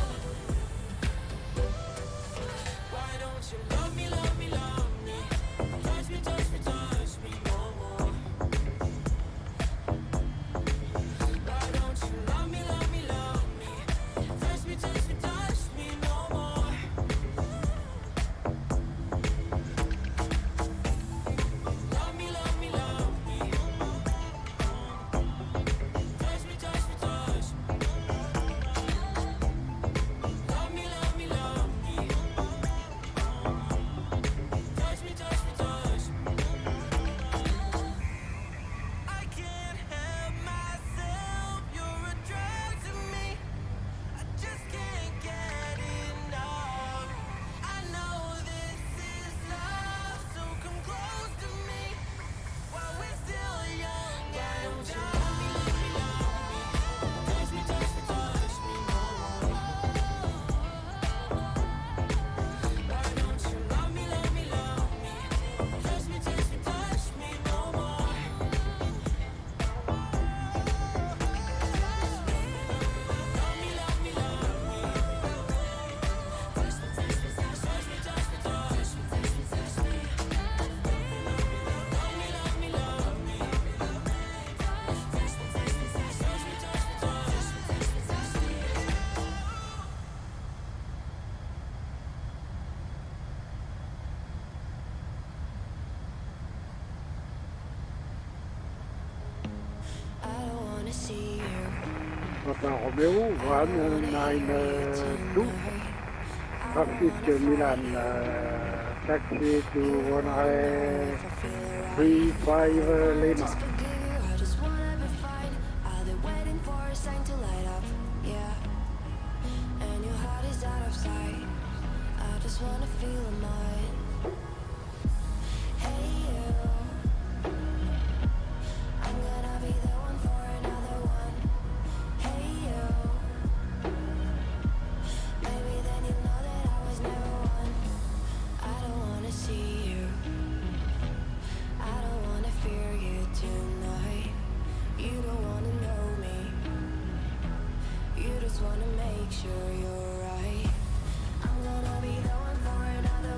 Why don't you love me, love me, love me? Touch me, touch me, touch me no more. Why don't you love me, love me, love me? Touch me, touch me, touch me no more. Love me, love me, love me. Touch me, touch me, touch me. Love me, love me, love me. Touch me, touch me, touch me. I can't help myself, you're a drug to me. I just can't get enough. I know this is love, so come close to me while we're still young and dumb. Touch me, touch me, touch me no more. Why don't you love me, love me, love me? Touch me, touch me, touch me no more. Love me, love me, love me. Touch me, touch me, touch me, touch me, touch me, touch me, touch me. Love me, love me, love me. Touch me, touch me, touch me, touch me, touch me, touch me. I don't wanna see you. Romeo 192 Cockpit Milan taxi to runway 35 Lima. I just wanna be fine. Are they waiting for a sign to light up? Yeah. And your heart is out of sight. I just wanna feel mine. Hey you. I'm gonna be the one for another one. Hey you. Maybe then you know that I was never one. I don't wanna see you. I don't wanna fear you tonight. You don't wanna know me. You just wanna make sure you're right. I'm gonna be the one for another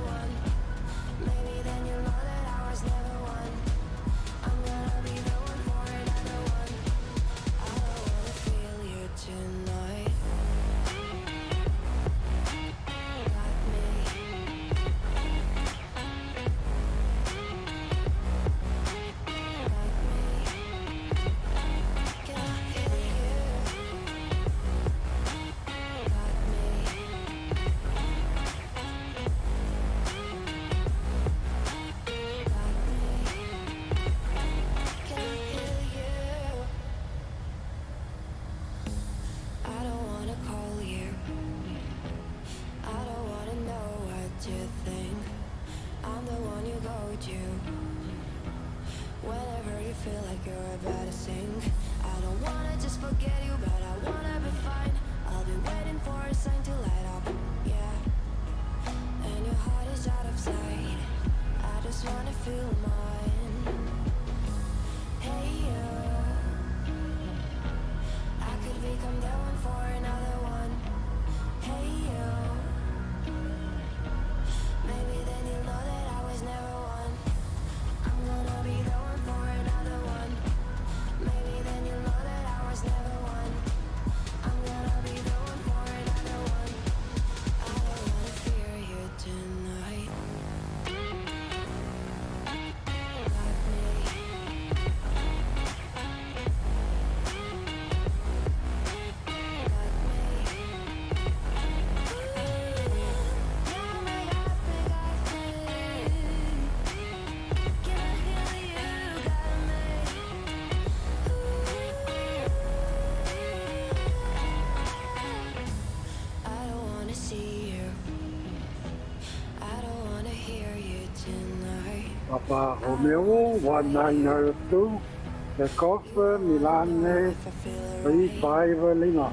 you. Whenever you feel like you're about to sink, I don't wanna just forget you, but I wanna be fine. I'll be waiting for a sign to light up, yeah. And your heart is out of sight, I just wanna feel mine. Hey you, I could become the one for another one. Hey you, maybe then you'll know that I was never one. I'm gonna be the one for another one. Maybe then you'll know that I was never one. I'm gonna be the one for another one. I don't wanna fear you tonight. Got me. Papa Romeo 1902, Takeoff Milan V5 Lima.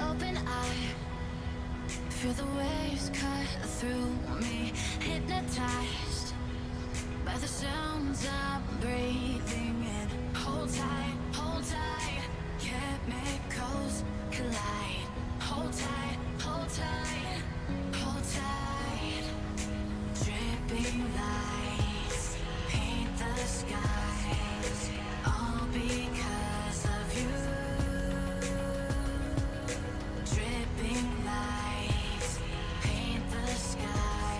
Open eye, feel the waves cut through me, hypnotized by the sounds I'm breathing in. Hold tight, chemicals collide. Hold tight, hold tight, hold tight. Dripping lights paint the skies, all because of you. Dripping lights paint the skies.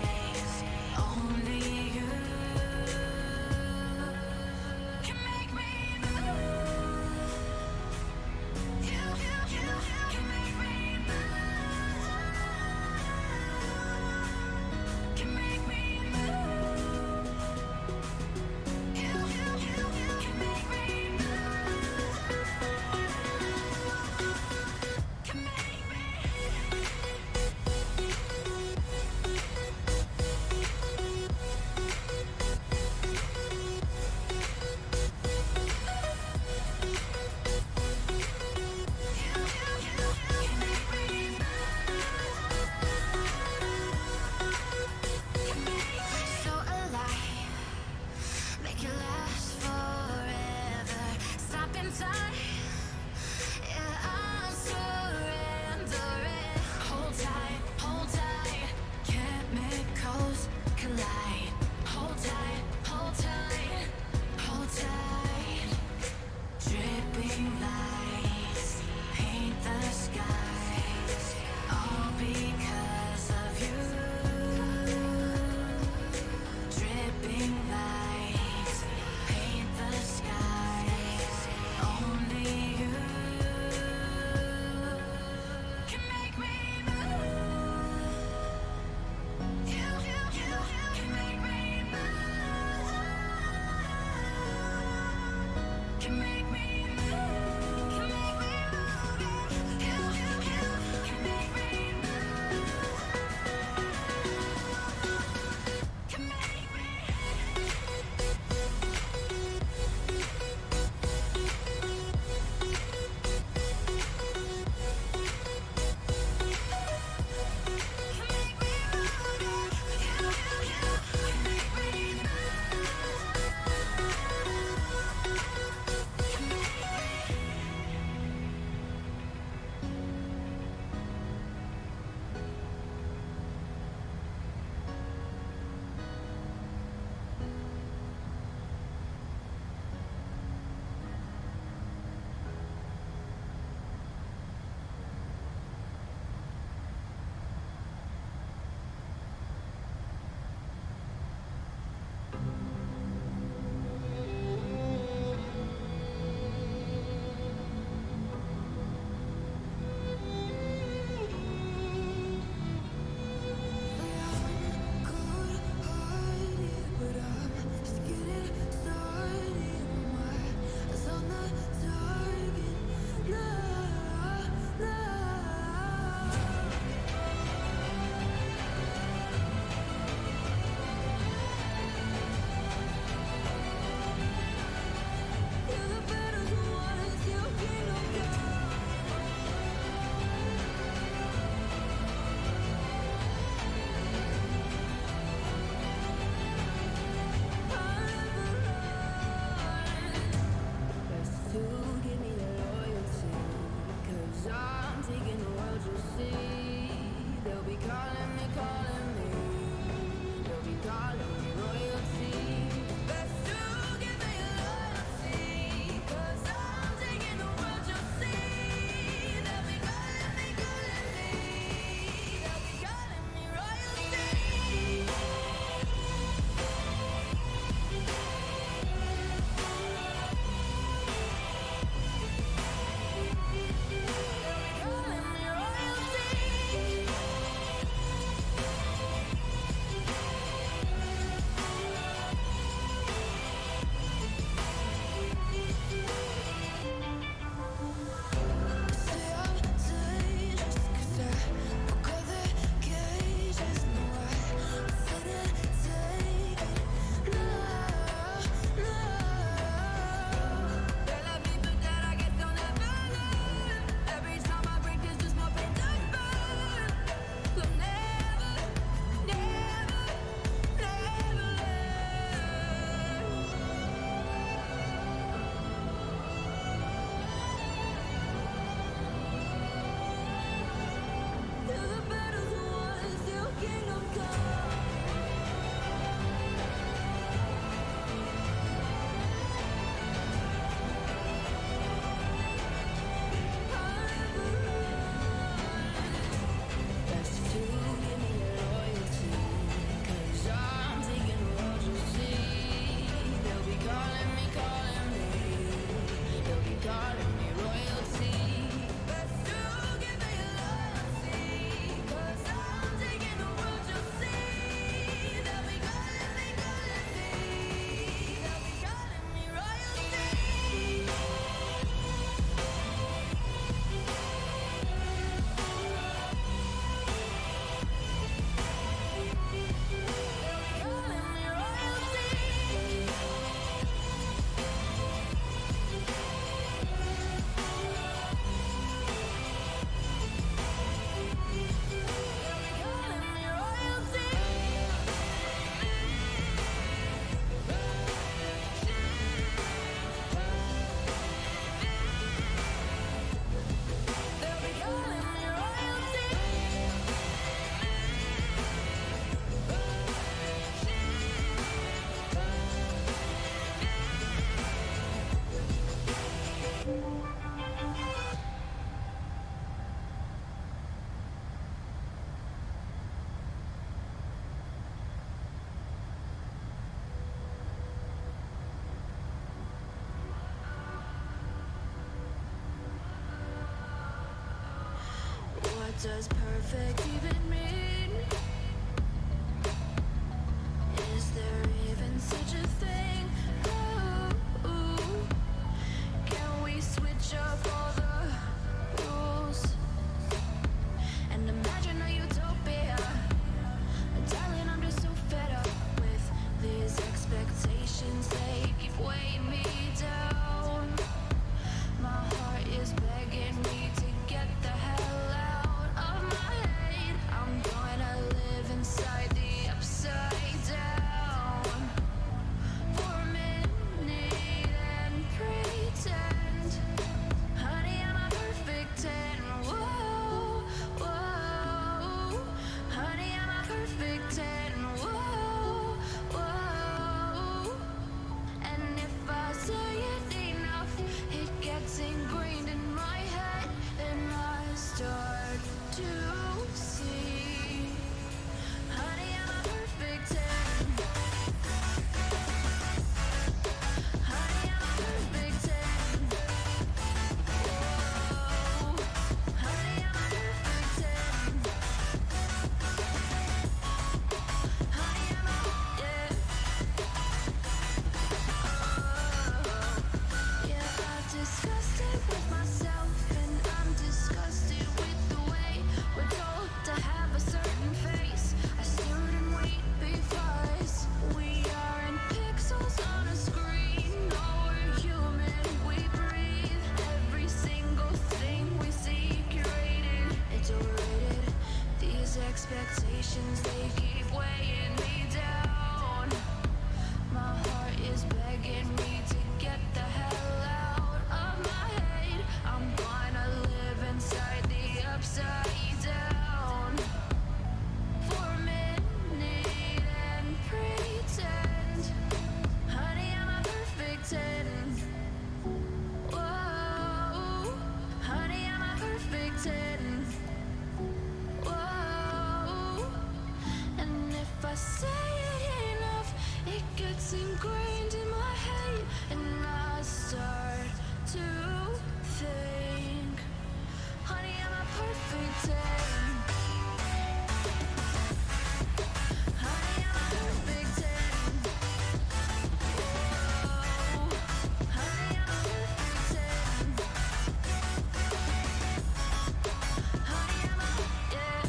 does perfect even mean? Is there even such a thing? Ooh, expectations, they keep weighing me down. My heart is begging me to get the hell out of my head. I'm gonna live inside the upside down for a minute and pretend, honey, I'm a perfect 10. Whoa, honey, I'm a perfect 10. Whoa, and if I say it enough, it gets ingrained in my head, and I start to think, honey, I'm a perfect 10. Honey, I'm a perfect 10. Whoa, honey, I'm a perfect 10. Honey, I'm a, yeah.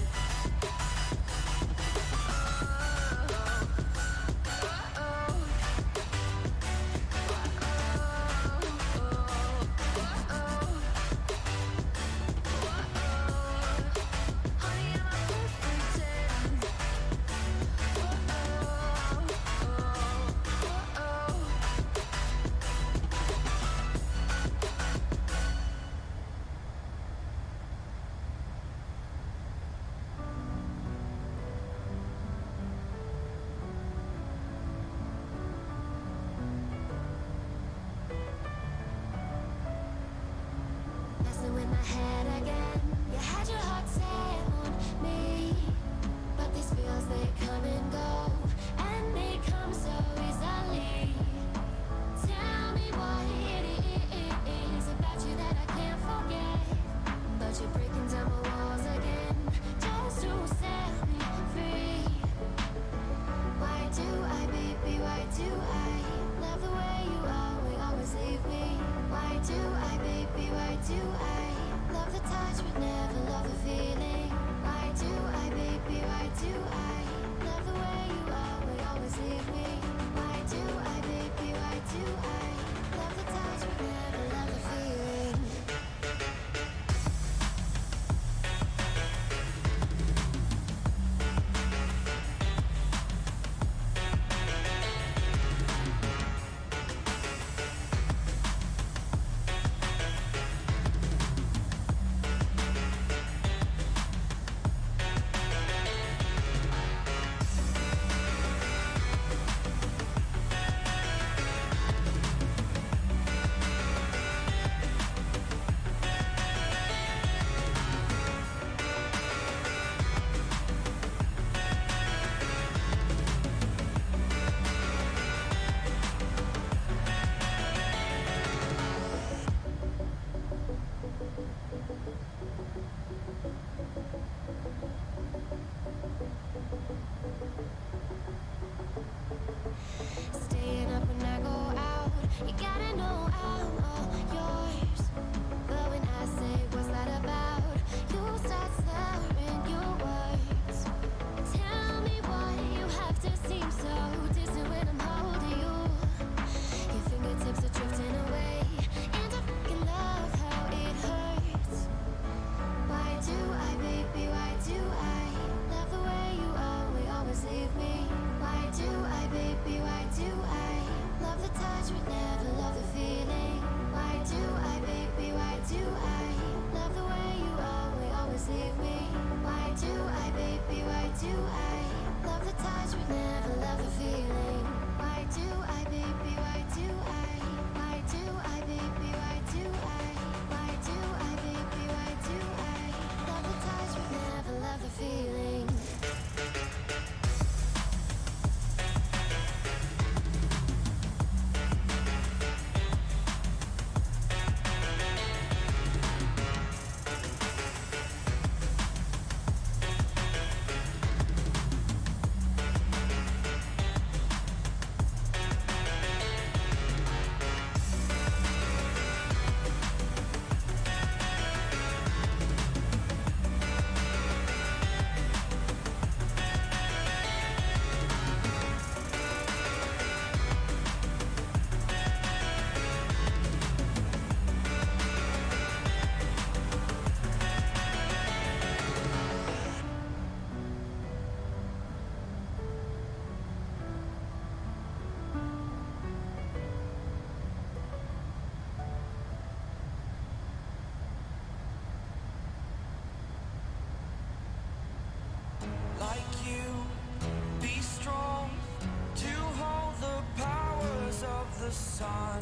the sun.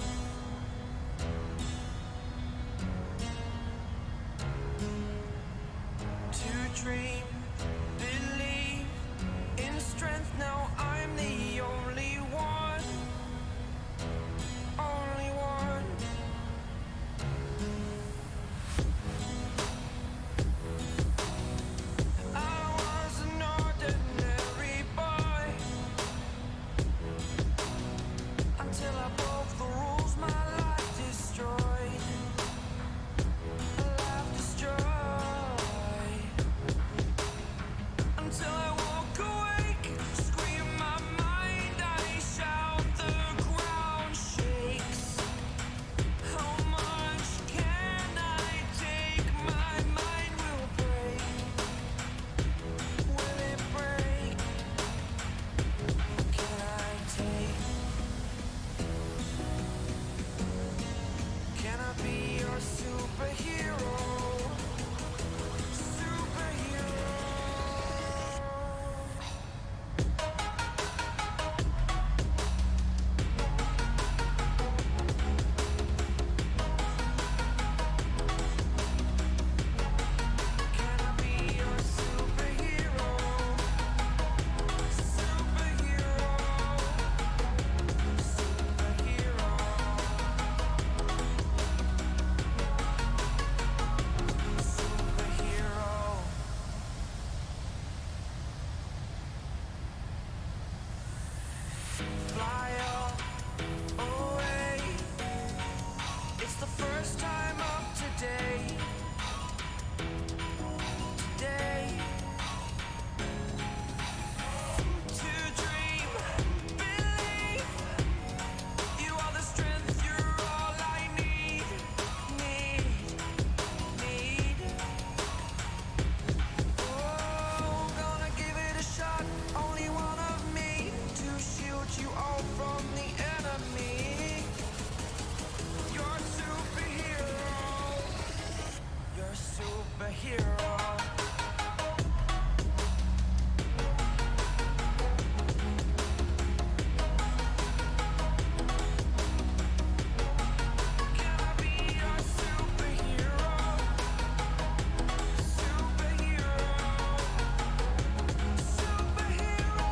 To dream, believe in strength. Now I'm the only one, only one. I was an ordinary boy until I broke the rules. My life destroyed, a life destroyed. Until I walk awake, scream my mind, I shout, the ground shakes. How much can I take? My mind will break. Will it break? Can I take? Can I be your superhero? Fly away. It's the first time of today. Today. To dream, believe. You are the strength, you're all I need. Need. Oh, gonna give it a shot. Only one of me to shield you all from the enemy. You're a superhero. You're a superhero. Can I be your superhero? Superhero. Superhero.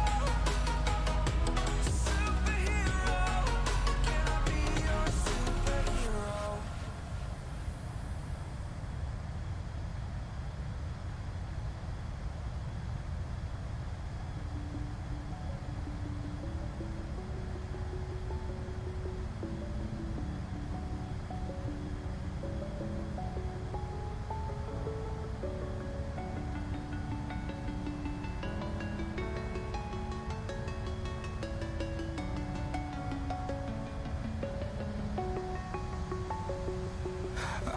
Superhero. Can I be your superhero?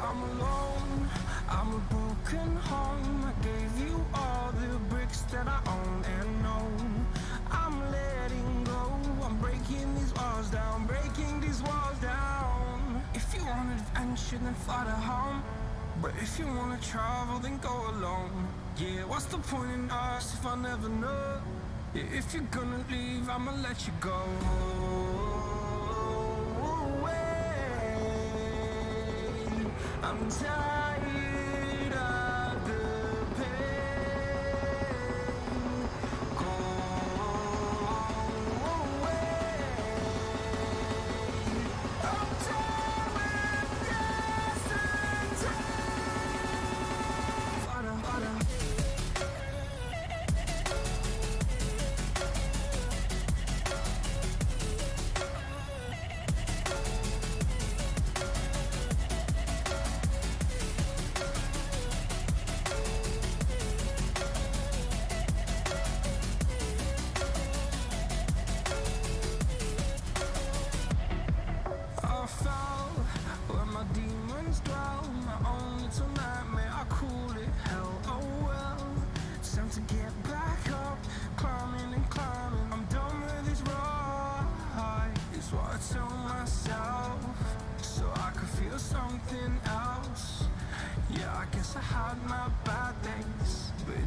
I'm alone, I'm a broken home. I gave you all the bricks that I own and know. I'm letting go, I'm breaking these walls down, breaking these walls down. If you want adventure, then fly to home. But if you wanna travel, then go alone. Yeah, what's the point in us if I never know? Yeah, if you're gonna leave, I'ma let you go. I'm tired of the pain. Go away. I'm tired of yesterday. Fada, fada.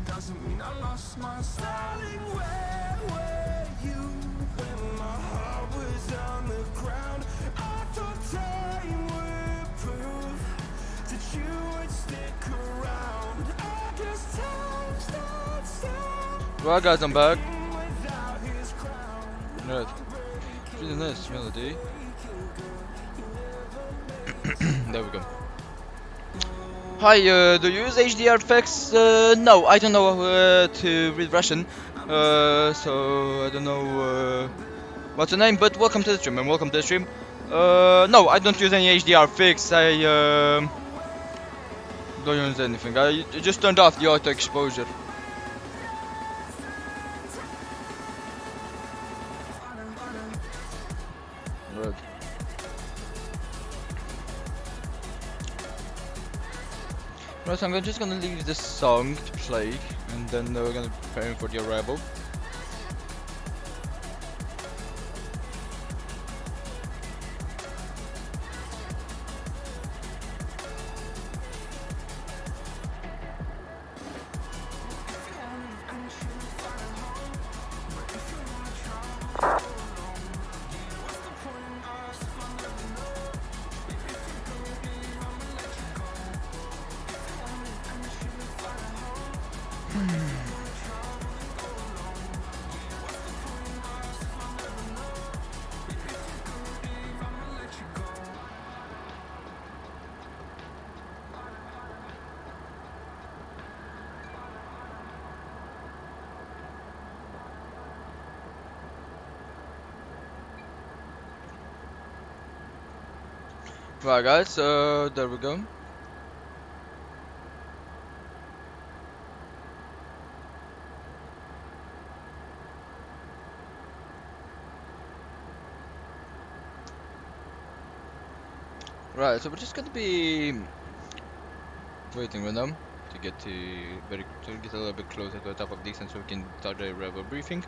doesn't mean I lost my styling. Where were you when my heart was on the ground? Right guys, I'm back. Right. Really nice melody. There we go. Hi, do you use HDR effects? No, I don't know to read Russian. So I don't know what's your name, but welcome to the stream and welcome to the stream. No, I don't use any HDR fix. I don't use anything. I just turned off the auto exposure. Right. Right, so I'm just gonna leave this song to play, and then we're gonna be preparing for the arrival. Right guys, there we go. Right, so we're just gonna be waiting right now to get a little bit closer to the top of this, and so we can start the arrival briefing.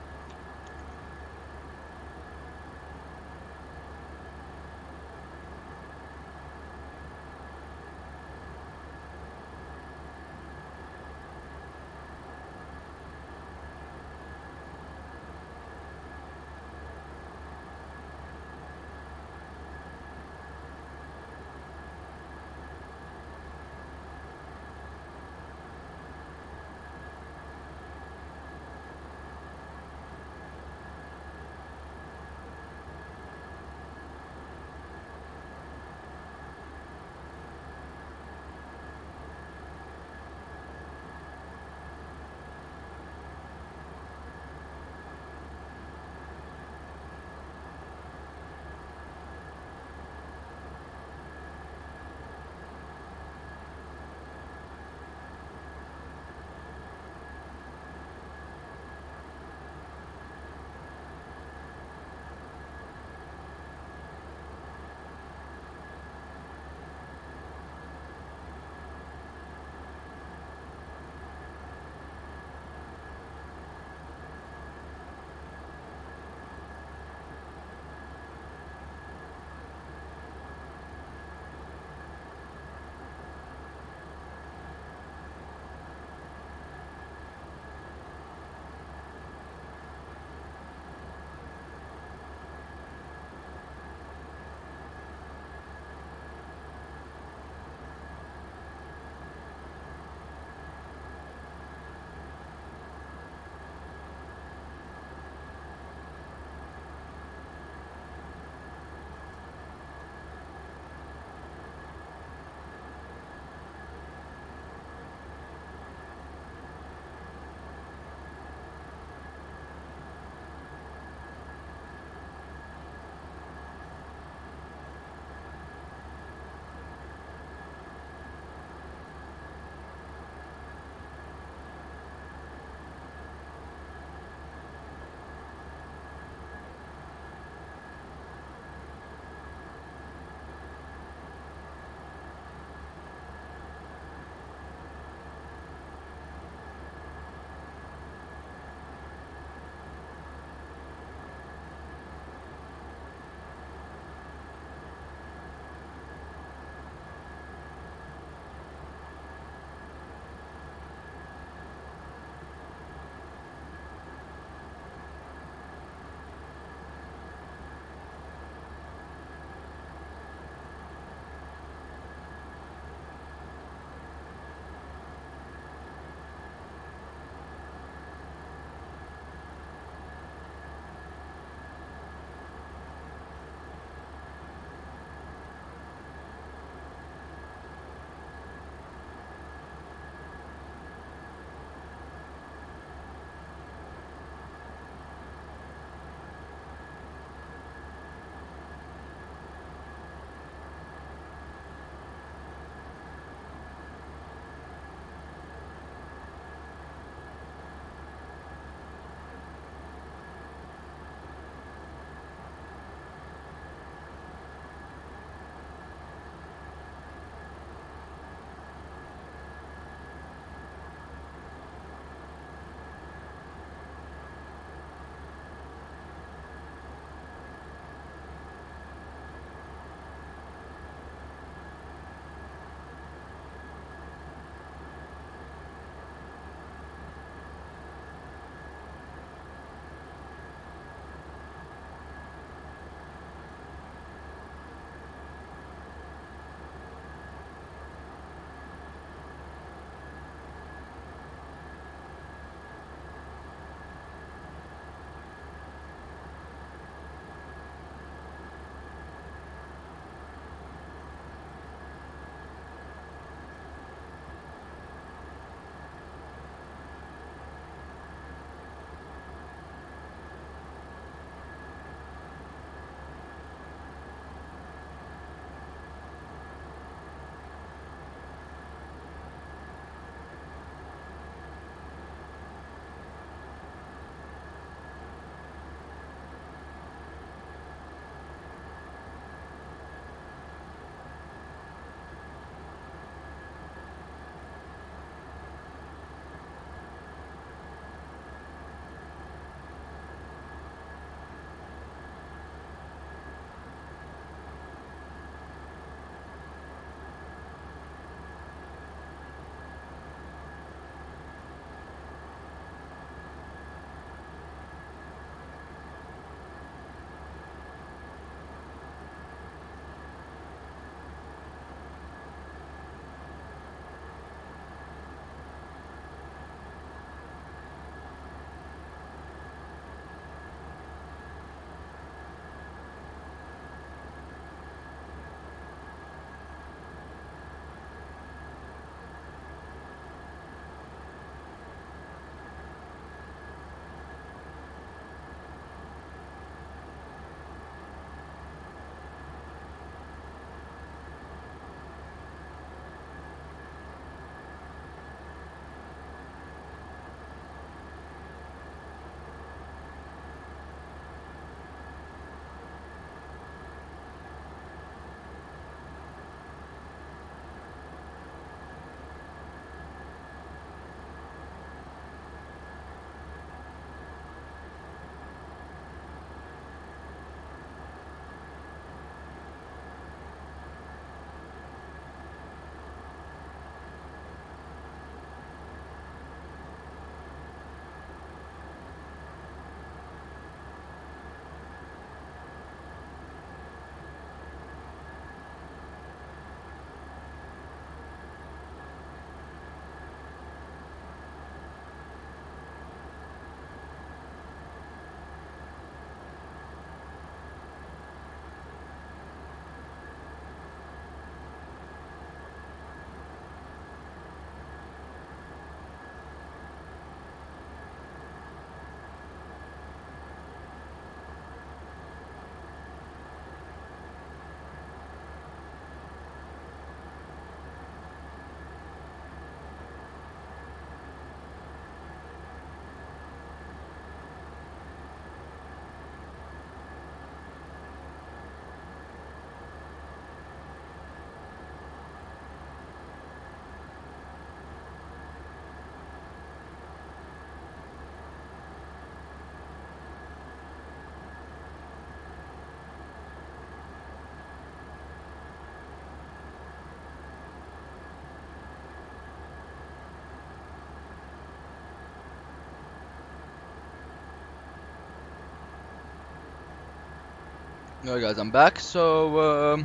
Alright guys, I'm back. So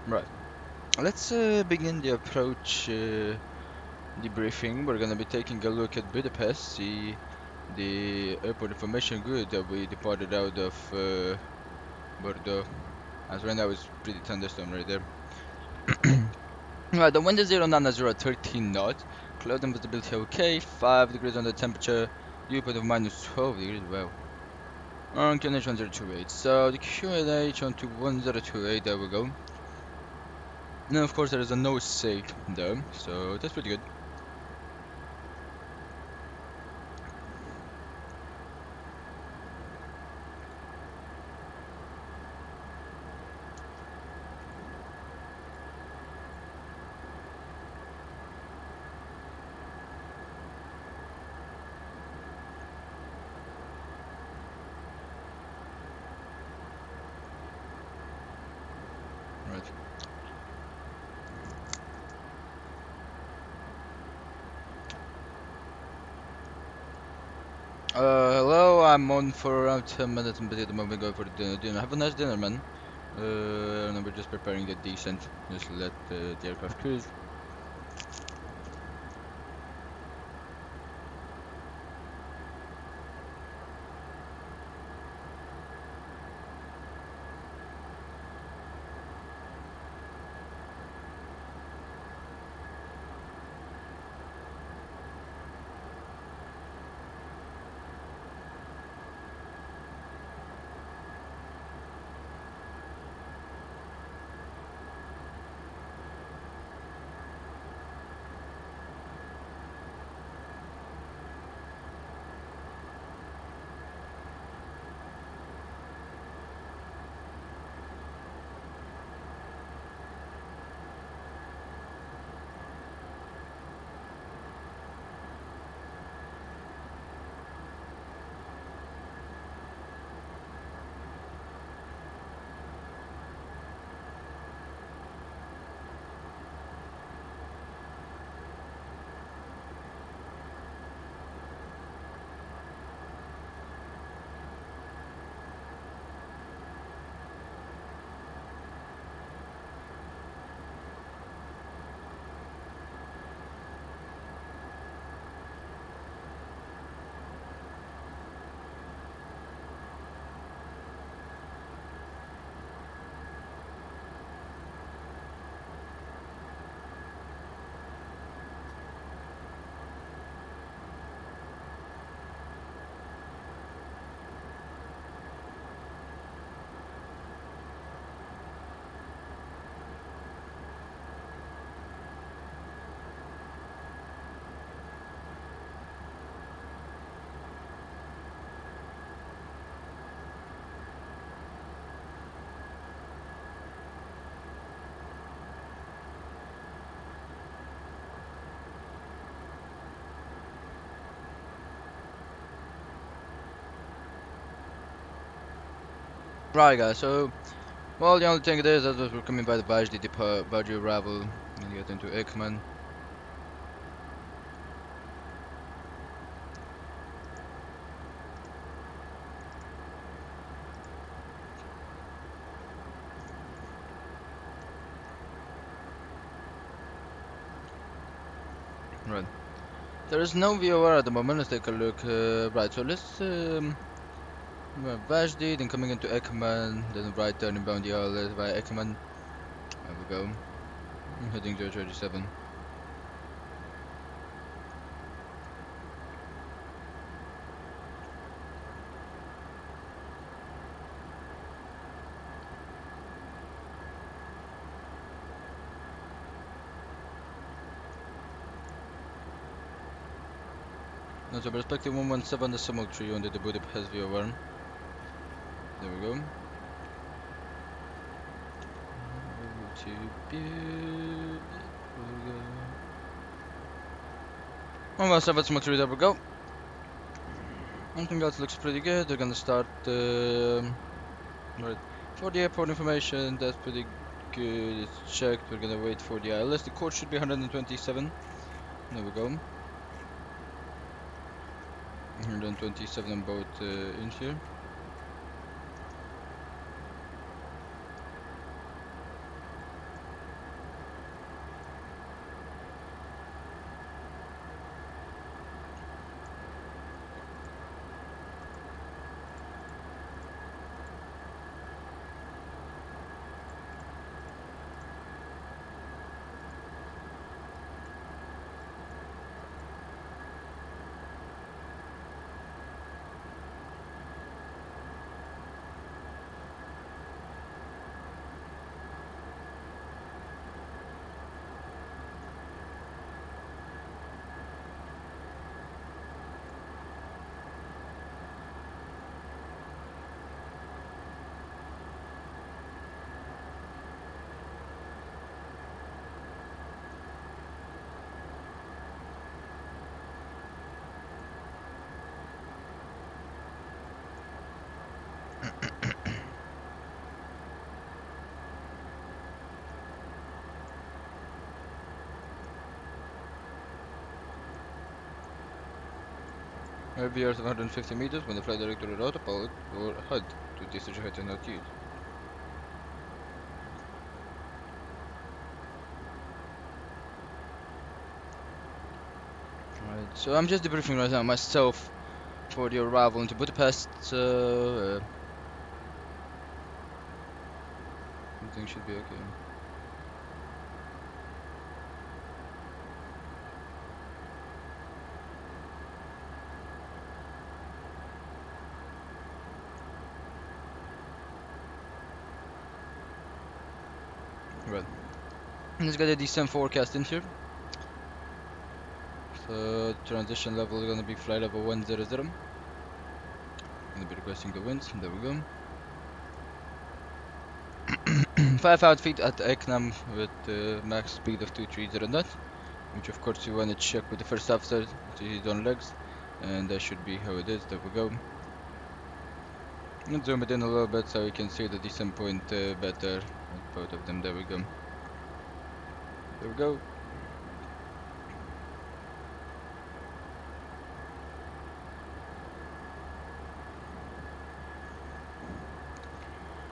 right, let's begin the approach debriefing. We're gonna be taking a look at Budapest, see the airport information grid that we departed out of Bordeaux. As right now it's pretty thunderstorm right there. Right, the wind is 090 at 13 knots. Cloud and visibility okay. 5 degrees on the temperature. Dew point of minus 12 degrees. Wow. On QNH 1028. So the QNH on to 1028. There we go. Now of course there is a nose save there, so that's pretty good. Right. Hello, I'm on for around 10 minutes and busy at the moment going for the dinner. Have a nice dinner, man. And we're just preparing the descent. Just let the aircraft cruise. Right guys, so well the only thing it is that we're coming by the Vajdi arrival and get into Ekman. Right. There is no VOR at the moment, let's take a look. Right, so let's Vajdi, then coming into Ekman, then right turning down the outlet via Ekman. There we go. Heading 037. Now so perspective 117.3 on the Budapest VOR. There we go. Well, 7.3, there we go. Everything else looks pretty good. They're gonna start right for the airport information. That's pretty good. It's checked. We're gonna wait for the ILS. The code should be 127. There we go. 127 on both ends here. LBR 750 meters when the flight director or autopilot or HUD to discharge height and altitude. Right, so I'm just debriefing right now myself for the arrival into Budapest. Everything should be okay. Right. Let's get a decent forecast in here. So transition level is gonna be flight level 100. Gonna be requesting the winds. There we go. 5,000 feet at Eknam with max speed of 230 knots, which of course you want to check with the first officer to his own legs, and that should be how it is. There we go. And zoom it in a little bit so you can see the descent point better with both of them. There we go. There we go.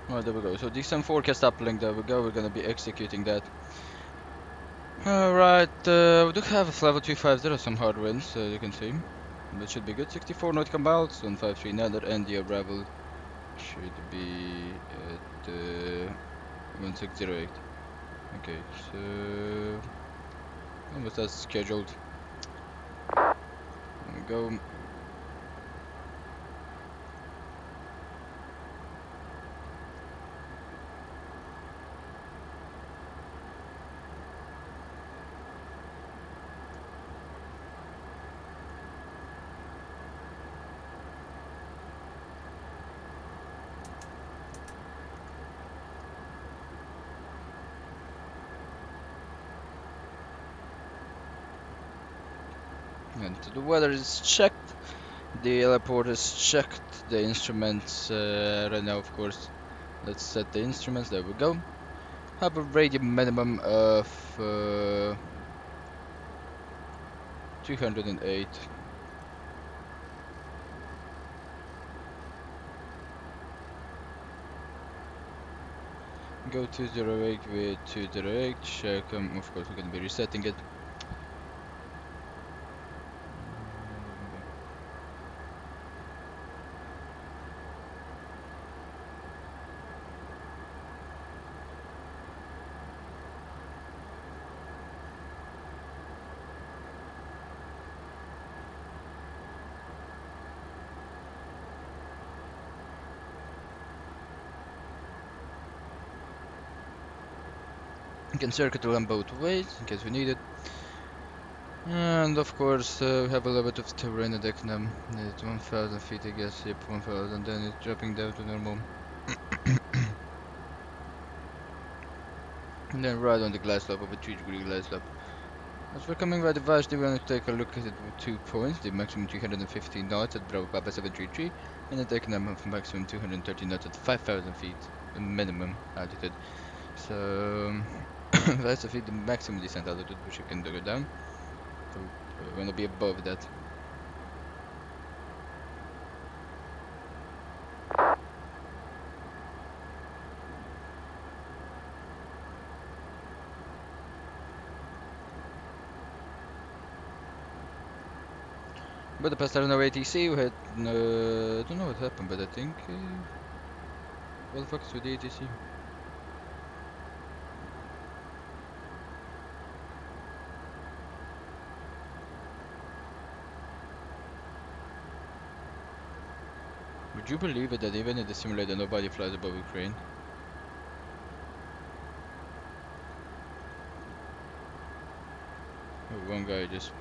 Oh, there we go. So descent forecast uplink. There we go. We're gonna be executing that. Alright, we do have a level 250, some hard winds, you can see. That should be good. 64 nautical miles, 153 and the arrival should be at 1608. Okay, so almost as scheduled. There we go. And the weather is checked, the airport is checked, the instruments right now of course. Let's set the instruments, there we go. Have a radio minimum of 208. Go 208 with 208, check, of course we're going to be resetting it. You can circuit the lamp both ways in case we need it. And of course we have a little bit of terrain at Eknam. It's 1000 feet I guess, yep, 1000, then it's dropping down to normal. And then right on the glide slope of a 3-degree glide slope. As we're coming by the Vashti, we're going to take a look at it with 2 points, the maximum 315 knots at Bravo Papa 733 and at Eknam of maximum 230 knots at 5000 feet, the minimum altitude. So that's the maximum descent altitude which you can go down. So we're going to be above that. Budapest Arena ATC, we had, I don't know what happened, but I think, what the fuck is with the ATC? Would you believe it that even in the simulator nobody flies above Ukraine? Oh, one guy just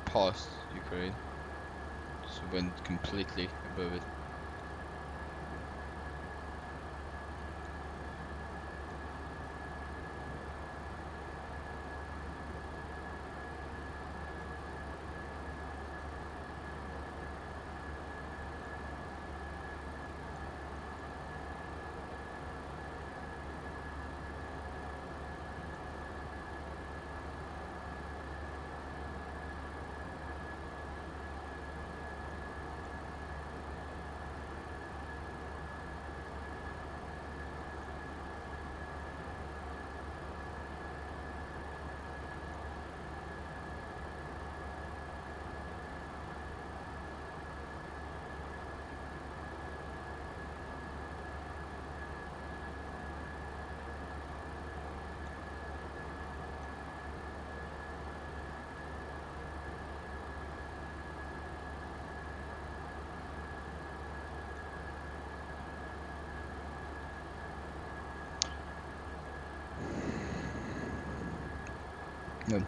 passed Ukraine. Just went completely above it. No.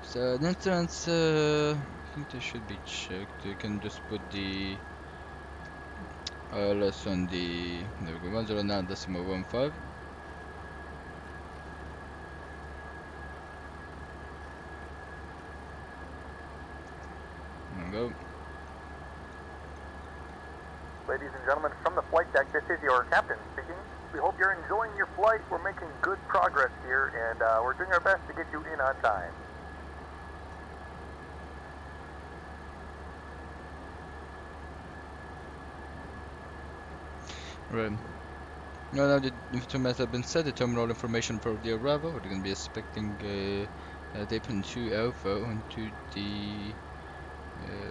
So the entrance, I think they should be checked. You can just put the LS on the, there we go, 109.15. There we go. Ladies and gentlemen, from the flight deck, this is your captain speaking. We hope you're enjoying your flight. We're making good progress here, and we're doing our best to get you in on time. Right. Now the information has been set, the terminal information for the arrival. We're going to be expecting the apron 2 alpha onto the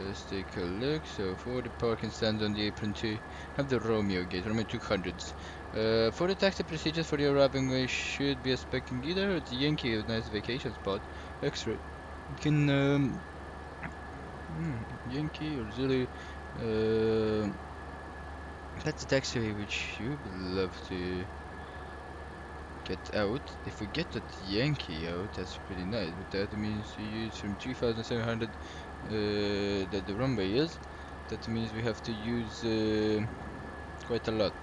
let's take a look. So for the parking stand on the apron 2, have the Romeo gate, Romeo 200s. For the taxi procedures for the arriving, we should be expecting either the Yankee, a nice vacation spot, X-ray. You can Yankee or Zulu. That's the taxiway which you would love to get out. If we get that Yankee out, that's pretty nice. But that means you use from 2,700 that the runway is. That means we have to use quite a lot.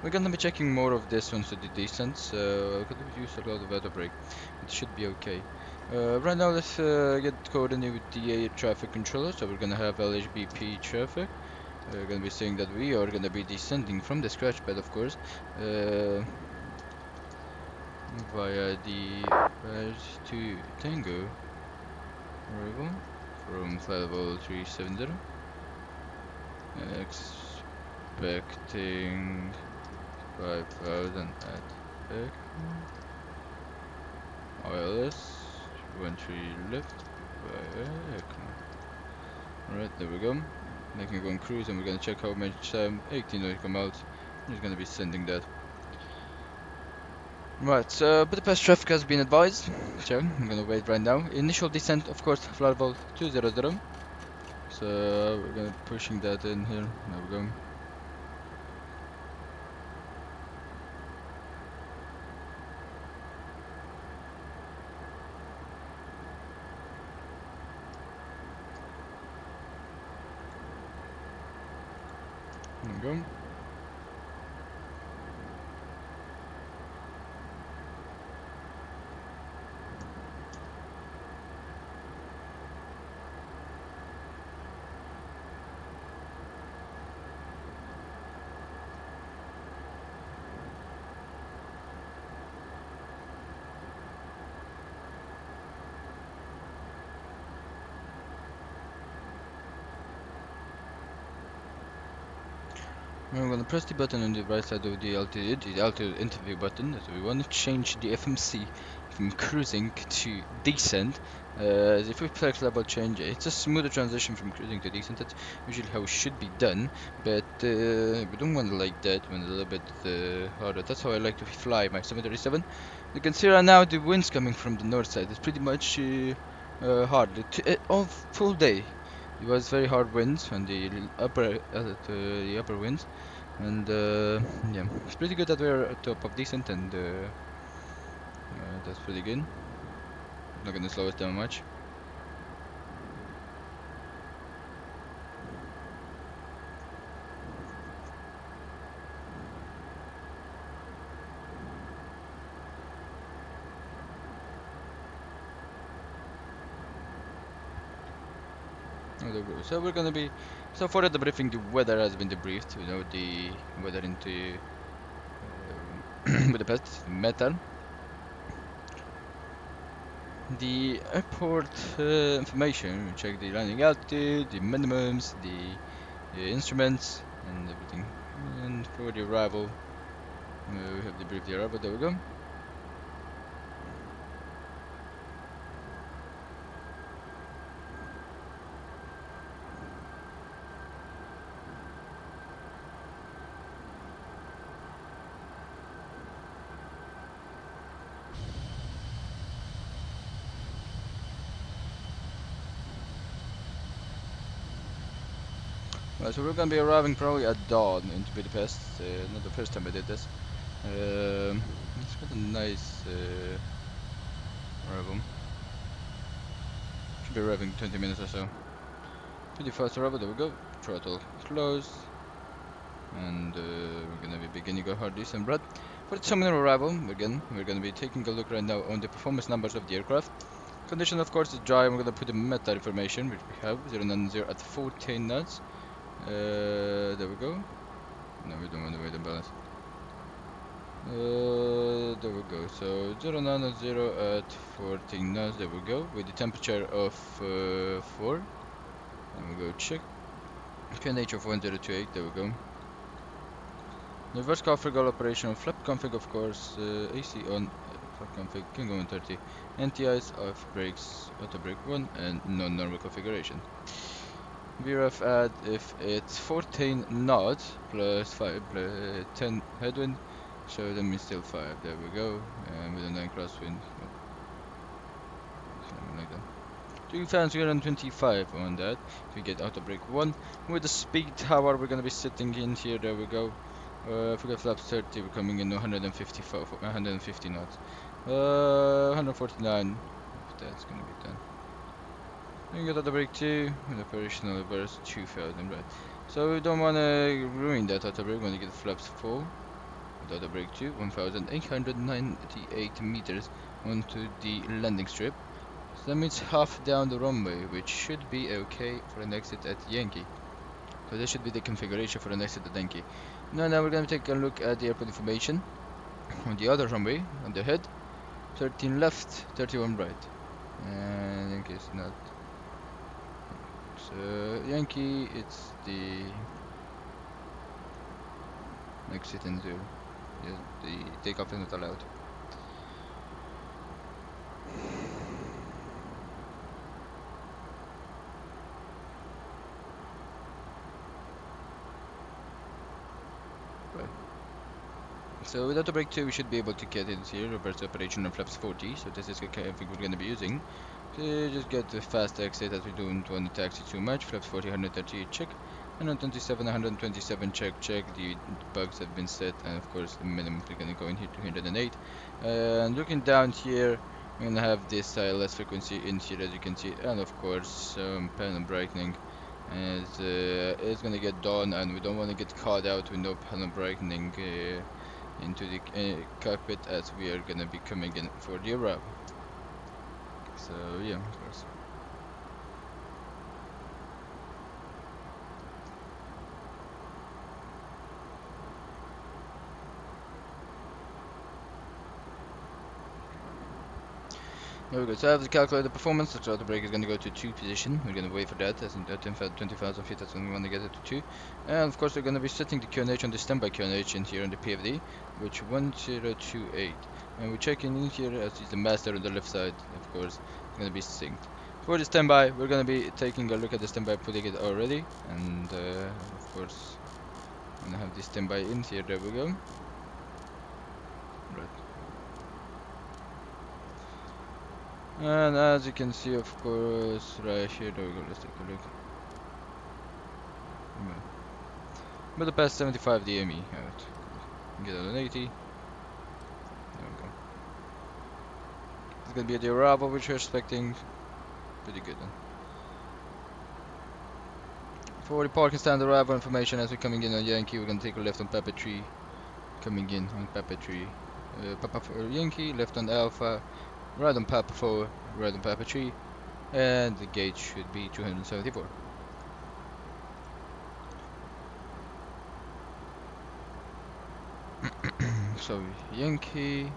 We're gonna be checking more of this once the descent. So we're gonna use a lot of weather brake. It should be okay. Right now, let's get coordinated with the air traffic controller. So we're gonna have LHBP traffic. We're gonna be saying that we are gonna be descending from the scratch pad, of course, via the Paris to Tango arrival from flight level 370. Expecting 5,000 at back. ILS 13 left. Alright, there we go. Making it go on cruise, and we're gonna check how much time 18 will come out. I'm just gonna be sending that. Right, so Budapest traffic has been advised, so I'm gonna wait right now. Initial descent, of course, flight level 200. So we're gonna be pushing that in here. There we go. There we go. I'm gonna press the button on the right side of the altitude interview button. So we want to change the FMC from cruising to descent. If we select level change, it's a smoother transition from cruising to descent. That's usually how it should be done, but we don't want it like that. We want it a little bit harder. That's how I like to fly my 737. You can see right now the winds coming from the north side. It's pretty much hard. All full day. It was very hard winds on the upper winds, and yeah, it's pretty good that we're at top of descent, and that's pretty good. Not gonna slow us down much. So we're gonna be, so for the briefing, the weather has been debriefed. You know, the weather into Budapest, metal. The airport information, we check the landing altitude, the minimums, the instruments, and everything. And for the arrival, we have debriefed the arrival. There we go. So we're gonna be arriving probably at dawn into Budapest. Not the first time I did this. It's got a nice arrival. Should be arriving in 20 minutes or so. Pretty fast arrival, there we go. Throttle closed. And we're gonna be beginning a hard descent, but for the terminal arrival, again, we're gonna be taking a look right now on the performance numbers of the aircraft. Condition, of course, is dry. We're gonna put the meta information, which we have 090 at 14 knots. There we go. No, we don't want to wait the balance. There we go. So 090 at 14 knots. There we go. With the temperature of 4. And we go check. QNH of 1028. There we go. Reverse config all operation. Flap config, of course. AC on. Flap config can go on 30. NTIs off brakes. Auto brake 1 and non-normal configuration. VRF add if it's 14 knots plus 5 plus 10 headwind, so that means still 5. There we go, and with a 9 crosswind, something like that. 2,325 on that. We get auto brake 1 with the speed tower. We're gonna be sitting in here. There we go. If we get flaps 30, we're coming in 150 knots. 149. If that's gonna be done. You get auto brake 2 and operational reverse 2000, right? So we don't want to ruin that auto brake. We want to get flaps full with auto brake 2, 1898 meters onto the landing strip. So that means half down the runway, which should be okay for an exit at Yankee. So this should be the configuration for an exit at Yankee. Now we're going to take a look at the airport information on the other runway, on the head. 13 left, 31 right. And Yankee is not. So Yankee, it's the exit in 0. Yeah, the takeoff is not allowed. Right. So with auto brake 2, we should be able to get in here, reverse operation on flaps 40. So this is the kind of thing we're going to be using. So just get the fast exit as we don't want to taxi too much. Flaps 40, 138 check. 127, 127 check. The bugs have been set, and of course the minimum we're gonna go in here 208. And looking down here, we're gonna have this ILS frequency in here, as you can see, and of course panel brightening. As it's gonna get done, and we don't want to get caught out with no panel brightening into the cockpit, as we are gonna be coming in for the arrival. So yeah, of course. There we go. So I have to calculate the performance. The auto brake is going to go to 2 position. We're going to wait for that. As in 20,000 feet, that's when we want to get it to 2. And of course, we're going to be setting the QNH on the standby QNH in here on the PFD, which 1028. And we're checking in here as is the master on the left side. Of course, it's going to be synced. For the standby, we're going to be taking a look at the standby, putting it already. And of course, I'm going to have the standby in here. There we go. Right. And as you can see, of course, right here, there we go, let's take a look. But the past 75 DME out. Get out an 80. There we go. It's gonna be the arrival which we're expecting. Pretty good then. For the parking stand arrival information, as we're coming in on Yankee, we're gonna take a left on Papa 3. Coming in on Papa 3. Papa 4 Yankee, left on Alpha. Right on Papa 4, right on Papa 3, and the gauge should be 274. So Yankee,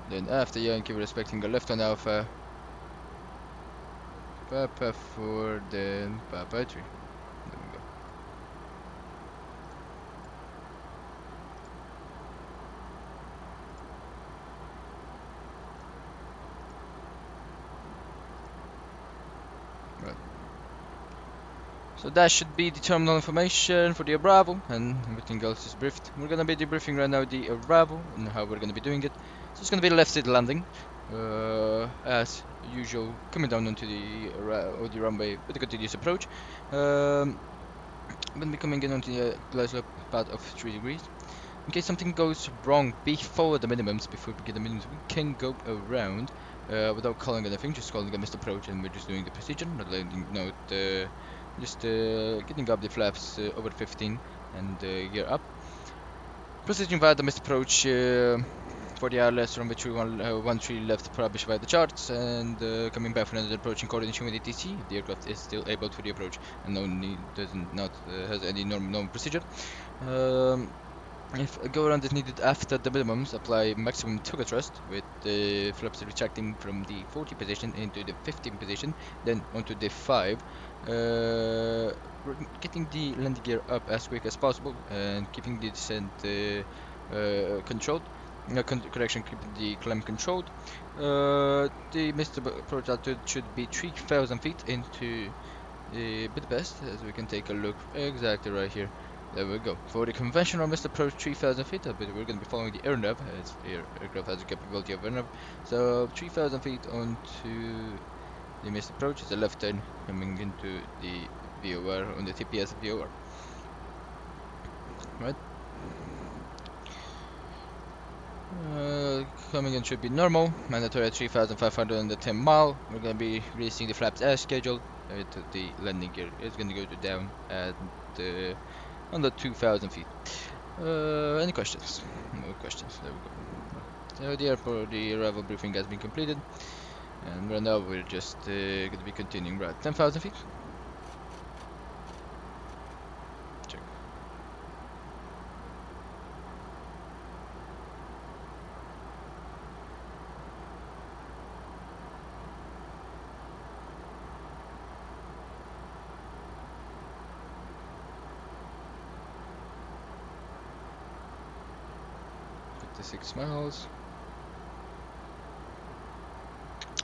then after Yankee we're expecting a left on Alpha, Papa 4, then Papa 3. There we go. So that should be the terminal information for the arrival, and everything else is briefed. We're gonna be debriefing right now the arrival and how we're gonna be doing it. So it's gonna be left side landing, as usual, coming down onto the runway with a continuous approach. We're gonna be coming in onto the glide slope path of 3 degrees. In case something goes wrong before the minimums, before we get the minimums, we can go around without calling anything, just calling a missed approach, and we're just doing the procedure, not landing note, just getting up the flaps over 15 and gear up. Proceeding via the missed approach for the ILS from which we 13 left published via the charts, and coming back for another approach in coordination with ATC if the aircraft is still able for the approach and has any normal procedure. If a go around is needed after the minimums, apply maximum tugger thrust with the flaps retracting from the 40 position into the 15 position, then onto the 5. Getting the landing gear up as quick as possible and keeping the descent controlled. Correction, keeping the climb controlled. The missed approach altitude should be 3,000 feet into Budapest, as we can take a look exactly right here. There we go. For the conventional missed approach 3,000 feet, but we're going to be following the AirNav, as aircraft has the capability of AirNav. So 3,000 feet onto the missed approach is a left turn coming into the VOR on the TPS VOR. Right. Coming in should be normal. Mandatory at 3,500 on the 10 mile. We're going to be releasing the flaps as scheduled. The landing gear is going to go down at under 2,000 feet. Any questions? No questions. There we go. So the airport, the arrival briefing has been completed, and right now we're just going to be continuing right 10,000 feet. Check. The 6 miles.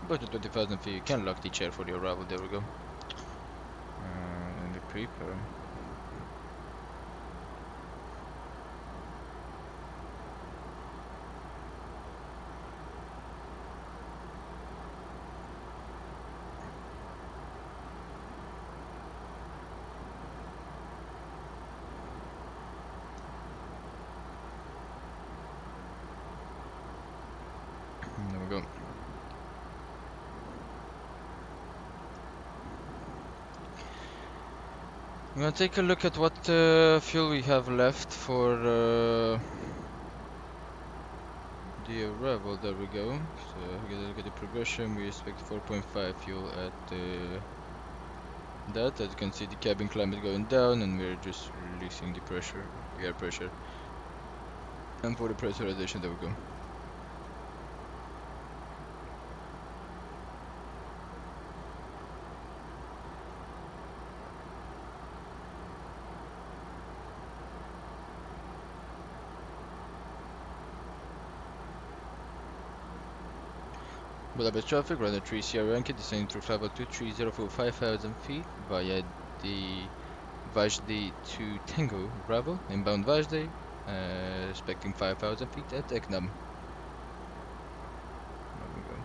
About to 20,000 feet, you can lock the chair for the arrival. There we go. And we prepare. There we go. I'm gonna take a look at what fuel we have left for the arrival. There we go. So we gotta look at the progression. We expect 4.5 fuel at that. As you can see, the cabin climate going down, and we're just releasing the pressure, air pressure. And for the pressurization, there we go. Budapest traffic, runway 3 Sierra Yankee, descending through level 230 for 5,000 feet via the Vajda to Tango Bravo, inbound Vajda, expecting 5,000 feet at Eknam. There we go.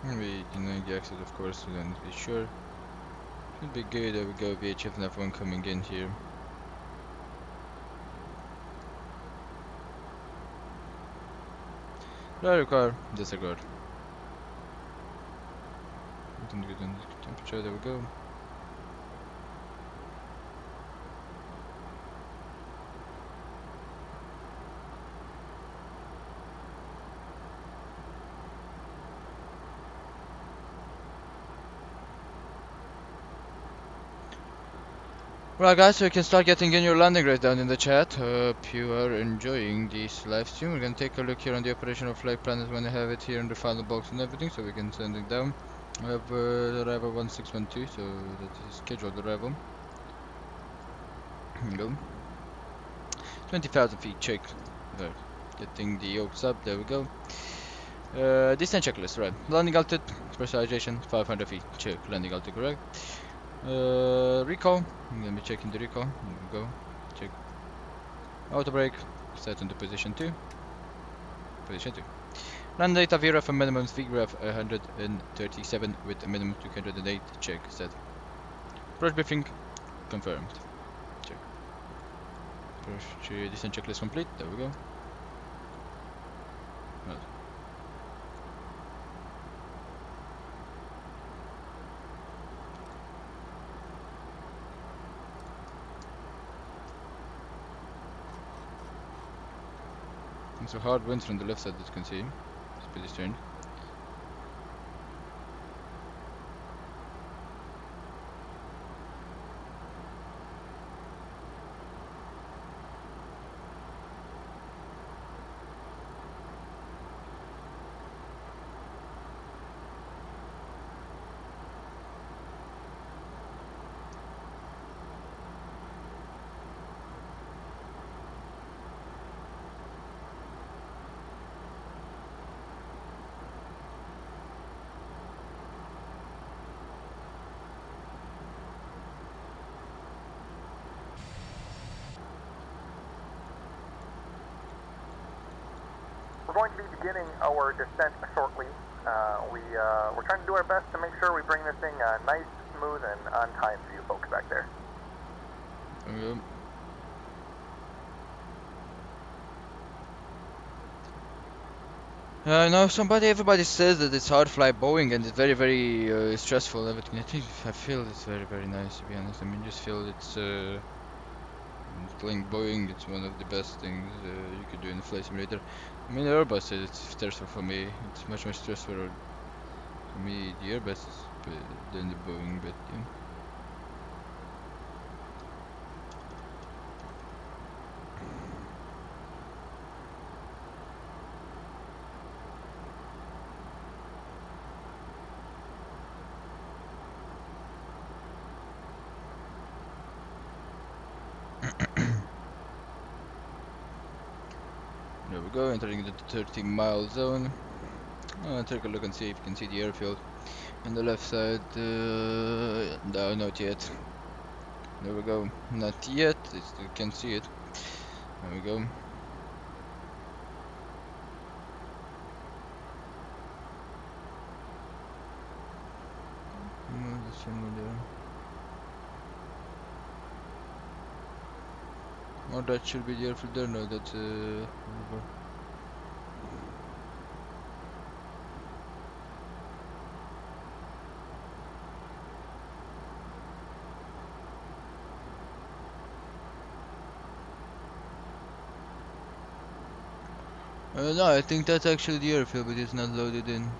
We can NGXu, of course, we don't be sure. Should be good. There we go, VHF and F1 coming in here. Require disregard. Temperature, there we go. Right guys, so you can start getting in your landing grade down in the chat. Hope you are enjoying this live stream. We're gonna take a look here on the operational flight plan when I have it here in the final box and everything, so we can send it down. I have the arrival 1612, so that is scheduled arrival. Here we go. 20,000 feet check. There. Getting the yokes up, there we go. Descent checklist, right. Landing altitude, pressurization, 500 feet, check. Landing altitude correct. Recall, I'm gonna be checking the recall. Here we go, check. Auto brake, set into position 2. Position 2. Run data vRYR for minimum vRYR 137 with a minimum 208. Check, set. Approach briefing, confirmed. Check. Approach descent checklist complete, there we go. Right. It's a hard wind from the left side, as you can see. It's pretty strange. We're going to be beginning our descent shortly. We're trying to do our best to make sure we bring this thing nice, smooth, and on time for you folks back there. No, everybody says that it's hard to fly Boeing and it's very, very stressful. Everything. I feel it's very, very nice, to be honest. I mean, just feel it's flying Boeing. It's one of the best things you could do in a flight simulator. I mean, Airbus it's stressful for me. It's much more stressful for me. The Airbus is than the Boeing, but yeah. There we go, entering the 30-mile zone. Take a look and see if you can see the airfield. On the left side, no, not yet. There we go, not yet, you can see it. There we go. Oh, that should be the airfield there. No, that's no, I think that's actually the airfield, but it's not loaded in.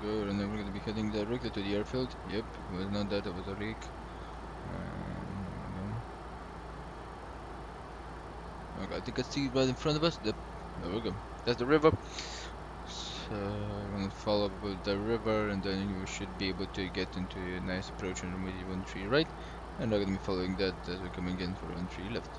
Good, and then we're going to be heading directly to the airfield. Yep, it was not that, it was a leak. Okay, I think I see it right in front of us. Yep, there we go. That's the river. So I'm going to follow up with the river, and then you should be able to get into a nice approach on runway 13 right. And I'm going to be following that as we're coming in for 13 left.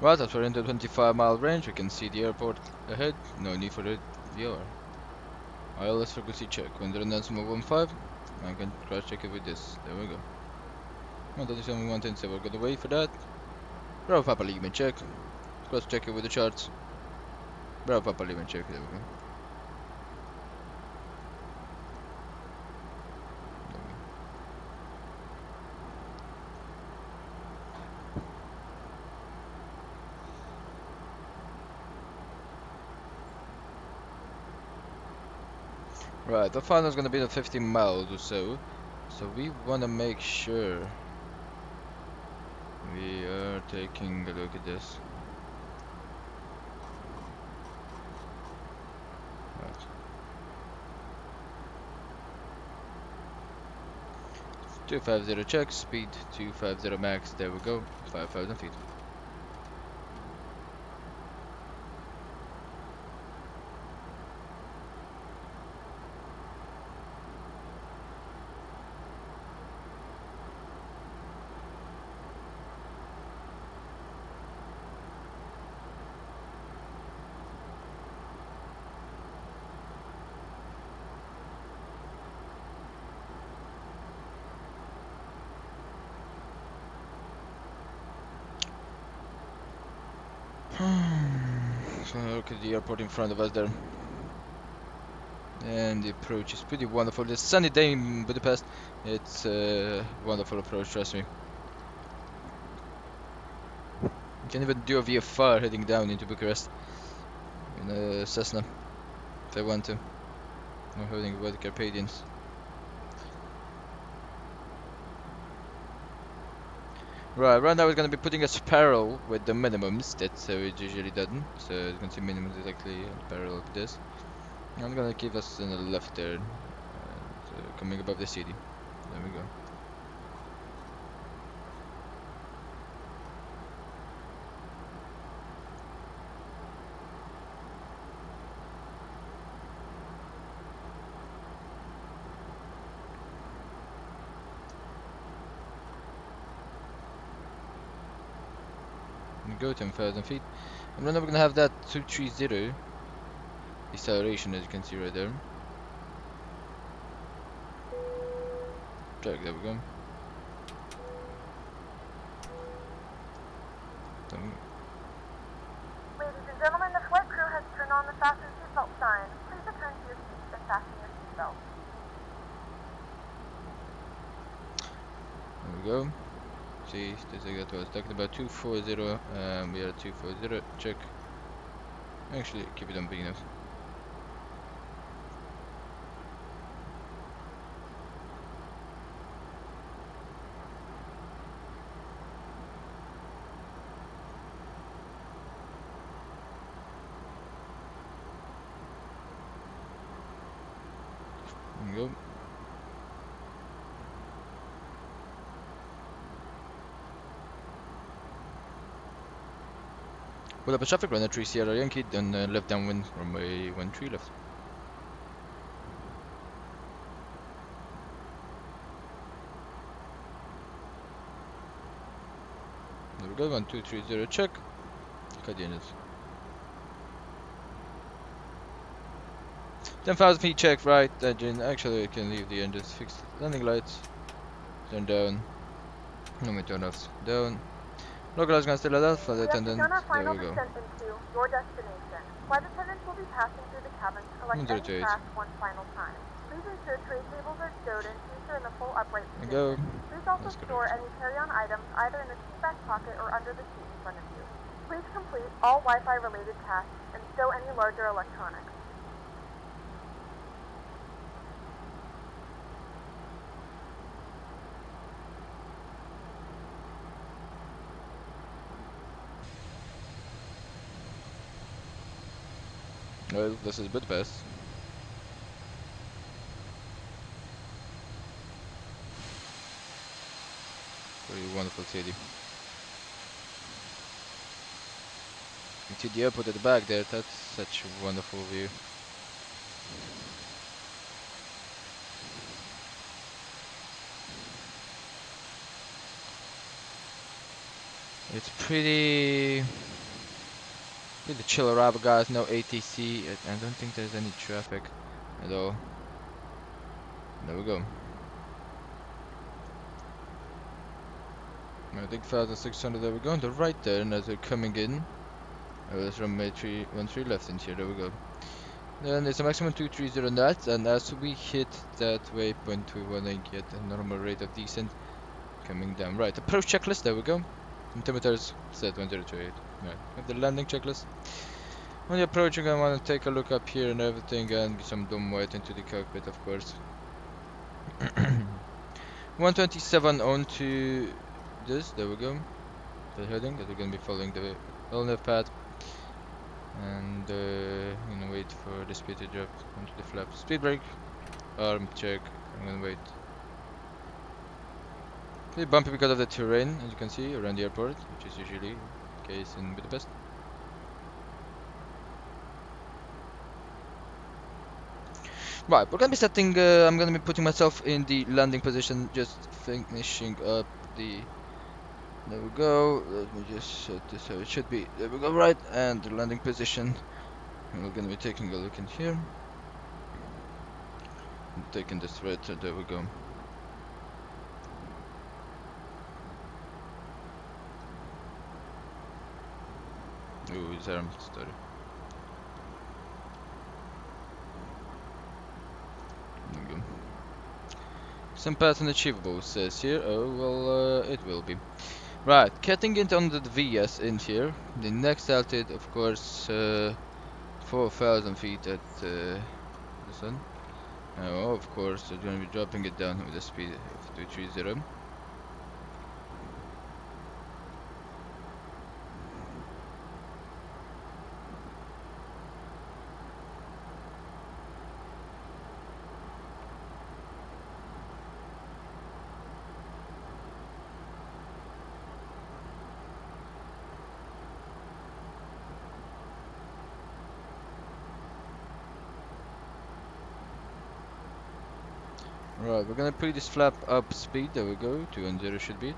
Right, as we're in the 25-mile range, we can see the airport ahead. No need for the VR. ILS frequency check. When the redundancy move 15, I can cross check it with this. There we go. 137, 110, so we're gonna wait for that. Bravo Papa Lima check. Cross check it with the charts. Wrap up, I'll even check. There we go. Right, the final is gonna be the 15 miles or so. So we wanna make sure we are taking a look at this. Right. 250 check, speed 250 max, there we go, 5,000 feet. So look at the airport in front of us there. And the approach is pretty wonderful. This sunny day in Budapest, it's a wonderful approach, trust me. You can even do a VFR heading down into Bucharest in a Cessna if I want to. I'm holding with the Carpathians. Right now we're gonna be putting us parallel with the minimums. That's how it's usually done. So you can see minimums exactly parallel with this. I'm gonna keep us in the left there, coming above the city. There we go. And go 10,000 feet. And then we're gonna have that 230 deceleration, as you can see right there. Check, there we go. Ladies and gentlemen, the flight crew has turned on the fasten seatbelt sign. Please return to your seats and fasten your seatbelt. There we go. See, this is what I was talking about. 240. We are at 240. Check. Actually, keep it on big enough. There we go. Pull up a traffic runner 3 Sierra Yankee, then left downwind runway 13 left. There we go, 1230 check. Cut the engines. 10,000 feet check, right engine. Actually, I can leave the engines fixed. Landing lights. Turn down. Let me turn off. Down. Localize gonna stay like that. Flight attendant. There we go. Into your destination. Flight attendants will be passing through the cabin to collect any trash one final time. Please ensure tray tables are stowed in future in the full upright position. Please also store any carry-on items either in the seat back pocket or under the seat in front of you. Please complete all Wi-Fi related tasks and stow any larger electronics. Well, this is Budapest. Pretty wonderful city. You can see the airport at the back there. That's such a wonderful view. It's pretty chill around, guys. No ATC. I don't think there's any traffic at all. There we go. I think 1,600. There we go. On the right there, and as we're coming in, There's runway 313 left in here, there we go. Then it's a maximum 230 knots, and as we hit that waypoint we wanna get a normal rate of descent coming down. Right, approach checklist, there we go. Altimeters set 1028. Right, have the landing checklist. When you're approaching, I wanna take a look up here and everything, and get some dome white into the cockpit, of course. 127 onto this, there we go. The heading that we're gonna be following the LNAV path. And gonna wait for the speed to drop onto the flap. Speed brake, arm check. I'm gonna wait. A bit bumpy because of the terrain, as you can see, around the airport, which is usually the case in Budapest. Right, we're gonna be setting. I'm gonna be putting myself in the landing position, just finishing up the. There we go. Let me just set this how it should be. There we go. Right, and the landing position. And we're gonna be taking a look in here. I'm taking this right, so there we go. Ooh, his arm started. There we go. Some pattern achievable says here. Oh well, it will be. Right, cutting it under the VS in here. The next altitude, of course, 4,000 feet at the sun. Oh, of course, we're going to be dropping it down with a speed of 230. Right, we're gonna put this flap up speed, there we go, 210 should be it.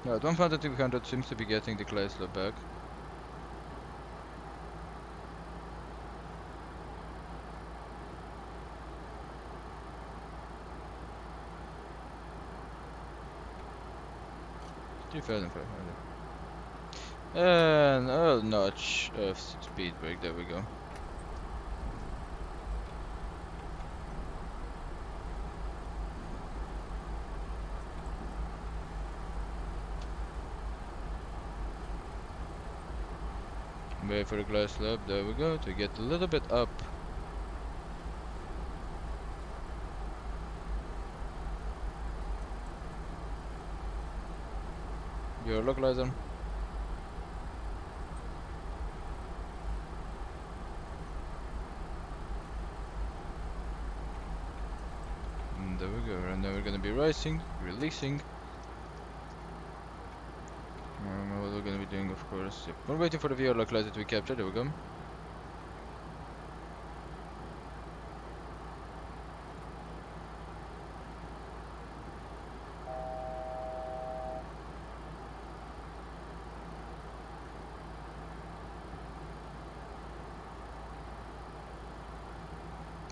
Right, 1,200 seems to be getting the glide slope back. And a notch of speed brake, there we go. Wait for the glide slope, there we go, to get a little bit up. Your localizer. And there we go, and now we're gonna be rising, releasing. What we're gonna be doing, of course. Yep. We're waiting for the VR localizer to be captured, there we go.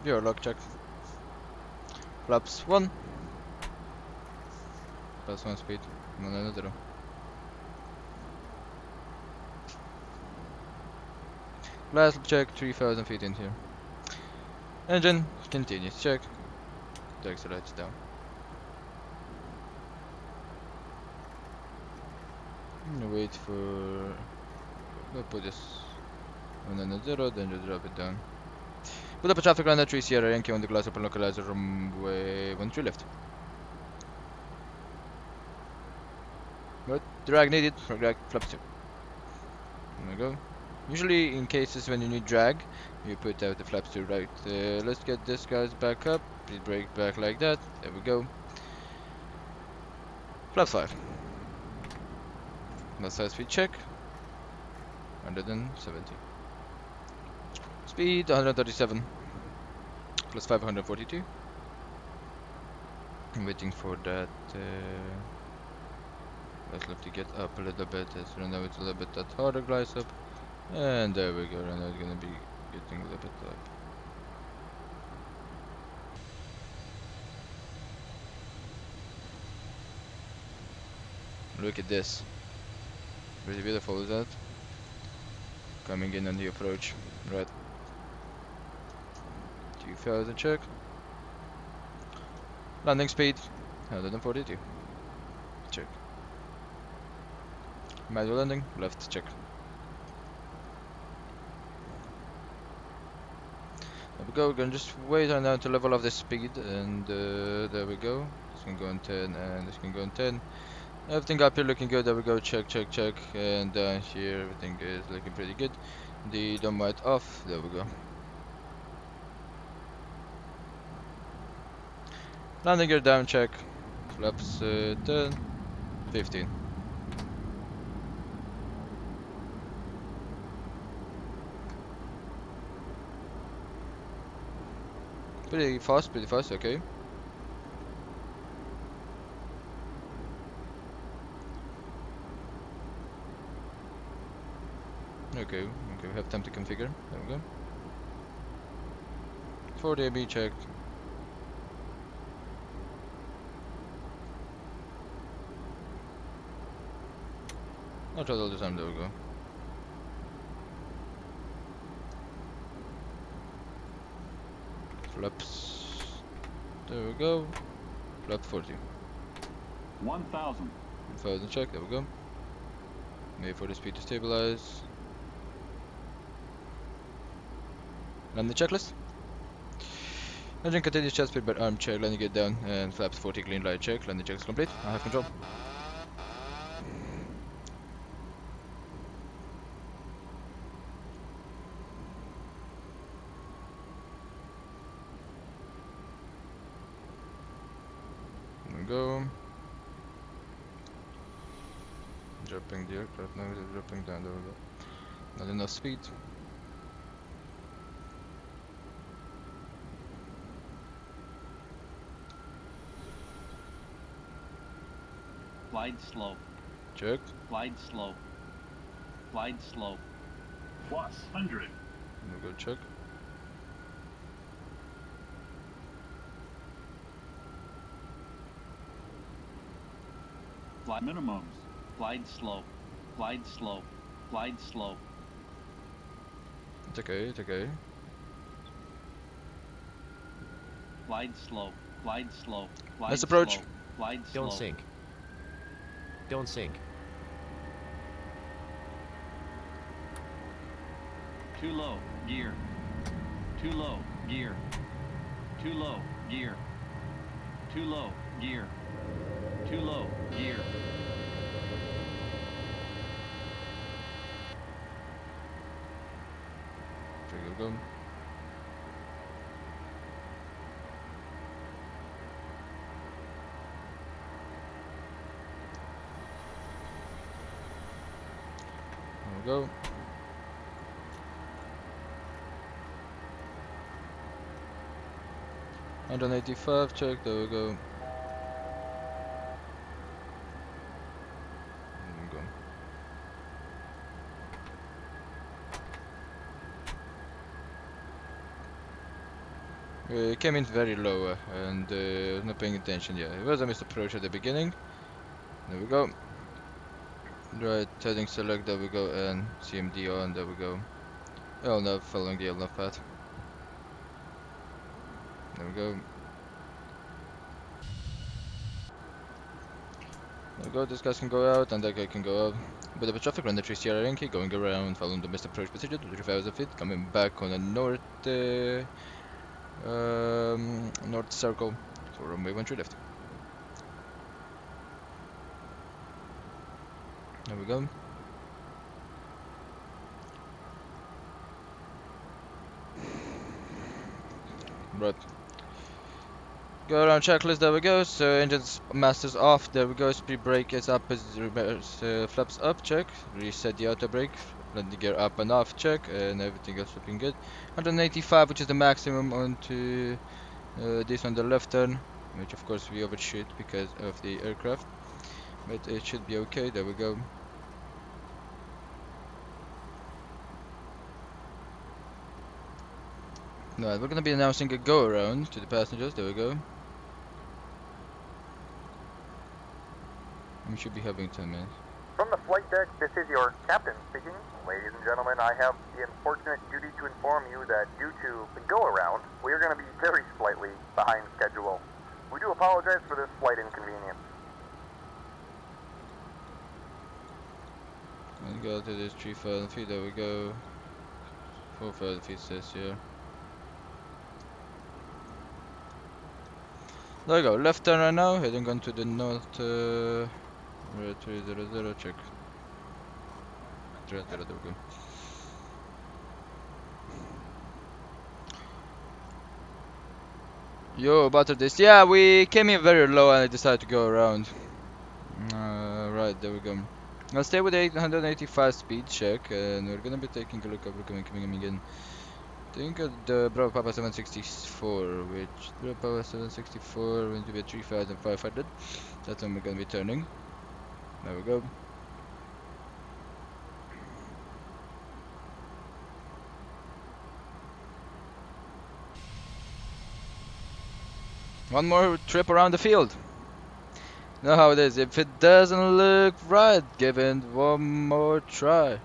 VR lock check. Flaps 1. Plus 1 speed. No, no, no, 0. Last check, 3,000 feet in here. Engine, continuous check. The accelerates down. Wait for... We'll put this on a 0, then just drop it down. Put up a traffic runner 3 Sierra Yankee on the glass open localizer runway 13 left. Good. Drag needed for drag flaps 2. There we go. Usually in cases when you need drag, you put out the flaps to right. Let's get this guys back up. Please brake back like that. There we go. Flaps 5. Last side speed check. 170. Speed 137. Plus 542. I'm waiting for that. Let's have to get up a little bit. As right now it's a little bit that harder glides up. And there we go, and it's gonna be getting a little bit up. Look at this. Pretty beautiful, is that? Coming in on the approach. Right. 2000 check. Landing speed 142. Check. Manual landing, left, check. There we go, we're gonna just wait right now to level off the speed, and there we go. This can go on 10, and this can go on 10. Everything up here looking good, there we go, check, check, check. And down here, everything is looking pretty good. The dome light off, there we go. Landing gear down, check. Flaps 10, 15. Pretty fast, okay. Okay, we have time to configure. There we go. 40 AB check. Not all the time, there we go. Flaps. There we go. Flap 40. 1,000. 1000 check, there we go. Wait for the speed to stabilize. Land the checklist. Engine continues chest speed by arm check, landing gear down, and flaps 40 clean light check. Landing check is complete. I have control. There we go. Dropping the aircraft, now it's dropping down, there we go. Not enough speed. Glide slope. Check. Glide slope. Glide slope. Plus 100. We'll go check. Glide Minimums. Glide slope. Glide slope. Glide slope. It's okay, it's okay. Glide slope. Glide slope. Glide Let's approach. slope. Glide slope. Don't sink. Don't sink. Too low. Gear. Too low. Gear. Too low. Gear. Too low. Gear. Too low. Gear. There you go. There we go. And on 85 check, there we go. There we go. It came in very low and not paying attention. Yeah, it was a missed approach at the beginning. There we go. Right, heading select, there we go, and CMD on, there we go. LNAV following the LNAV path. There we go. There we go, this guy can go out and that guy can go out. Bit of a traffic, run the 3 Sierra Yankee, going around, following the missed approach procedure to 3,000 feet, coming back on the north north circle for runway 13 left. There we go. Right. Go around checklist, there we go. So engines masters off, there we go. Speed brake is up, as reverse flaps up, check. Reset the auto brake, let the gear up and off, check, and everything else looking good. 185, which is the maximum onto this on the left turn, which of course we overshoot because of the aircraft, but it should be okay. There we go. Right, we're gonna be announcing a go around to the passengers. There we go. We should be having 10 minutes. From the flight deck, this is your captain speaking. Ladies and gentlemen, I have the unfortunate duty to inform you that due to the go-around, we are going to be very slightly behind schedule. We do apologize for this slight inconvenience. Let's go to this 3,000 feet, there we go. 4,000 feet says here. There we go, left turn right now, heading on to the north, right 300, check. 300, there we go. Yo, butter this. Yeah, we came in very low and I decided to go around. Right, there we go. I'll stay with 885 speed check and we're gonna be taking a look at coming again. Think of the Bravo Papa 764, which Bravo Papa 764 going to be 3,500. That's when we're gonna be turning. There we go. One more trip around the field. You know how it is. If it doesn't look right, give it one more try.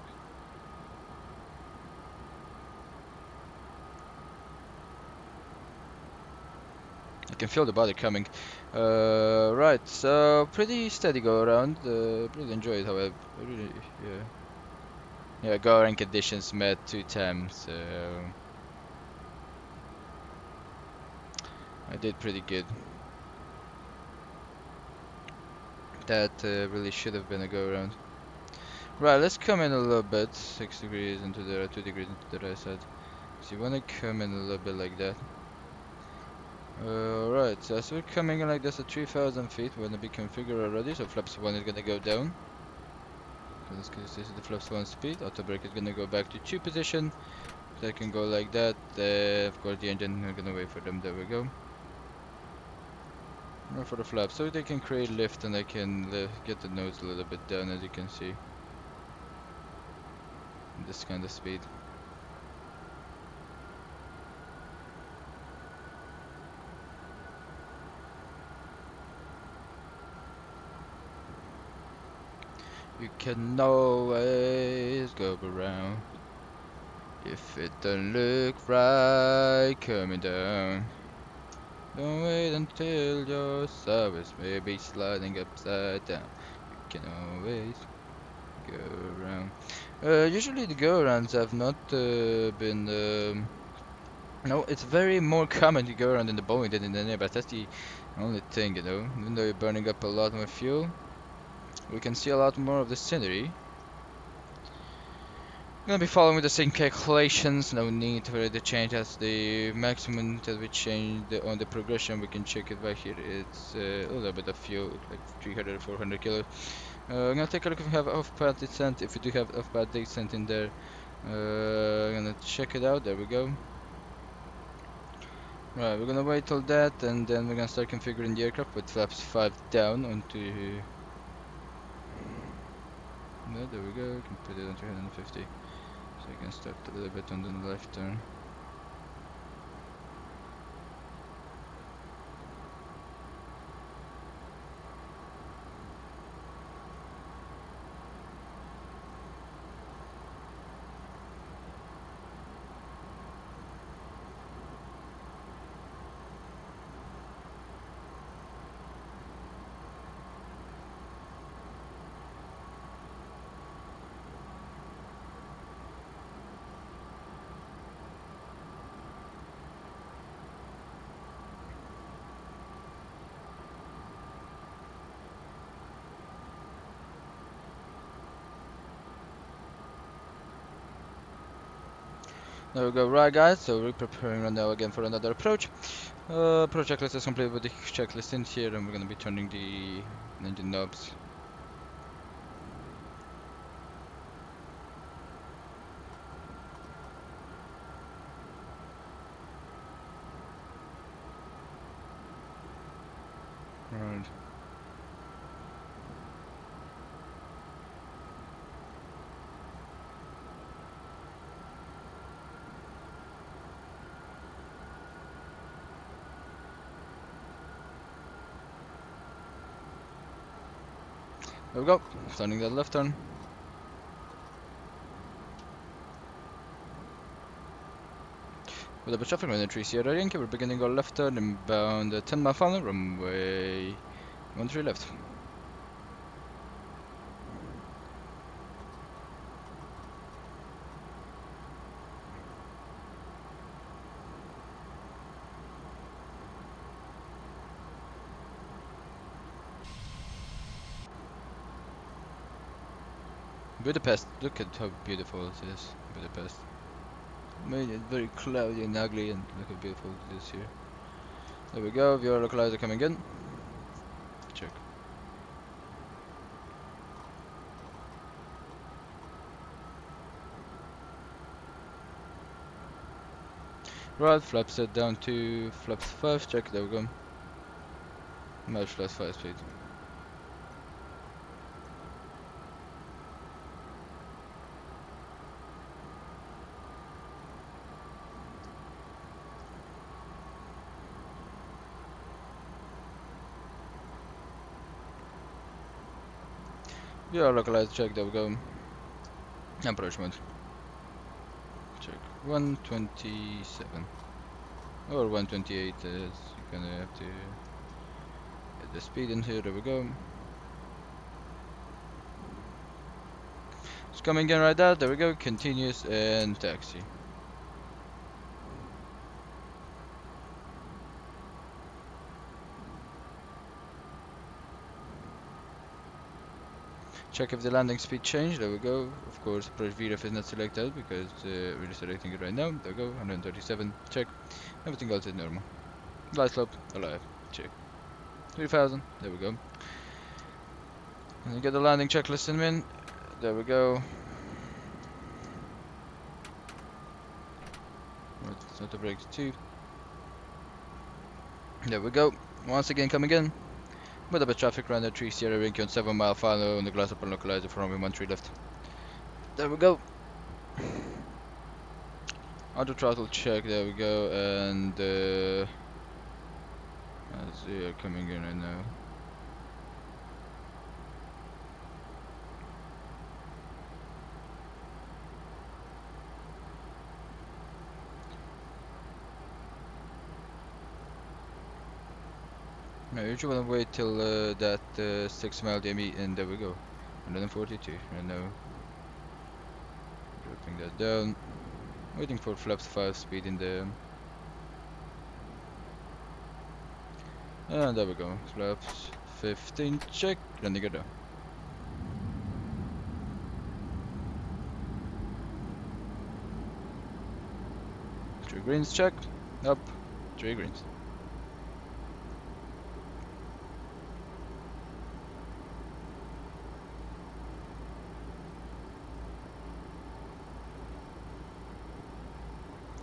You can feel the body coming. Right, so pretty steady go around. Really enjoy it, however. Really, yeah, go around conditions met 2 times. So I did pretty good. That really should have been a go around. Right, let's come in a little bit. 6 degrees into the 2 degrees into the right side. So you wanna come in a little bit like that. Right, so as we're coming in like this at 3,000 feet, we're gonna be configured already. So flaps 1 is gonna go down. So this is the flaps 1 speed. Auto brake is gonna go back to 2 position. So I can go like that. Of course, the engine, we're gonna wait for them. There we go. Now for the flaps, so they can create lift and I can get the nose a little bit down, as you can see. This kind of speed. You can always go around if it don't look right coming down. Don't wait until your service may be sliding upside down. You can always go around. Usually the go-arounds have not been. No, it's very more common to go around in the Boeing than in the Airbus. That's the only thing, you know. Even though you're burning up a lot more fuel, we can see a lot more of the scenery. Gonna be following the same calculations. No need for it to change. As the maximum that we change on the progression, we can check it right here. It's a little bit of fuel, like 300 or 400 kilos. I'm gonna take a look if we have off-pad descent. If we do have off-pad descent in there, I'm gonna check it out. There we go. Right, we're gonna wait till that, and then we're gonna start configuring the aircraft with flaps 5 down onto. No, there we go. We can put it on 350, so you can start a little bit on the left turn. There we go. Right, guys, so we're preparing right now again for another approach. Approach checklist is complete with the checklist in here, and we're gonna be turning the engine knobs. Right. There we go. Starting that left turn. With a bit traffic runway 3 Sierra Yankee, we're beginning our left turn inbound 10-mile final, runway 13 left. Budapest, look at how beautiful it is, Budapest. Made it very cloudy and ugly, and look how beautiful it is here. There we go, vRYR localizer coming in. Check. Right, flap set down to flaps 5, check, there we go. Much less 5 speed. Yeah, localizer check, there we go. Approachment. Check. 127. Or 128, you're gonna have to get the speed in here, there we go. It's coming in right there we go, continuous and taxi. Check if the landing speed changed, there we go. Of course, approach VRF is not selected because we're selecting it right now. There we go, 137, check. Everything else is normal. Glide slope, alive, check. 3000, there we go. And you get the landing checklist in, there we go. Right, auto brakes 2. There we go, once again coming in. With a bit of traffic around the 3 Sierra Yankee on 7-mile final on the glass upon localizer for runway 13 left. There we go. Auto throttle check, there we go, and let's see, coming in right now. No, you usually want to wait till that 6-mile DME, and there we go. 142, right now. Dropping that down. Waiting for flaps 5 speed in the... And there we go. Flaps 15, check, landing it down. 3 greens, check, up, 3 greens.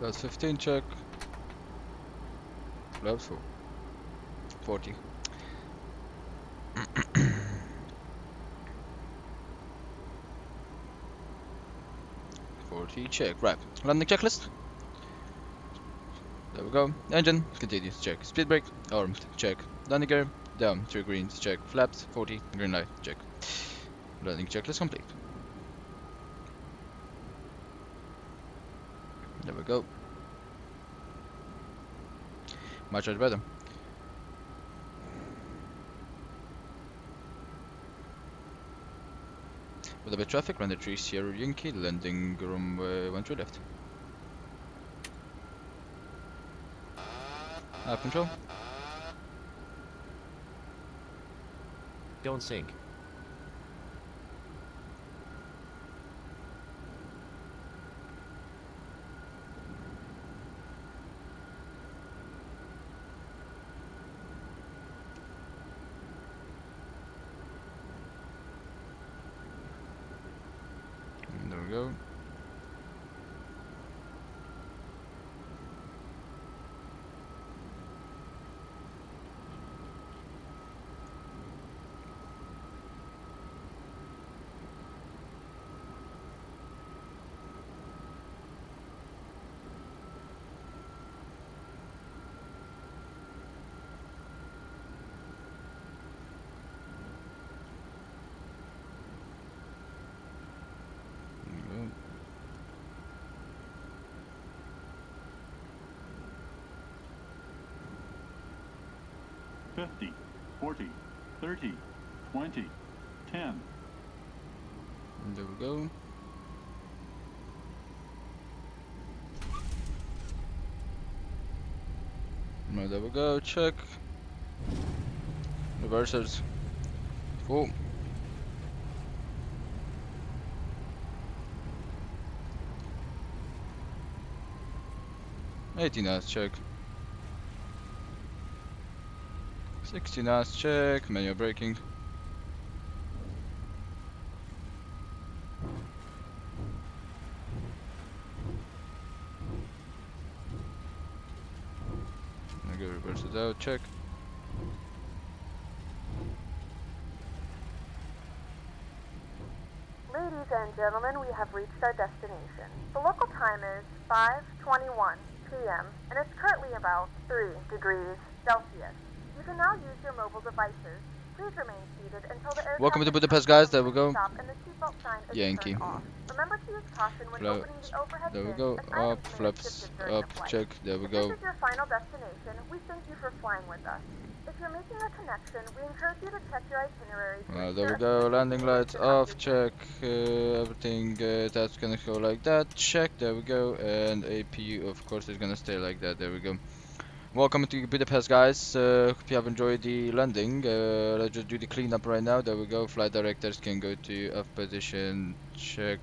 That's 15, check. Flaps 4. 40. Check, right. Landing checklist. There we go. Engine, continues, check. Speed brake, armed, check. Landing gear, down, 3 greens, check. Flaps, 40, green light, check. Landing checklist complete. There we go. Much better. With a bit of traffic, run the 3 Sierra Yankee, landing room 13 left. App control. Don't sink. There we go. 50, 40, 30, 20, 10. There we go. Now there we go, check. Reversers. Cool. $18 knots, check. 60 knots, check. Manual braking. I go reverses out, check. Ladies and gentlemen, we have reached our destination. The local time is 5:21 p.m. and it's currently about 3 degrees Celsius. You can now use your mobile devices. Please remain seated until the aircraft Welcome to is Budapest, guys. There we go. stop and the seatbelt sign is Yankee. turned off. Remember to use caution when opening the overhead There we bins, go. as items Up, may have flaps shifted during up, the flight. check. There we If go. this is your final destination, we thank you for flying with us. If you're making a connection, we encourage you to check your itinerary. to There ensure we a go. safe Landing lights destination off, check. Everything that's gonna go like that, check. There we go. And APU, of course, is gonna stay like that. There we go. Welcome to Budapest, guys. Hope you have enjoyed the landing. Let's just do the cleanup right now. There we go. Flight directors can go to F position. Check.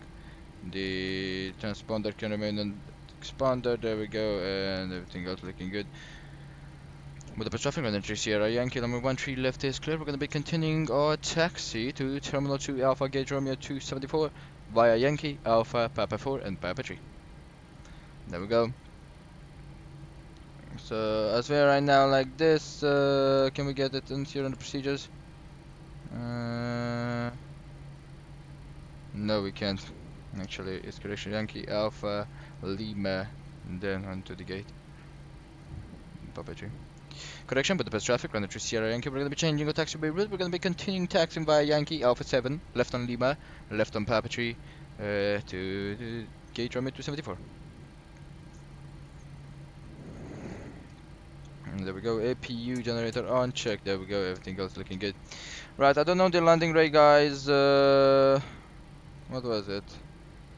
The transponder can remain on expander. There we go. And everything else looking good. Budapest traffic running 3 Sierra Yankee number 13 left is clear. We're going to be continuing our taxi to Terminal 2 Alpha Gate Romeo 274 via Yankee, Alpha, Papa 4 and Papa 3. There we go. So as we are right now like this, can we get it in here on the procedures? No, we can't. Actually, it's correction Yankee Alpha Lima, and then onto the gate. Papa 3. Correction, Budapest traffic, running through Sierra Yankee. We're going to be changing our taxiway route. We're going to be continuing taxiing via Yankee Alpha 7, left on Lima, left on Papa 3, to the gate Romeo 274. And there we go, APU generator on, check, there we go, everything else looking good. Right, I don't know the landing rate, guys. What was it?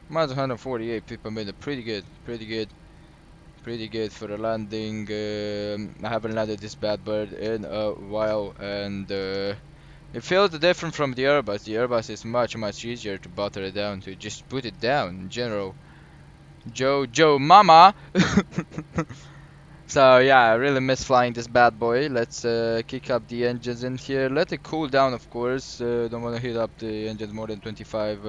Miles 148 people made it pretty good for a landing. I haven't landed this bad bird in a while, and it feels different from the Airbus. The Airbus is much easier to butter it down, to just put it down in general. Joe mama. So yeah, I really miss flying this bad boy. Let's kick up the engines in here. Let it cool down, of course. Don't want to heat up the engine more than 25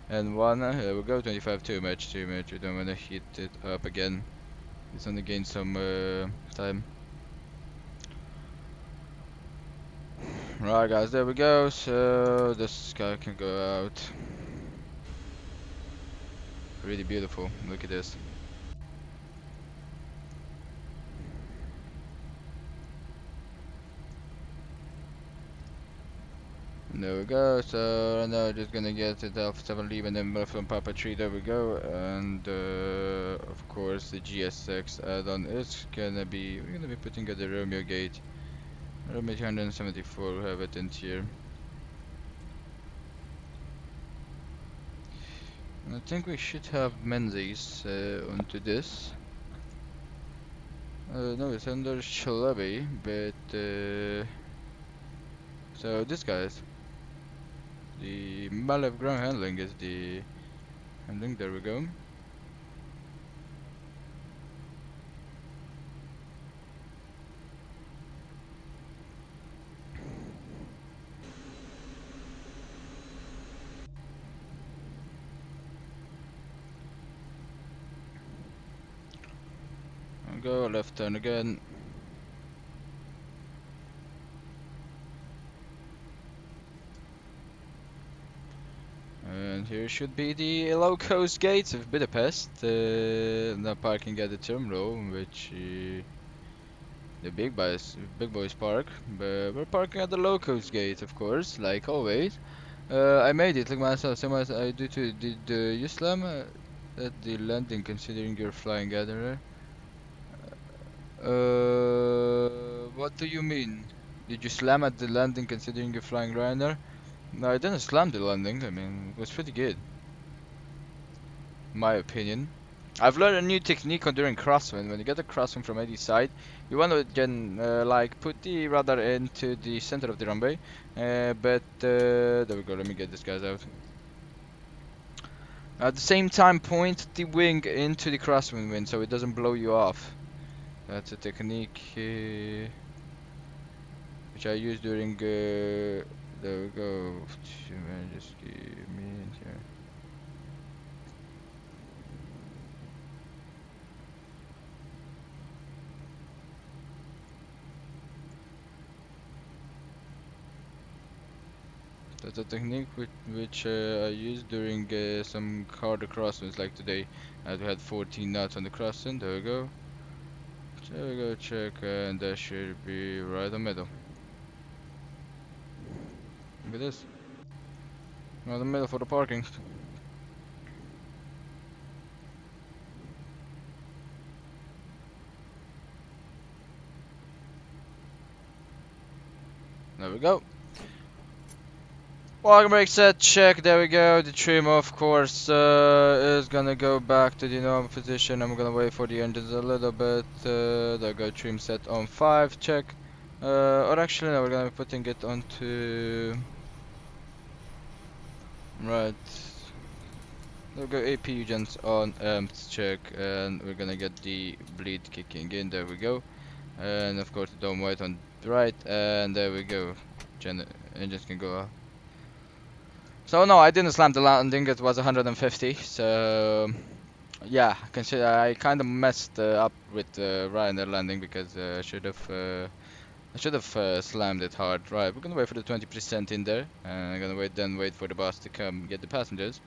and 1. There we go, 25 too much. We don't want to heat it up again. It's only gain some time. Right guys, there we go. So this guy can go out. Really beautiful. Look at this. There we go, so right now just gonna get it Alpha 7 leave and then move from Papa 3, there we go, and of course the GSX add-on is gonna be, we're gonna be putting at the Romeo gate, Romeo 274, we'll have it in here. And I think we should have Menzies onto this. No, it's under Shalabi, but so this guy's the Malev ground handling is the handling, there we go. I'll go left turn again. And here should be the low coast gates of Budapest. Now parking at the terminal, which the big boys park. But we're parking at the low coast gate, of course, like always. I made it like myself, same as I do to did you slam at the landing, considering you're flying gatherer? What What do you mean? Did you slam at the landing considering you're flying Ryanair? No, I didn't slam the landing. I mean, it was pretty good. My opinion. I've learned a new technique on during crosswind. When you get a crosswind from any side, you want to then like put the radar into the center of the runway. There we go. Let me get this guys out. At the same time, point the wing into the crosswind wind so it doesn't blow you off. That's a technique which I use during. There we go. Just give me in here. That's a technique which I use during some harder crosswinds like today. As we had 14 knots on the crosswind. There we go. There we go, check, and that should be right in the middle. Look at this. Right in the middle for the parking. There we go. Welcome brake set, check, there we go. The trim of course is gonna go back to the normal position. I'm gonna wait for the engines a little bit. There we go, trim set on 5, check. Or actually no, we're gonna be putting it onto... Right. There we go, APU gens on empts, check. And we're gonna get the bleed kicking in, there we go. And of course the dome white on the right, and there we go. Engines can go up. So no, I didn't slam the landing, it was 150, so yeah, consider I kind of messed up with Ryanair landing because I should have slammed it hard. Right, we're gonna wait for the 20% in there, and I'm gonna wait for the boss to come get the passengers.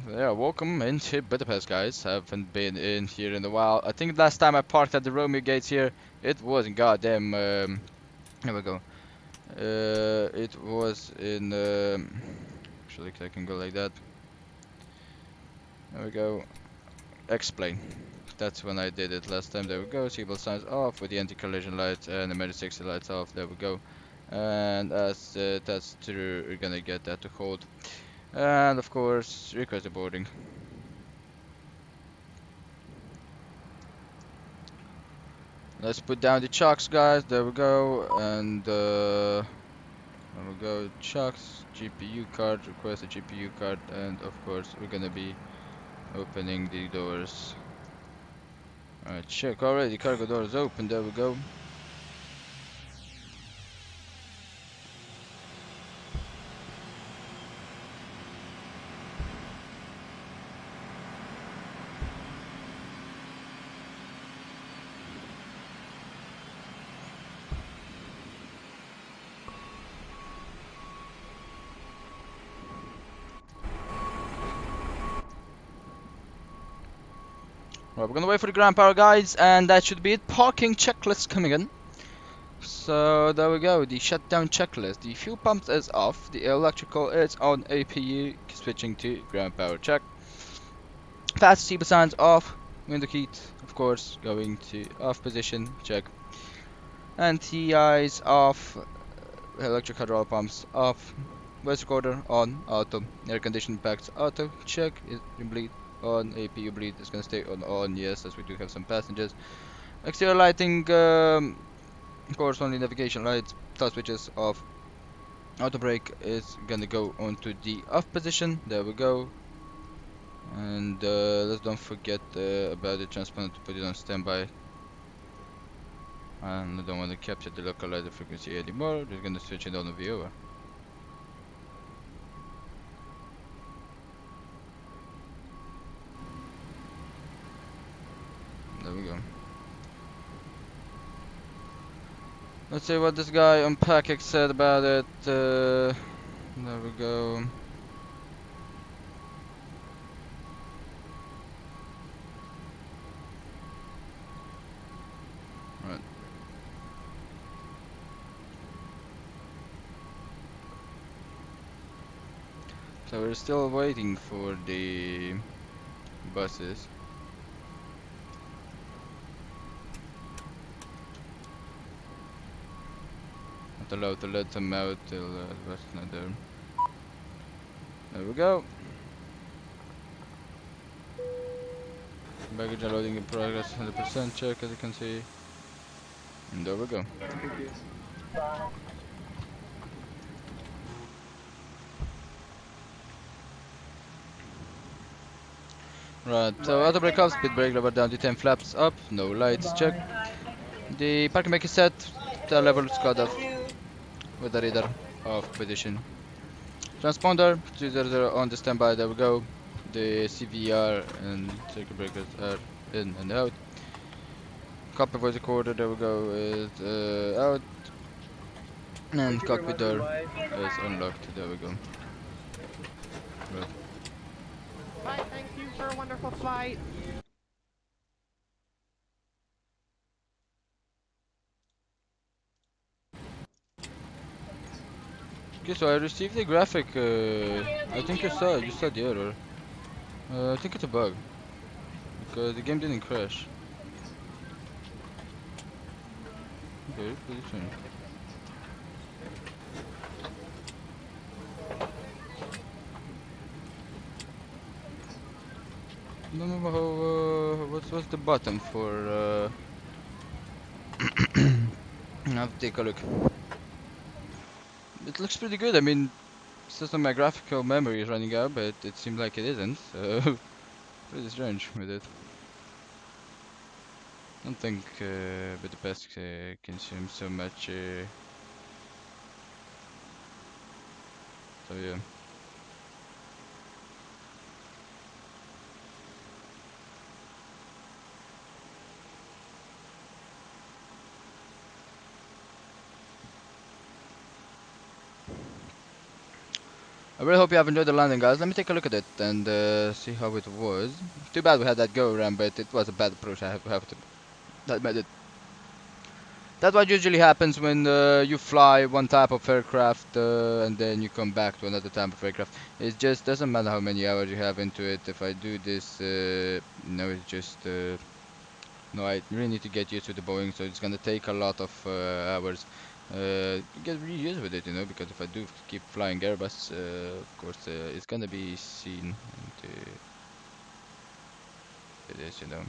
So yeah, welcome into Budapest, guys. Haven't been in here in a while. I think last time I parked at the Romeo gates here, it wasn't goddamn. Here we go. It was in actually I can go like that. There we go. Explain. That's when I did it last time. There we go. Seatbelt signs off with the anti-collision lights and the emergency lights off. There we go. And as that's true, we're gonna get that to hold. And of course, request the boarding. Let's put down the chocks, guys. There we go. And there we go. Chocks, GPU card. Request a GPU card, and of course, we're gonna be opening the doors. Alright, check already. Cargo doors open. There we go. Right, we're gonna wait for the ground power, guys, and that should be it. Parking checklist coming in. So there we go, the shutdown checklist. The fuel pump is off, the electrical is on APU, switching to ground power check. Fast seatbelt signs off, window heat, of course, going to off position, check. And TIs off, electric hydraulic pumps off, voice recorder on, auto, air conditioning packs auto, check, it bleed. On APU bleed is gonna stay on, yes, as we do have some passengers. Exterior lighting, of course, only navigation lights, top switches off. Auto brake is gonna go onto the off position. There we go. And let's don't forget about the transponder to put it on standby. And I don't want to capture the localizer frequency anymore. We're gonna switch it on the viewer. There we go. Let's see what this guy on Package said about it. There we go. Right. So we're still waiting for the buses. not allowed to let them out till that's not there. There we go. Baggage unloading in progress, 100% check as you can see. And there we go. Right, so auto brake off, speed brake lever down to 10 flaps up, no lights, check. The parking brake is set, tail level is cut off with the reader of position. Transponder 200 on the standby, there we go. The CVR and circuit breakers are in and out. Cockpit voice recorder, there we go, is out. And cockpit door is unlocked, there we go. Right. Bye, thank you for a wonderful flight. Okay, so I received a graphic, I think you saw the error. I think it's a bug, because the game didn't crash. Okay, pretty strange. No, no, how, what's the button for, I'll have to take a look. It looks pretty good, I mean, it's just on my graphical memory is running out, but it seems like it isn't, so pretty strange with it. I don't think Budapest consumes so much, so yeah. I really hope you have enjoyed the landing, guys. Let me take a look at it and see how it was. Too bad we had that go around, but it was a bad approach. I have to admit it. That's what usually happens when you fly one type of aircraft and then you come back to another type of aircraft. It just doesn't matter how many hours you have into it. If I do this, no, it's just no. I really need to get used to the Boeing, so it's gonna take a lot of hours. Get really used with it, you know, because if I do keep flying Airbus, of course, it's gonna be seen into this, you know.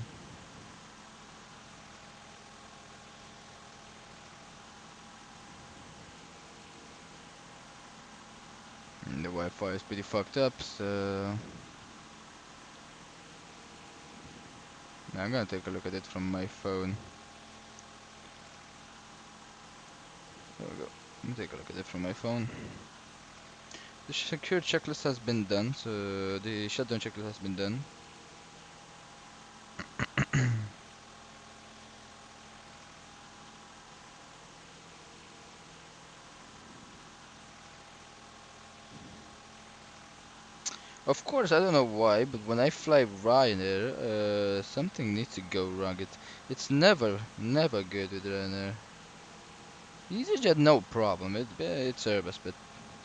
And the Wi-Fi is pretty fucked up, so now I'm gonna take a look at it from my phone. There we go. Let me take a look at it from my phone. The secure checklist has been done, so the shutdown checklist has been done. Of course, I don't know why, but when I fly Ryanair, something needs to go wrong. It's never good with Ryanair. EasyJet, no problem. It's Airbus, but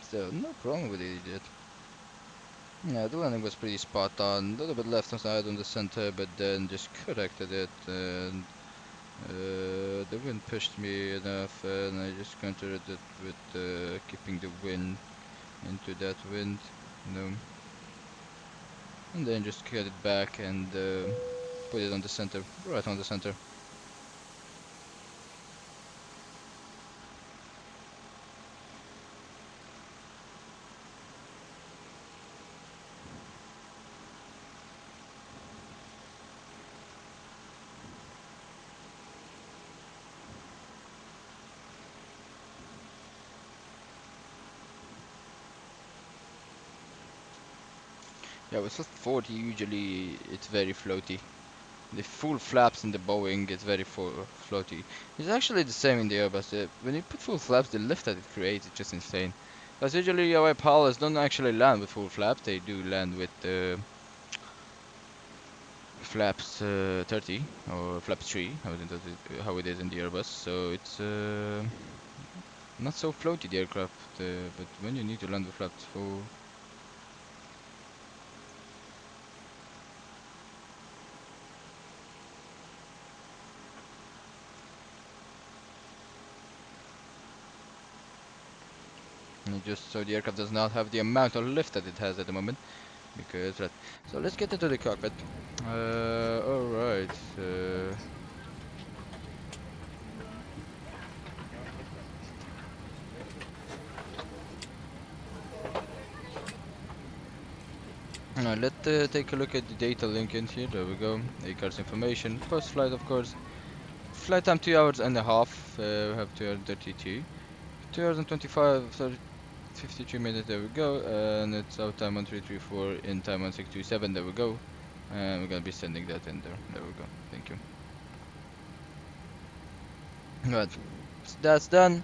still, no problem with EasyJet. Yeah, the landing was pretty spot on. A little bit left side on the center, but then just corrected it, and the wind pushed me enough, and I just countered it with keeping the wind into that wind, you know. And then just cut it back and put it on the center, right on the center. Yeah, with 40 usually it's very floaty. The full flaps in the Boeing it's very floaty. It's actually the same in the Airbus. When you put full flaps, the lift that it creates is just insane. Because usually our pilots don't actually land with full flaps. They do land with flaps 30 or flaps 3, how it is in the Airbus. So it's not so floaty the aircraft. But when you need to land with flaps full. just so the aircraft does not have the amount of lift that it has at the moment. Because right. So let's get into the cockpit. Alright. Now let's take a look at the data link in here. There we go. ACARS information. Post flight, of course. Flight time 2 hours and a half. We have 232. 2 hours and 53 minutes. There we go. And it's out time on 334. In time on 627. There we go. And we're gonna be sending that in there. There we go. Thank you. Right. So that's done.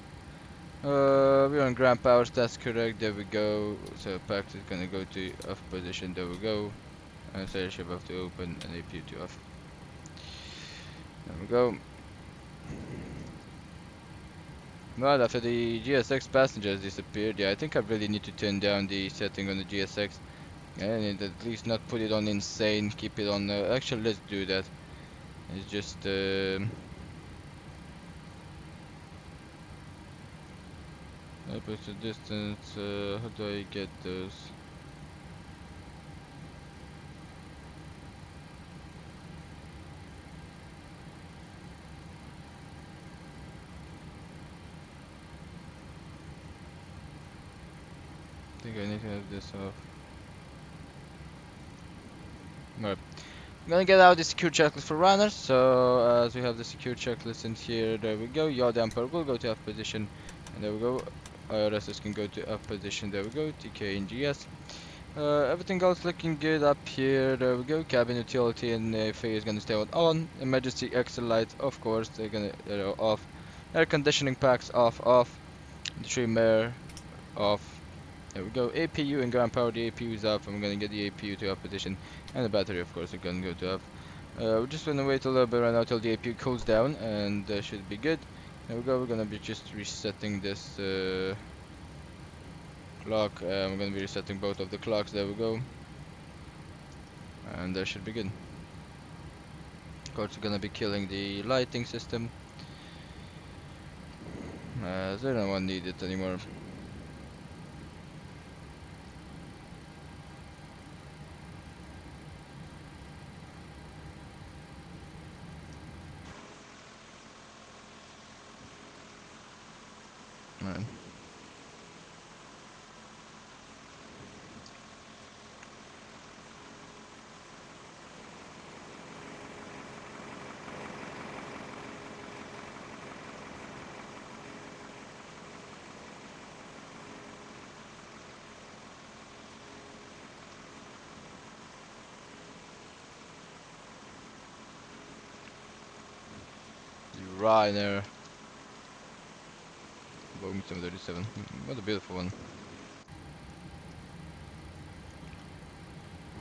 We're on ground powers, that's correct, there we go. So pact is gonna go to off position, there we go. And sail ship have to open and APU to off. There we go. Well, after the GSX passengers disappeared, yeah, I think I really need to turn down the setting on the GSX. And at least not put it on insane, keep it on, actually let's do that. It's just, opposite distance, how do I get those? I think I need to have this off. Right. I'm gonna get out the secure checklist for runners. So as we have the secure checklist in here, there we go. Yaw damper will go to off position, and there we go. IRSs can go to off position. There we go. TK and GS. Everything else looking good up here. There we go. Cabin utility and FA is gonna stay on. Emergency exit lights, of course, they're off. Air conditioning packs off. The trim air off. There we go. APU and ground power. The APU is off. I'm gonna get the APU to off position, and the battery, of course, is gonna go to off. We're just gonna wait a little bit right now till the APU cools down, and should be good. There we go. We're gonna be just resetting this clock. We're gonna be resetting both of the clocks. There we go, and that should be good. Of course, we're gonna be killing the lighting system, as I don't need it anymore. Right. The Ryanair Boeing 737. What a beautiful one.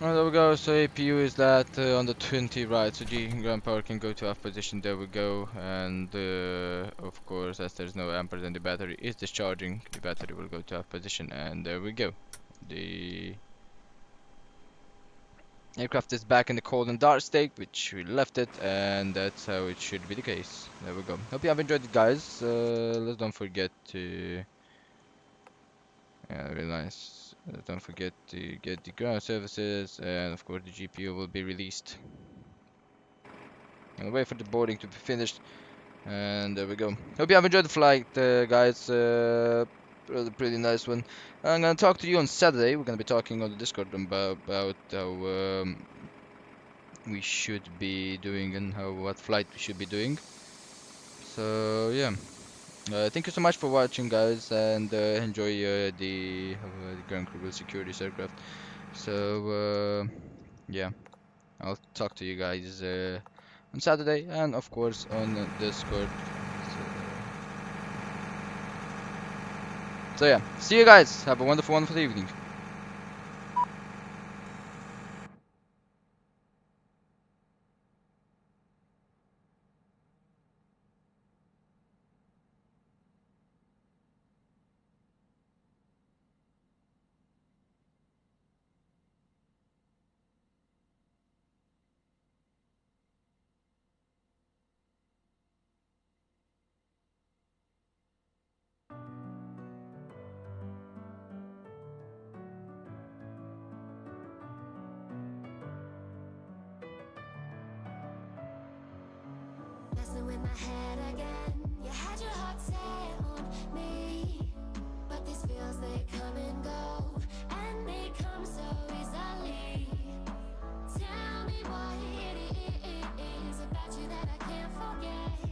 Oh, there we go. So APU is that on the 20 right. So G ground power can go to off position. There we go. And of course, as there's no amperes and the battery is discharging, the battery will go to off position. And there we go. The aircraft is back in the cold and dark state, which we left it, and that's how it should be the case. There we go. Hope you have enjoyed it, guys. Let's don't forget to. Yeah, really nice. Don't forget to get the ground services, and of course the GPU will be released. And wait for the boarding to be finished, and there we go. Hope you have enjoyed the flight, guys. Pretty nice one. I'm gonna talk to you on Saturday. We're gonna be talking on the Discord about how we should be doing and what flight we should be doing. So yeah. Thank you so much for watching, guys, and enjoy the ground crew will secure this aircraft. So yeah, I'll talk to you guys on Saturday, and of course on Discord. So yeah, see you guys. Have a wonderful evening. messing with my head again. You had your heart set on me, but these feels they come and go, and they come so easily. Tell me what it is about you that I can't forget,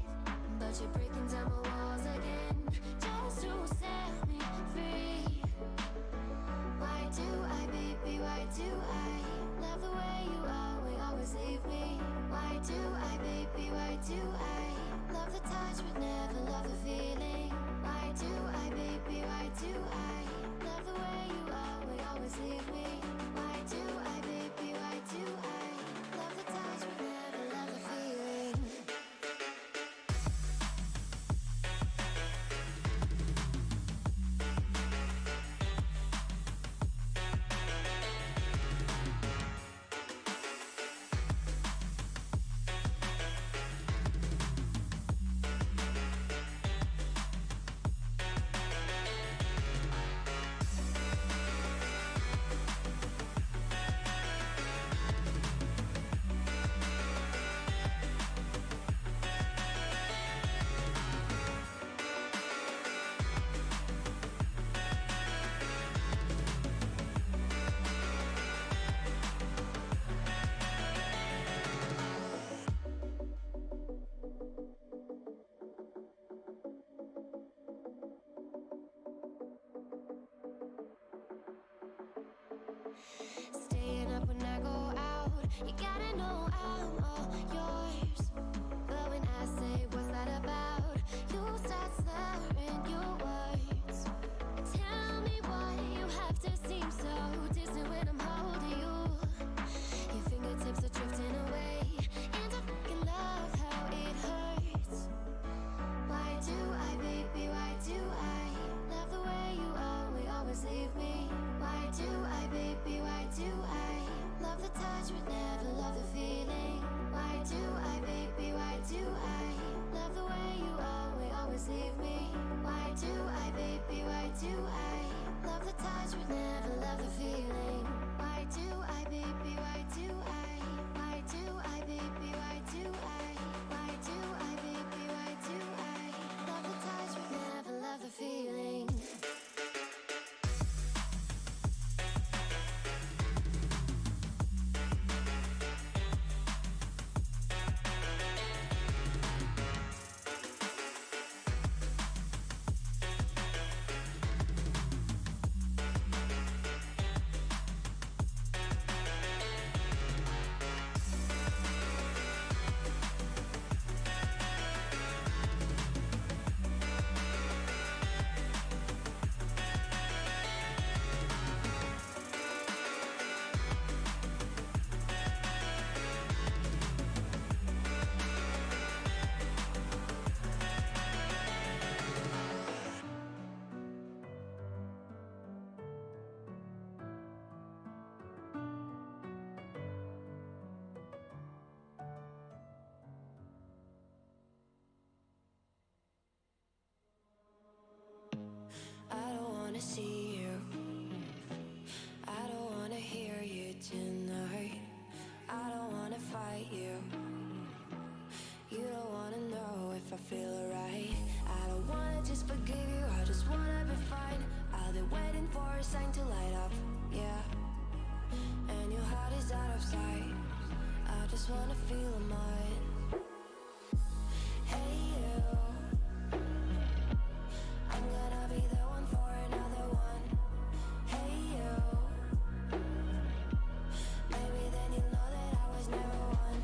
but you're breaking down my walls again just to set me free. Why do I, baby, why do I love the way you always leave me? Why do I, baby, why do I love the touch but never love the feeling? Why do I, baby, why do I love the way you always leave me? Why do I, baby, why do I love the touch but never love the feeling? Staying up when I go out, you gotta know I'm all yours. But when I say what's that about, you start slurring your words. Tell me why you have to seem so distant when I'm holding you. Your fingertips are drifting away, and I fucking love how it hurts. Why do I, baby, why do I love the way you always leave me? Why do I, baby, why do I love the touch but never love the feeling? Why do I, baby, why do I love the way you always leave me? Why do I, baby, why do I love the touch but never love the feeling? Why do I, baby, why do I? Why do I, baby, why do I? Why do I, baby, why do I love the touch but never love the feeling? I don't wanna see you, I don't wanna hear you tonight. I don't wanna fight you, you don't wanna know if I feel alright. I don't wanna just forgive you, I just wanna be fine. I'll be waiting for a sign to light up, yeah. And your heart is out of sight, I just wanna feel mine. Hey you, I'm gonna be the one for another one. Hey you, maybe then you'll know that I was never one.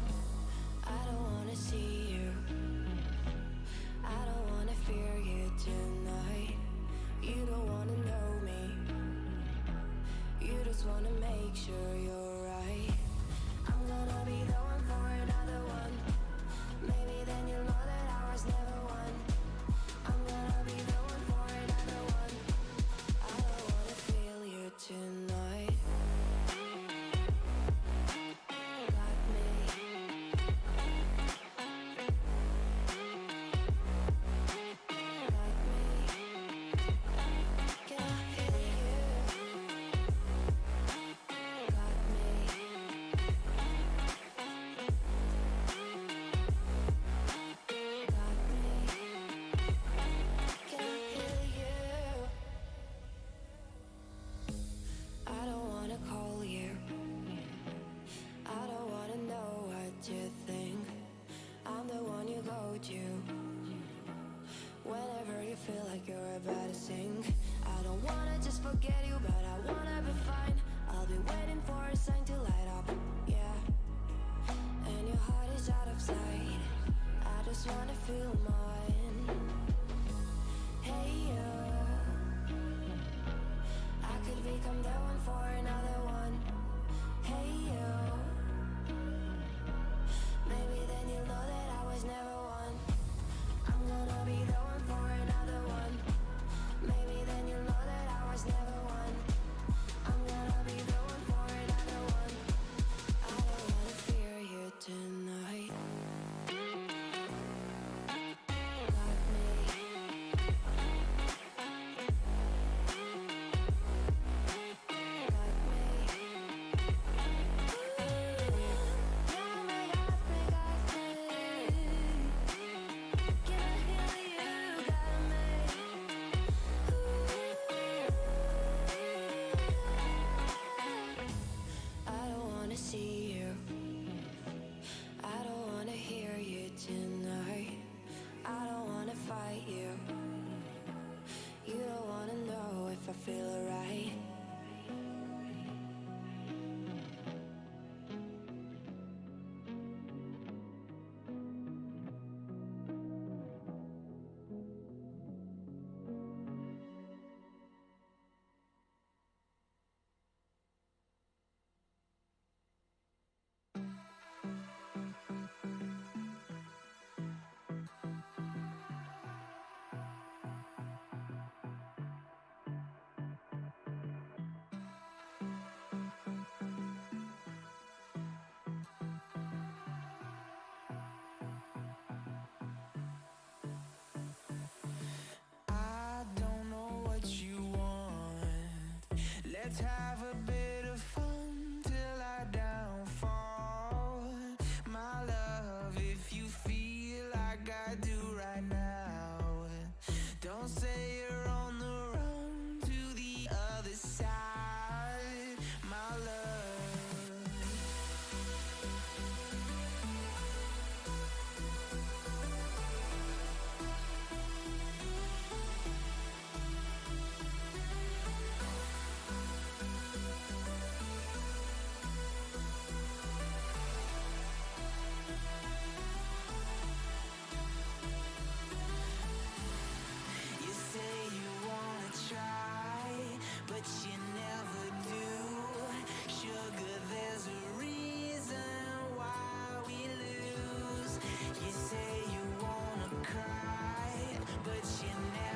I don't wanna see you, I don't wanna fear you tonight. You don't wanna know me, you just wanna make sure you're right. I'm gonna be the one for another one. Maybe then you'll know that I was never one. I'm gonna be the one for another one. I don't wanna feel you tonight. Got me. Got me. Can I feel you? Got like you're about to sink. I don't wanna just forget you, but I wanna be fine. I'll be waiting for a sign to light up, yeah. And your heart is out of sight. I just wanna feel mine. Hey you, I could become the one for another one. Hey you, maybe then you'll know that I was never one. I'm gonna be the one for another one. Maybe then you'll know that I was never one. I'm gonna be the one for another one. I don't wanna fear you tonight. If I feel alright. Let's have a bit of fun till I downfall. My love, if you feel like I do right now, don't say you're on the run to the other side, my love. But you never